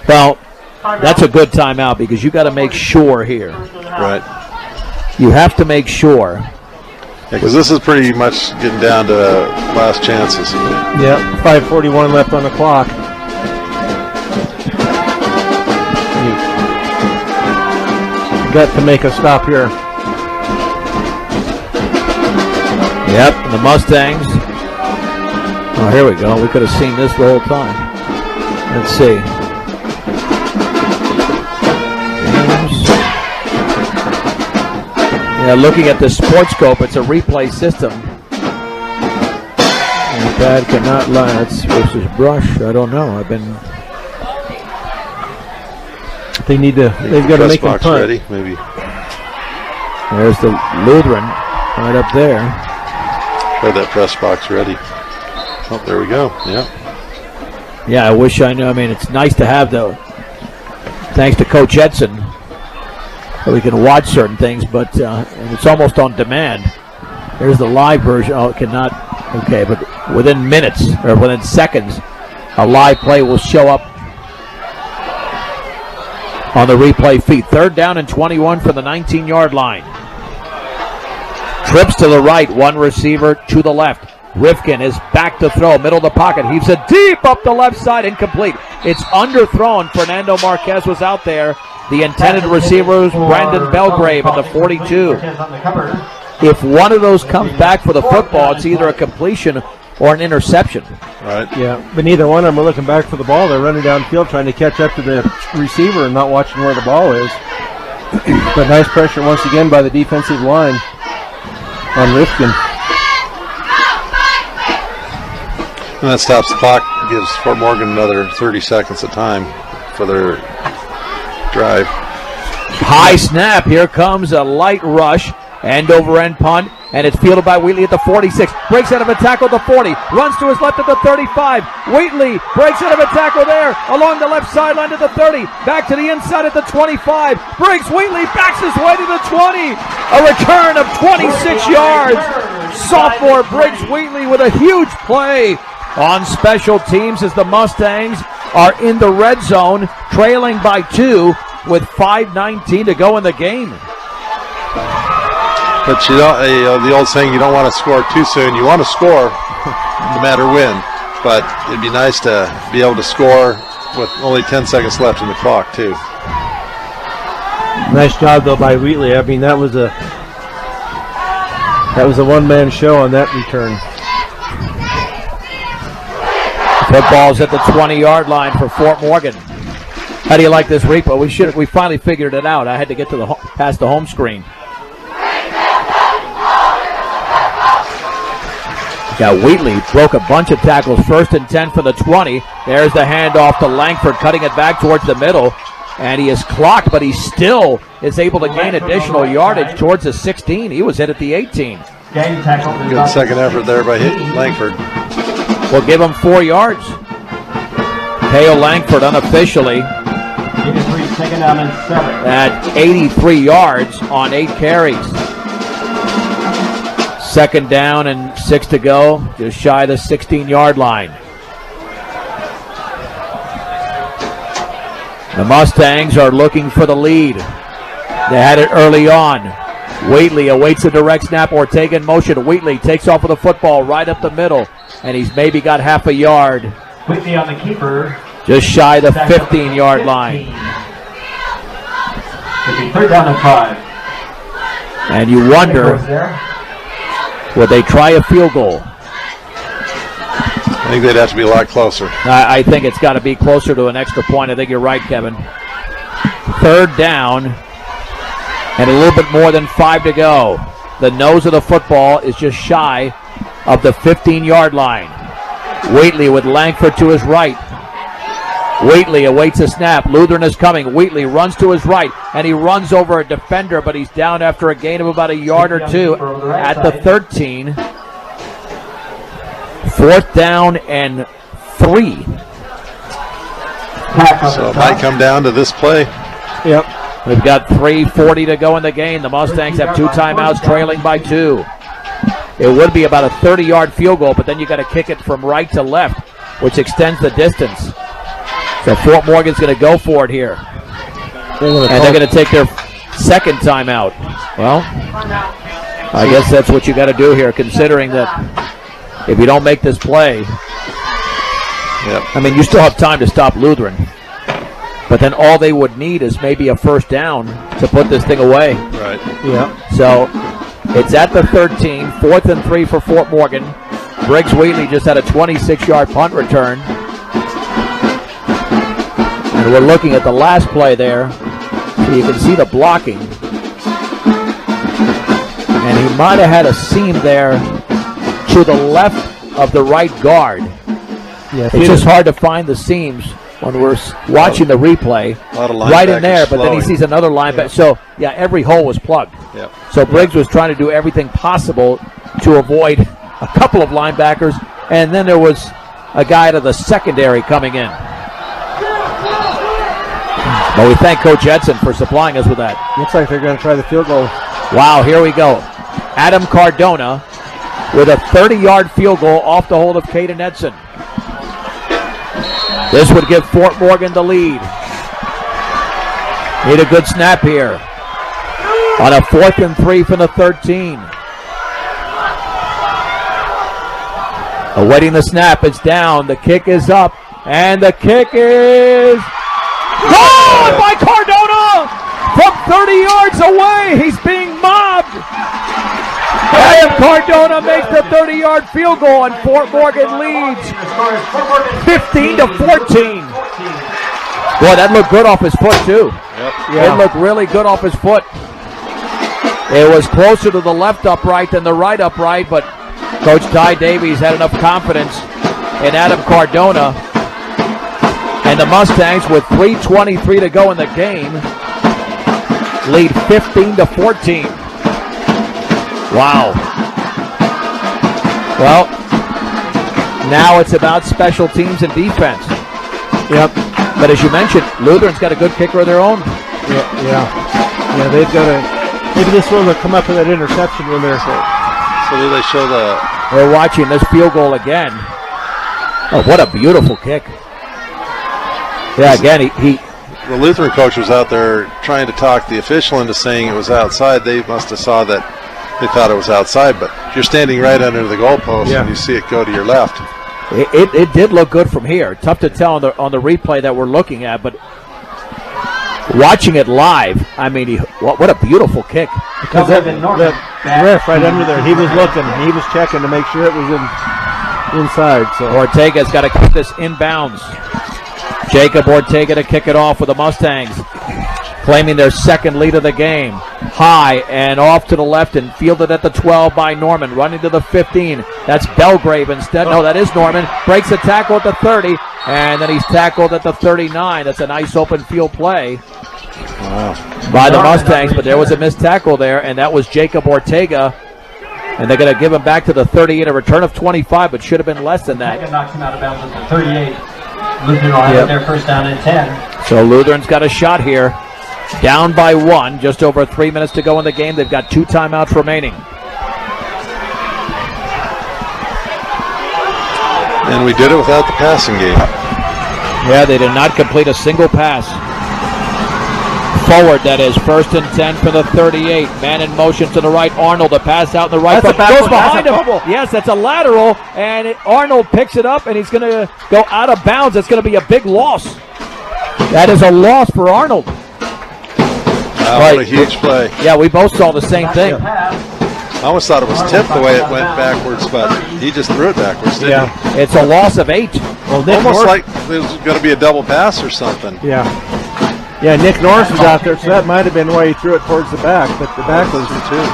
Well, that's a good timeout because you got to make sure here. Right. You have to make sure. Because this is pretty much getting down to last chances. Yeah, 5:41 left on the clock. You got to make a stop here. Yep, and the Mustangs. Oh, here we go. We could have seen this the whole time. Let's see. Yeah, looking at the sports scope, it's a replay system. And Bad cannot lie. That's versus Brush. I don't know. They've got to make them punt. Ready, maybe. There's the Lutheran right up there. Had that press box ready. Oh, there we go. Yeah. Yeah, I wish I knew. I mean, it's nice to have thanks to Coach Edson, that we can watch certain things, but and it's almost on demand. There's the live version. Oh, it cannot. Okay, but within minutes or within seconds, a live play will show up on the replay feed. 3rd down and 21 from the 19-yard line. Trips to the right, one receiver to the left. Rifkin is back to throw, middle of the pocket. Heaves it deep up the left side, incomplete. It's underthrown. Fernando Marquez was out there. The intended receiver was Brandon Belgrave at the 42. If one of those comes back for the football, it's either a completion or an interception. Right. Yeah, but neither one of them are looking back for the ball. They're running downfield trying to catch up to the receiver and not watching where the ball is. But nice pressure once again by the defensive line on Rifkin. And that stops the clock, gives Fort Morgan another 30 seconds of time for their drive. High snap. Here comes a light rush. End over end punt. And it's fielded by Wheatley at the 46. Breaks out of a tackle at the 40. Runs to his left at the 35. Wheatley breaks out of a tackle there along the left sideline to the 30. Back to the inside at the 25. Briggs Wheatley backs his way to the 20. A return of 26 yards. Sophomore Briggs Wheatley with a huge play on special teams as the Mustangs are in the red zone, trailing by 2 with 5:19 to go in the game. But the old saying, you don't want to score too soon. You want to score no matter when. But it'd be nice to be able to score with only 10 seconds left in the clock, too. Nice job, though, by Wheatley. I mean, that was a one-man show on that return. Football's at the 20-yard line for Fort Morgan. How do you like this repo? We finally figured it out. I had to get to past the home screen. Yeah, Wheatley broke a bunch of tackles. 1st and 10 for the 20. There's the handoff to Langford, cutting it back towards the middle. And he is clocked, but he still is able to gain additional yardage towards the 16. He was hit at the 18. Good second effort there by Langford. We'll give him 4 yards. Kale Langford unofficially at 83 yards on 8 carries. 2nd down and 6 to go, just shy of the 16-yard line. The Mustangs are looking for the lead. They had it early on. Wheatley awaits a direct snap. Ortega in motion. Wheatley takes off with the football right up the middle, and he's maybe got half a yard. Wheatley on the keeper. Just shy of the 15-yard line. 3rd down and 5. And you wonder, would they try a field goal? I think they'd have to be a lot closer. I think it's got to be closer to an extra point. I think you're right, Kevin. 3rd down and a little bit more than 5 to go. The nose of the football is just shy of the 15-yard line. Wheatley with Langford to his right. Wheatley awaits a snap. Lutheran is coming. Wheatley runs to his right, and he runs over a defender, but he's down after a gain of about a yard or two at the 13. 4th down and 3. So it might come down to this play. Yep. We've got 3:40 to go in the game. The Mustangs have 2 timeouts, trailing by 2. It would be about a 30-yard field goal, but then you got to kick it from right to left, which extends the distance. So Fort Morgan's going to go for it here. And they're going to take their 2nd timeout. Well, I guess that's what you got to do here, considering that if you don't make this play, I mean, you still have time to stop Lutheran. But then all they would need is maybe a 1st down to put this thing away. Right. Yeah. So it's at the 13, 4th and 3 for Fort Morgan. Briggs Wheatley just had a 26-yard punt return. And we're looking at the last play there, so you can see the blocking. And he might have had a seam there to the left of the right guard. Yeah, it's just hard to find the seams when we're watching the replay. Right in there, but then he sees another linebacker. Yeah. So, yeah, every hole was plugged. Yep. So Briggs was trying to do everything possible to avoid a couple of linebackers, and then there was a guy to the secondary coming in. But we thank Coach Edson for supplying us with that. Looks like they're going to try the field goal. Wow, here we go. Adam Cardona with a 30-yard field goal off the hold of Caden Edson. This would give Fort Morgan the lead. Need a good snap here. On a 4th and 3 from the 13. Awaiting the snap, it's down, the kick is up, and the kick is gone by Cardona from 30 yards away. He's being mobbed. Adam Cardona makes the 30-yard field goal, and Fort Morgan leads 15-14. Boy, that looked good off his foot, too. Yep. Yeah. It looked really good off his foot. It was closer to the left upright than the right upright, but Coach Ty Davies had enough confidence in Adam Cardona. And the Mustangs, with 3:23 to go in the game, lead 15-14. Wow. Well, now it's about special teams and defense. Yep. But as you mentioned, Lutheran's got a good kicker of their own. Yeah, they've got a. Maybe this one will come up with that interception when they're. So do they show the? We're watching this field goal again. Oh, what a beautiful kick! Yeah, again, he The Lutheran coach was out there trying to talk the official into saying it was outside. They must have saw that they thought it was outside, but you're standing right under the goalpost and you see it go to your left. It did look good from here. Tough to tell on the replay that we're looking at, but watching it live, I mean, what a beautiful kick. Because the ref right under there, he was looking, he was checking to make sure it was inside. So Ortega's got to kick this inbounds. Jacob Ortega to kick it off with the Mustangs, claiming their 2nd lead of the game. High and off to the left and fielded at the 12 by Norman. Running to the 15. That's Belgrave instead. No, that is Norman. Breaks a tackle at the 30, and then he's tackled at the 39. That's a nice open field play by the Mustangs, but there was a missed tackle there, and that was Jacob Ortega. And they're going to give him back to the 38, a return of 25, but should have been less than that. Knocks him out of bounds at the 38. Lutheran will have their 1st down and 10. So Lutheran's got a shot here. Down by 1, just over 3 minutes to go in the game. They've got 2 timeouts remaining. And we did it without the passing game. Yeah, they did not complete a single pass. Forward, that is 1st and 10 for the 38. Man in motion to the right. Arnold, the pass out in the right. That's goes behind him. Yes, that's a lateral, and Arnold picks it up, and he's going to go out of bounds. It's going to be a big loss. That is a loss for Arnold. What a huge play. Yeah, we both saw the same thing. I almost thought it was tipped the way it went backwards, but he just threw it backwards, didn't he? It's a loss of 8. Well, almost like it was going to be a double pass or something. Yeah, Nick Norris was out there, so that might have been why he threw it towards the back, but the back was too.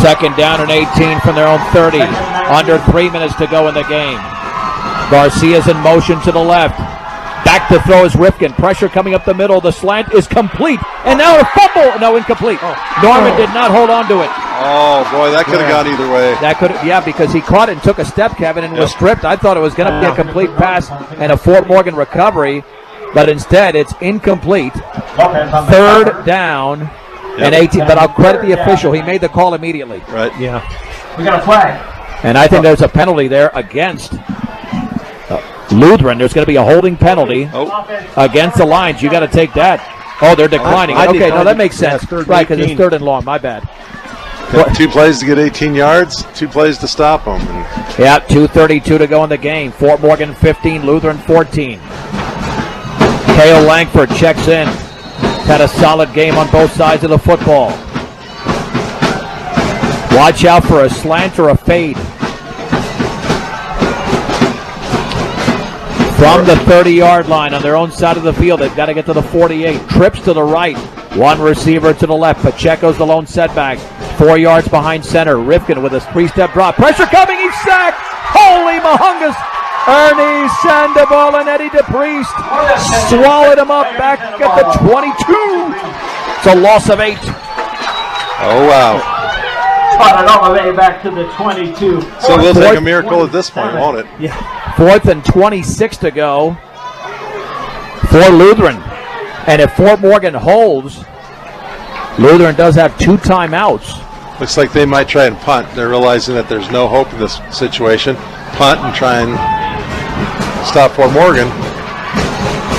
2nd down and 18 from their own 30. Under 3 minutes to go in the game. Garcia's in motion to the left. Back to throw is Rifkin. Pressure coming up the middle. The slant is complete. And now a fumble. No, incomplete. Norman did not hold on to it. Oh, boy, that could have gone either way. That could, because he caught it and took a step, Kevin, and was stripped. I thought it was going to be a complete pass and a Fort Morgan recovery, but instead it's incomplete. Third down and 18. But I'll credit the official. He made the call immediately. Right. Yeah. We got a flag. And I think there's a penalty there against Lutheran. There's going to be a holding penalty against the Lions. You got to take that. Oh, they're declining. Okay, no, that makes sense. Right, because it's 3rd and long. My bad. 2 plays to get 18 yards, 2 plays to stop them. Yeah, 2:32 to go in the game. Fort Morgan 15, Lutheran 14. Cale Langford checks in. Had a solid game on both sides of the football. Watch out for a slant or a fade. From the 30-yard line on their own side of the field, they've got to get to the 48. Trips to the right. One receiver to the left. Pacheco's the lone setback. 4 yards behind center. Rifkin with a 3-step drop. Pressure coming. He's sacked. Holy mahungus. Ernie Sandoval and Eddie DePriest swallowed him up back at the 22. It's a loss of 8. Oh, wow. Spotted all the way back to the 22. So we'll take a miracle at this point, won't it? Yeah. 4th and 26 to go for Lutheran. And if Fort Morgan holds, Lutheran does have 2 timeouts. Looks like they might try and punt. They're realizing that there's no hope in this situation. Punt and try and stop Fort Morgan.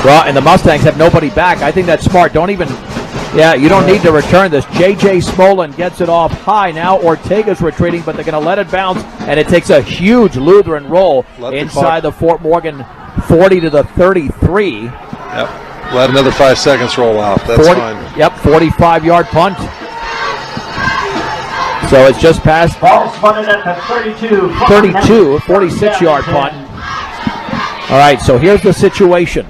Well, and the Mustangs have nobody back. I think that's smart. You don't need to return this. J.J. Smolin gets it off high. Now Ortega's retreating, but they're going to let it bounce, and it takes a huge Lutheran roll inside the Fort Morgan 40 to the 33. Yep. Let another 5 seconds roll off. That's fine. Yep, 45-yard punt. So it's just past Ball spotted at the 32. 46-yard punt. All right, so here's the situation.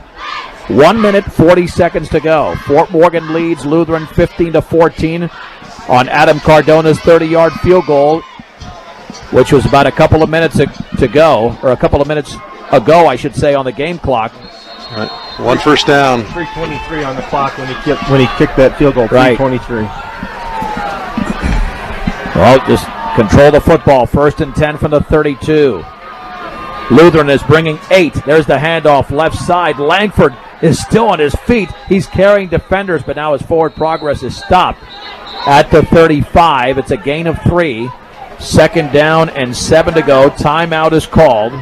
1 minute, 40 seconds to go. Fort Morgan leads Lutheran 15-14 on Adam Cardona's 30-yard field goal, which was about a couple of minutes to go, or a couple of minutes ago, I should say, on the game clock. Right. 1 first down. 3:23 on the clock when he kicked that field goal. 3:23. Well, just control the football. 1st and 10 from the 32. Lutheran is bringing 8. There's the handoff left side. Langford is still on his feet. He's carrying defenders, but now his forward progress is stopped at the 35. It's a gain of 3. 2nd down and 7 to go. Timeout is called.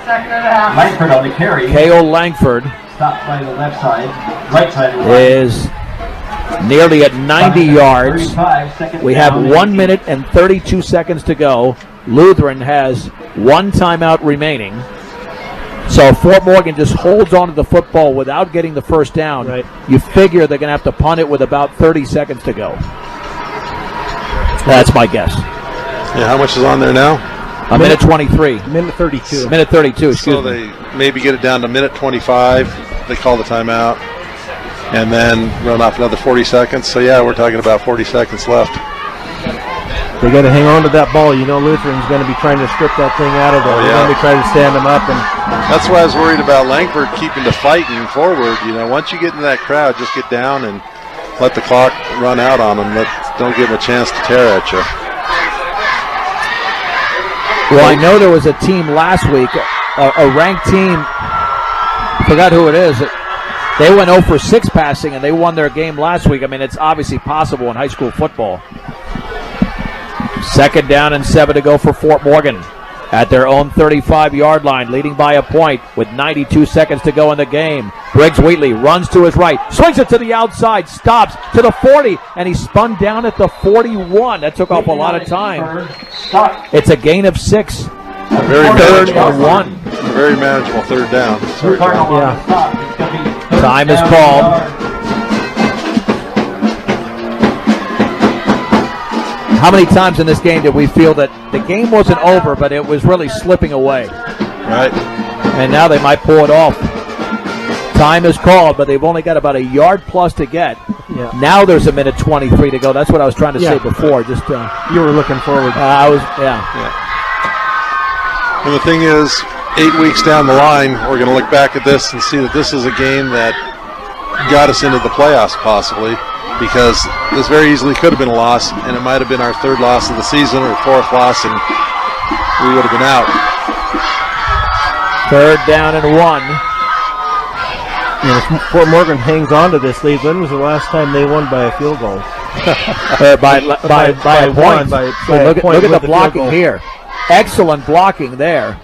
Langford on the carry. Cale Langford Stopped by the left side. Right side is nearly at 90 yards. We have 1 minute and 32 seconds to go. Lutheran has 1 timeout remaining. So Fort Morgan just holds on to the football without getting the first down. Right. You figure they're going to have to punt it with about 30 seconds to go. That's my guess. Yeah, how much is on there now? A minute 23. Minute 32. Minute 32, excuse So me. they maybe get it down to minute 25. They call the timeout. And then run off another 40 seconds. So, yeah, we're talking about 40 seconds left. They got to hang on to that ball. You know Lutheran's going to be trying to strip that thing out of there. They're going to be trying to stand them up. And that's why I was worried about Langford keeping the fighting forward. You know, once you get into that crowd, just get down and let the clock run out on them. Don't give them a chance to tear at you. Well, I know there was a team last week, a ranked team, forgot who it is. They went 0 for 6 passing, and they won their game last week. I mean, it's obviously possible in high school football. 2nd down and 7 to go for Fort Morgan at their own 35-yard line, leading by a point with 92 seconds to go in the game. Briggs Wheatley runs to his right, swings it to the outside, stops to the 40, and he spun down at the 41. That took off a lot of time. It's a gain of 6. Very 3rd manageable. and 1. Very manageable 3rd down. Sorry, Tom. Time is called. How many times in this game did we feel that the game wasn't over, but it was really slipping away? Right. And now they might pull it off. Time is called, but they've only got about a yard plus to get. Yeah. Now there's a minute 23 to go. That's what I was trying to say before. Just you were looking forward. I was, And the thing is, 8 weeks down the line, we're going to look back at this and see that this is a game that got us into the playoffs possibly, because this very easily could have been a loss, and it might have been our 3rd loss of the season or 4th loss, and we would have been out. 3rd down and 1. You know, if Fort Morgan hangs on to this lead, when was the last time they won by a field goal? by a point. Look at the blocking here. Excellent blocking there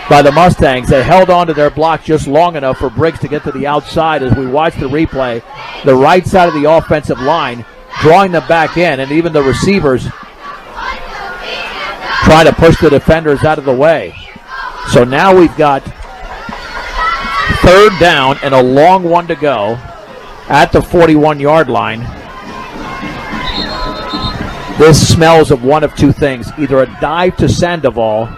by the Mustangs. They held on to their block just long enough for Briggs to get to the outside. As we watch the replay, the right side of the offensive line drawing them back in, and even the receivers trying to push the defenders out of the way. So now we've got 3rd down and a long one to go at the 41-yard line. This smells of one of two things, either a dive to Sandoval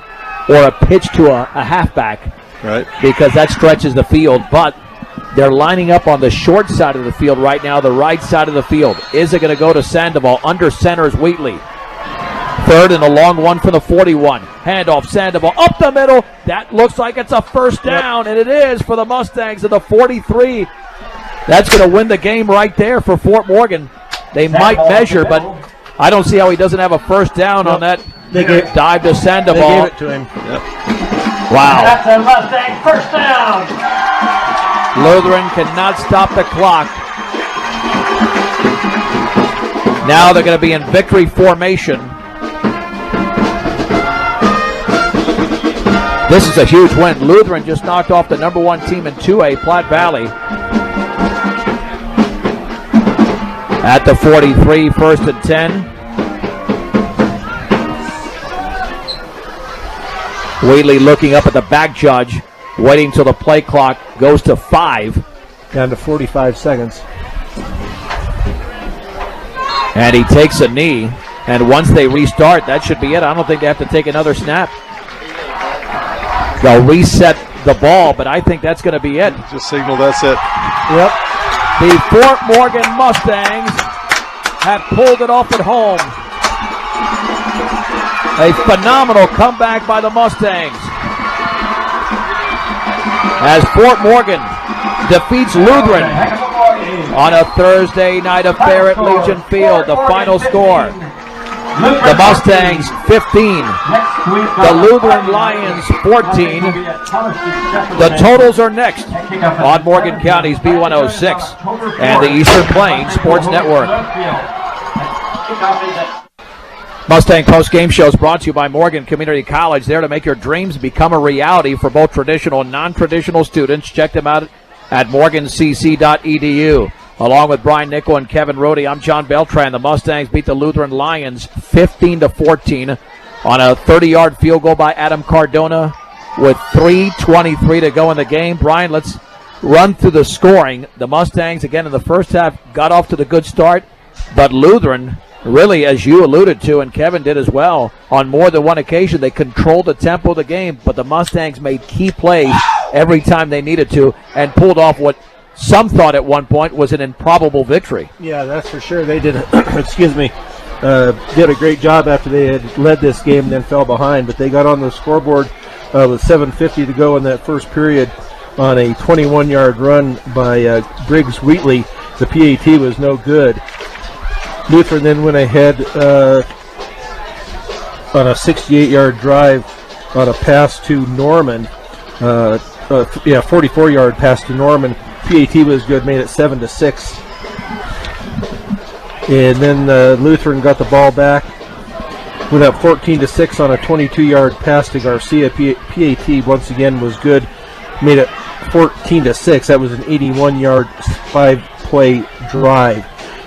or a pitch to a halfback, right? Because that stretches the field. But they're lining up on the short side of the field right now, the right side of the field. Is it going to go to Sandoval? Under center is Wheatley. 3rd and a long one for the 41. Handoff, Sandoval up the middle. That looks like it's a 1st down, and it is for the Mustangs at the 43. That's going to win the game right there for Fort Morgan. They might measure, but I don't see how he doesn't have a 1st down on that dive to Sandoval. They gave it to him. Yep. Wow. That's a Mustang 1st down. Lutheran cannot stop the clock. Now they're going to be in victory formation. This is a huge win. Lutheran just knocked off the number 1 team in 2A, Platte Valley. At the 43, 1st and 10. Wheatley looking up at the back judge, waiting till the play clock goes to 5. Down to 45 seconds. And he takes a knee, and once they restart, that should be it. I don't think they have to take another snap. They'll reset the ball, but I think that's going to be it. Just signal that's it. Yep. The Fort Morgan Mustangs have pulled it off at home. A phenomenal comeback by the Mustangs, as Fort Morgan defeats Lutheran on a Thursday night affair at Legion Field. The final score, the Mustangs 15, the Lutheran Lions 14. The totals are next on Morgan County's B106 and the Eastern Plains Sports Network. Mustang post-game show is brought to you by Morgan Community College, there to make your dreams become a reality for both traditional and non-traditional students. Check them out at morgancc.edu. Along with Brian Nickell and Kevin Rhode, I'm John Beltran. The Mustangs beat the Lutheran Lions 15-14 on a 30-yard field goal by Adam Cardona with 3:23 to go in the game. Brian, let's run through the scoring. The Mustangs, again, in the first half, got off to the good start, but Lutheran, really, as you alluded to, and Kevin did as well, on more than one occasion, they controlled the tempo of the game, but the Mustangs made key plays every time they needed to and pulled off what some thought at one point was an improbable victory. Yeah, that's for sure. They did, did a great job after they had led this game and then fell behind, but they got on the scoreboard with 7:50 to go in that first period on a 21-yard run by Briggs Wheatley. The PAT was no good. Lutheran then went ahead on a 68-yard drive on a pass to Norman. 44-yard pass to Norman. PAT was good, made it 7-6. And then Lutheran got the ball back, went up 14-6 on a 22-yard pass to Garcia. PAT once again was good, made it 14-6. That was an 81-yard 5-play drive.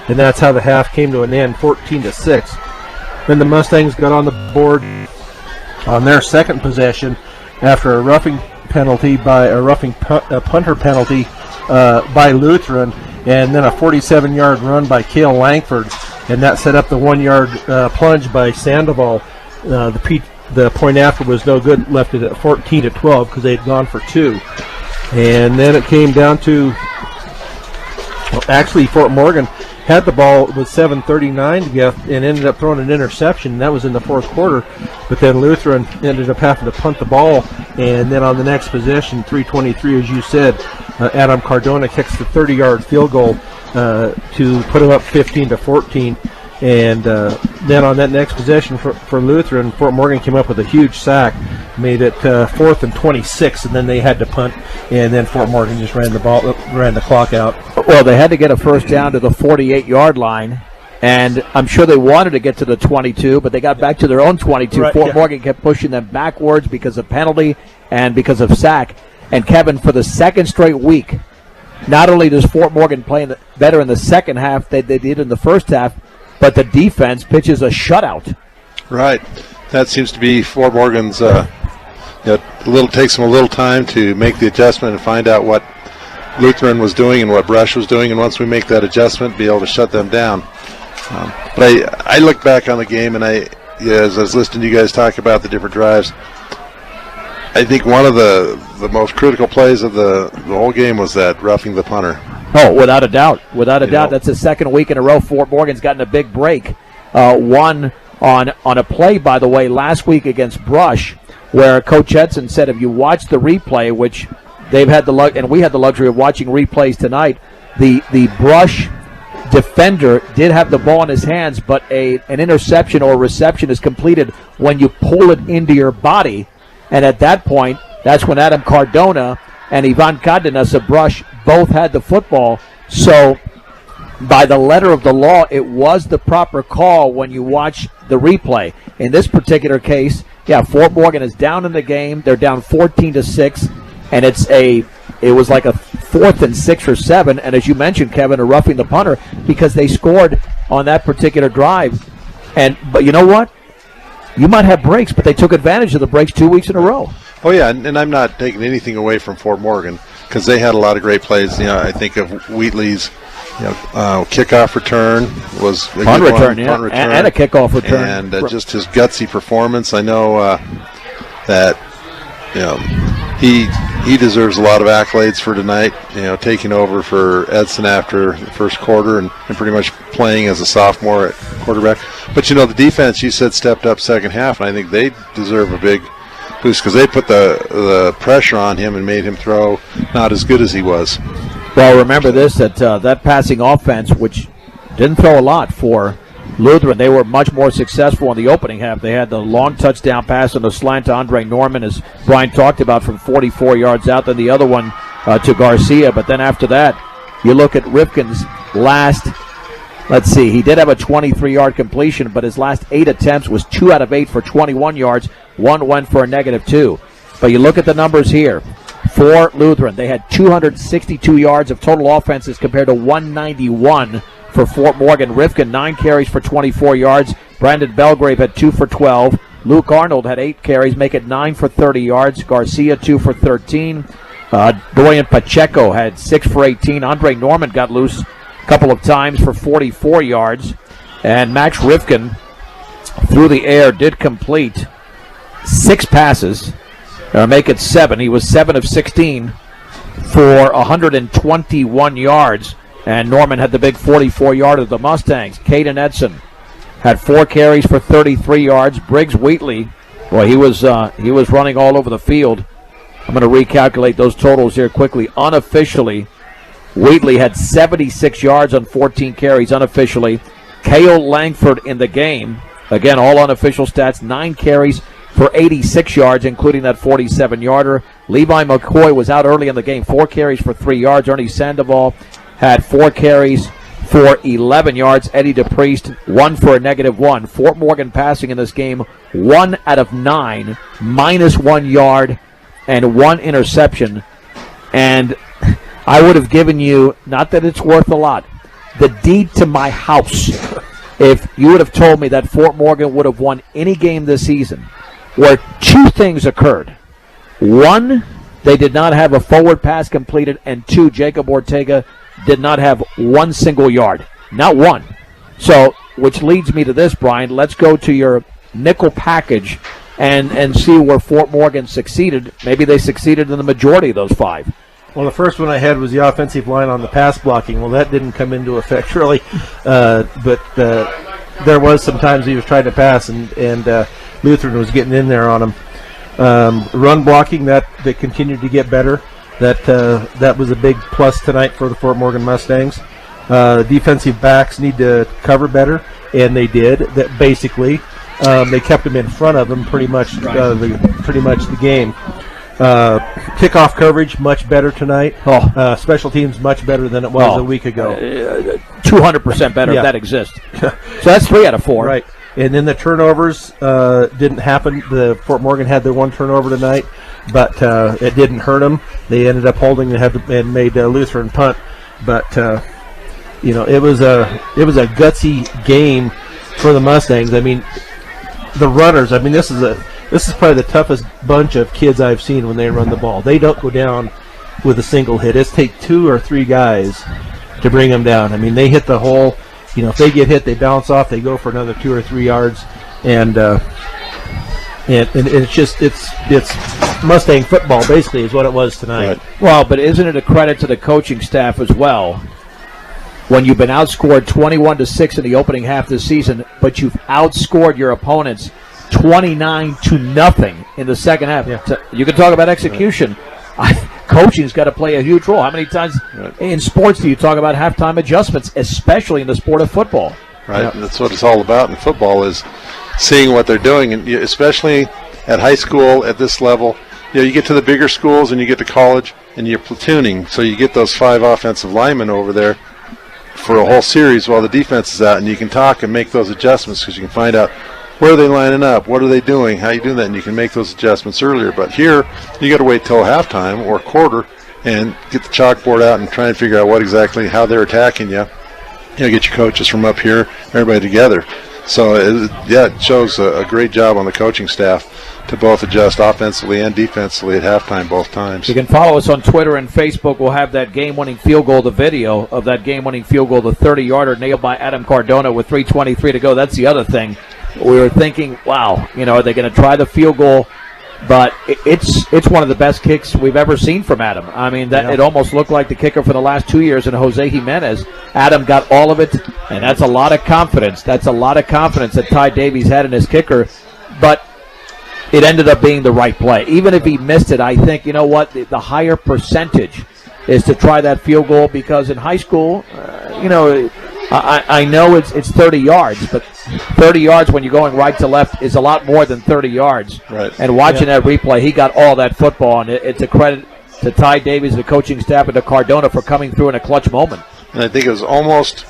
And that's how the half came to an end, 14-6. Then the Mustangs got on the board on their second possession after a roughing penalty punter penalty by Lutheran, and then a 47-yard run by Cale Langford, and that set up the 1-yard plunge by Sandoval. The point after was no good, left it at 14-12 because they had gone for 2. And then it came down to, actually, Fort Morgan had the ball with 7:39 to go and ended up throwing an interception. And that was in the fourth quarter. But then Lutheran ended up having to punt the ball. And then on the next possession, 3:23, as you said, Adam Cardona kicks the 30-yard field goal to put him up 15-14. And then on that next possession for Lutheran, Fort Morgan came up with a huge sack, made it 4th and 26, and then they had to punt, and then Fort Morgan just ran the clock out. Well, they had to get a first down to the 48-yard line, and I'm sure they wanted to get to the 22, but they got back to their own 22. Right, Fort Morgan kept pushing them backwards because of penalty and because of sack. And Kevin, for the second straight week, not only does Fort Morgan play better in the second half than they did in the first half, but the defense pitches a shutout. Right. That seems to be Fort Morgan's, takes them a little time to make the adjustment and find out what Lutheran was doing and what Brush was doing, and once we make that adjustment, be able to shut them down. But I look back on the game, and as I was listening to you guys talk about the different drives, I think one of the most critical plays of the whole game was that roughing the punter. Oh, without a doubt. Without a doubt. That's the second week in a row Fort Morgan's gotten a big break. One on a play, by the way, last week against Brush, where Coach Edson said if you watch the replay, which they've had and we had the luxury of watching replays tonight, the Brush defender did have the ball in his hands, but an interception or a reception is completed when you pull it into your body. And at that point, that's when Adam Cardona and Ivan Cardenas of Brush both had the football. So by the letter of the law, it was the proper call when you watch the replay. In this particular case, Fort Morgan is down in the game. They're down 14-6, and it was like a 4th and 6 or 7. And as you mentioned, Kevin, a roughing the punter because they scored on that particular drive. But you know what? You might have breaks, but they took advantage of the breaks 2 weeks in a row. Oh, yeah, and I'm not taking anything away from Fort Morgan because they had a lot of great plays. I think of Wheatley's kickoff return was a punt good return, one. Punt return. And a kickoff return. And just his gutsy performance. I know that he deserves a lot of accolades for tonight, taking over for Edson after the first quarter and pretty much playing as a sophomore at quarterback. But, the defense, you said, stepped up second half, and I think they deserve a big boost because they put the pressure on him and made him throw not as good as he was. Well, remember this, that passing offense, which didn't throw a lot for Lutheran, they were much more successful in the opening half. They had the long touchdown pass on the slant to Andre Norman, as Brian talked about, from 44 yards out, then the other one to Garcia. But then after that, you look at Rifkin's last, he did have a 23-yard completion, but his last 8 attempts was 2 out of 8 for 21 yards. 1 went for a -2. But you look at the numbers here. For Lutheran, they had 262 yards of total offenses compared to 191 for Fort Morgan. Rifkin, 9 carries for 24 yards. Brandon Belgrave had 2 for 12. Luke Arnold had 8 carries, make it 9 for 30 yards. Garcia, 2 for 13. Dorian Pacheco had 6 for 18. Andre Norman got loose a couple of times for 44 yards. And Max Rifkin, through the air, did complete 6 passes. Make it 7. He was 7 of 16 for 121 yards. And Norman had the big 44-yarder of the Mustangs. Caden Edson had 4 carries for 33 yards. Briggs Wheatley, he was running all over the field. I'm going to recalculate those totals here quickly. Unofficially, Wheatley had 76 yards on 14 carries unofficially. Cale Langford in the game, again, all unofficial stats, 9 carries for 86 yards, including that 47-yarder. Levi McCoy was out early in the game, 4 carries for 3 yards. Ernie Sandoval had 4 carries for 11 yards. Eddie DePriest, 1 for a -1. Fort Morgan passing in this game, 1 out of 9, -1 yard, and 1 interception. And I would have given you, not that it's worth a lot, the deed to my house if you would have told me that Fort Morgan would have won any game this season where 2 things occurred. 1, they did not have a forward pass completed, and 2, Jacob Ortega did not have 1 single yard. Not 1. So, which leads me to this, Brian. Let's go to your Nickell package and see where Fort Morgan succeeded. Maybe they succeeded in the majority of those 5. Well, the first one I had was the offensive line on the pass blocking. Well, that didn't come into effect really, but there was some times he was trying to pass, and Lutheran was getting in there on him. Run blocking, that continued to get better. That was a big plus tonight for the Fort Morgan Mustangs. Defensive backs need to cover better, and they did. That basically, they kept them in front of them pretty much the game. Kickoff coverage much better tonight. Special teams much better than it was a week ago. 200% better if that exists. So that's 3 out of 4. Right. And then the turnovers didn't happen. The Fort Morgan had their one turnover tonight, but it didn't hurt them. They ended up holding and made Lutheran punt. But it was a gutsy game for the Mustangs. I mean, the runners. I mean, this is probably the toughest bunch of kids I've seen when they run the ball. They don't go down with a single hit. It's take 2 or 3 guys to bring them down. I mean, they hit the hole. If they get hit, they bounce off. They go for another 2 or 3 yards, and it's Mustang football basically is what it was tonight. Right. Well, but isn't it a credit to the coaching staff as well? When you've been outscored 21-6 in the opening half of the season, but you've outscored your opponents 29-0 in the second half. Yeah. So you can talk about execution. Coaching's got to play a huge role. How many times in sports do you talk about halftime adjustments, especially in the sport of football? Right, and that's what it's all about in football, is seeing what they're doing, and especially at high school at this level. You get to the bigger schools and you get to college and you're platooning, so you get those 5 offensive linemen over there for a whole series while the defense is out, and you can talk and make those adjustments because you can find out where are they lining up, what are they doing, how you doing that, and you can make those adjustments earlier. But here, you got to wait till halftime or quarter and get the chalkboard out and try and figure out how they're attacking you. Get your coaches from up here, everybody together. So, it shows a great job on the coaching staff to both adjust offensively and defensively at halftime both times. You can follow us on Twitter and Facebook. We'll have that game-winning field goal, the video of that game-winning field goal, the 30-yarder nailed by Adam Cardona with 3:23 to go. That's the other thing. We were thinking, wow, are they going to try the field goal? But it's one of the best kicks we've ever seen from Adam. I mean, it almost looked like the kicker for the last 2 years in Jose Jimenez. Adam got all of it, and that's a lot of confidence. That's a lot of confidence that Ty Davies had in his kicker. But it ended up being the right play. Even if he missed it, I think, the higher percentage is to try that field goal, because in high school, I know it's 30 yards, but 30 yards when you're going right to left is a lot more than 30 yards. Right. And watching that replay, he got all that football, and it's a credit to Ty Davies, the coaching staff, and to Cardona for coming through in a clutch moment. And I think it was almost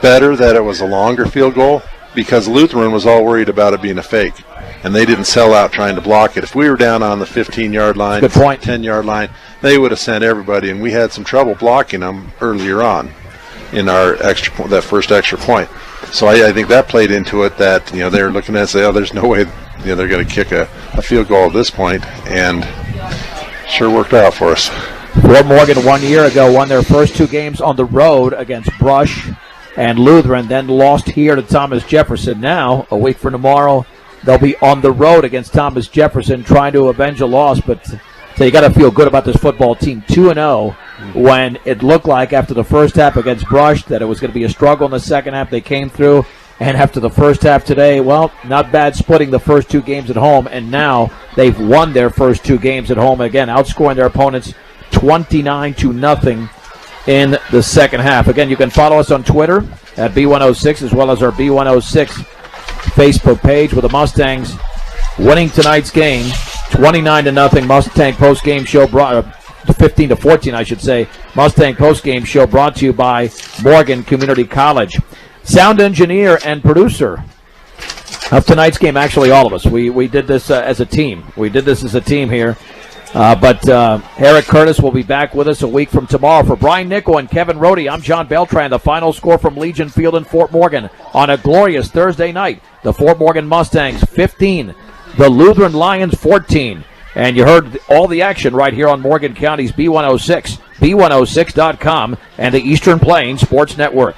better that it was a longer field goal, because Lutheran was all worried about it being a fake, and they didn't sell out trying to block it. If we were down on the 15-yard line, 10-yard line, they would have sent everybody, and we had some trouble blocking them earlier on in our that first extra point. So I think that played into it, that they were looking at it and say, there's no way they're going to kick a field goal at this point, and sure worked out for us. Fort Morgan 1 year ago won their first 2 games on the road against Brush and Lutheran, then lost here to Thomas Jefferson. Now, a week from tomorrow, they'll be on the road against Thomas Jefferson trying to avenge a loss. But so you got to feel good about this football team, 2-0, when it looked like after the first half against Brush that it was going to be a struggle in the second half. They came through, and after the first half today, well, not bad splitting the first 2 games at home, and now they've won their first 2 games at home, again, outscoring their opponents 29-0 in the second half. Again, you can follow us on Twitter at B106, as well as our B106 Facebook page, with the Mustangs winning tonight's game 29-0. Mustang post-game show brought 15-14, I should say. Mustang post-game show brought to you by Morgan Community College. Sound engineer and producer of tonight's game, actually all of us. We did this as a team. We did this as a team here. But Eric Curtis will be back with us a week from tomorrow. For Brian Nickell and Kevin Rhode, I'm John Beltran. The final score from Legion Field in Fort Morgan on a glorious Thursday night. The Fort Morgan Mustangs 15, the Lutheran Lions 14. And you heard all the action right here on Morgan County's B106, B106.com, and the Eastern Plains Sports Network.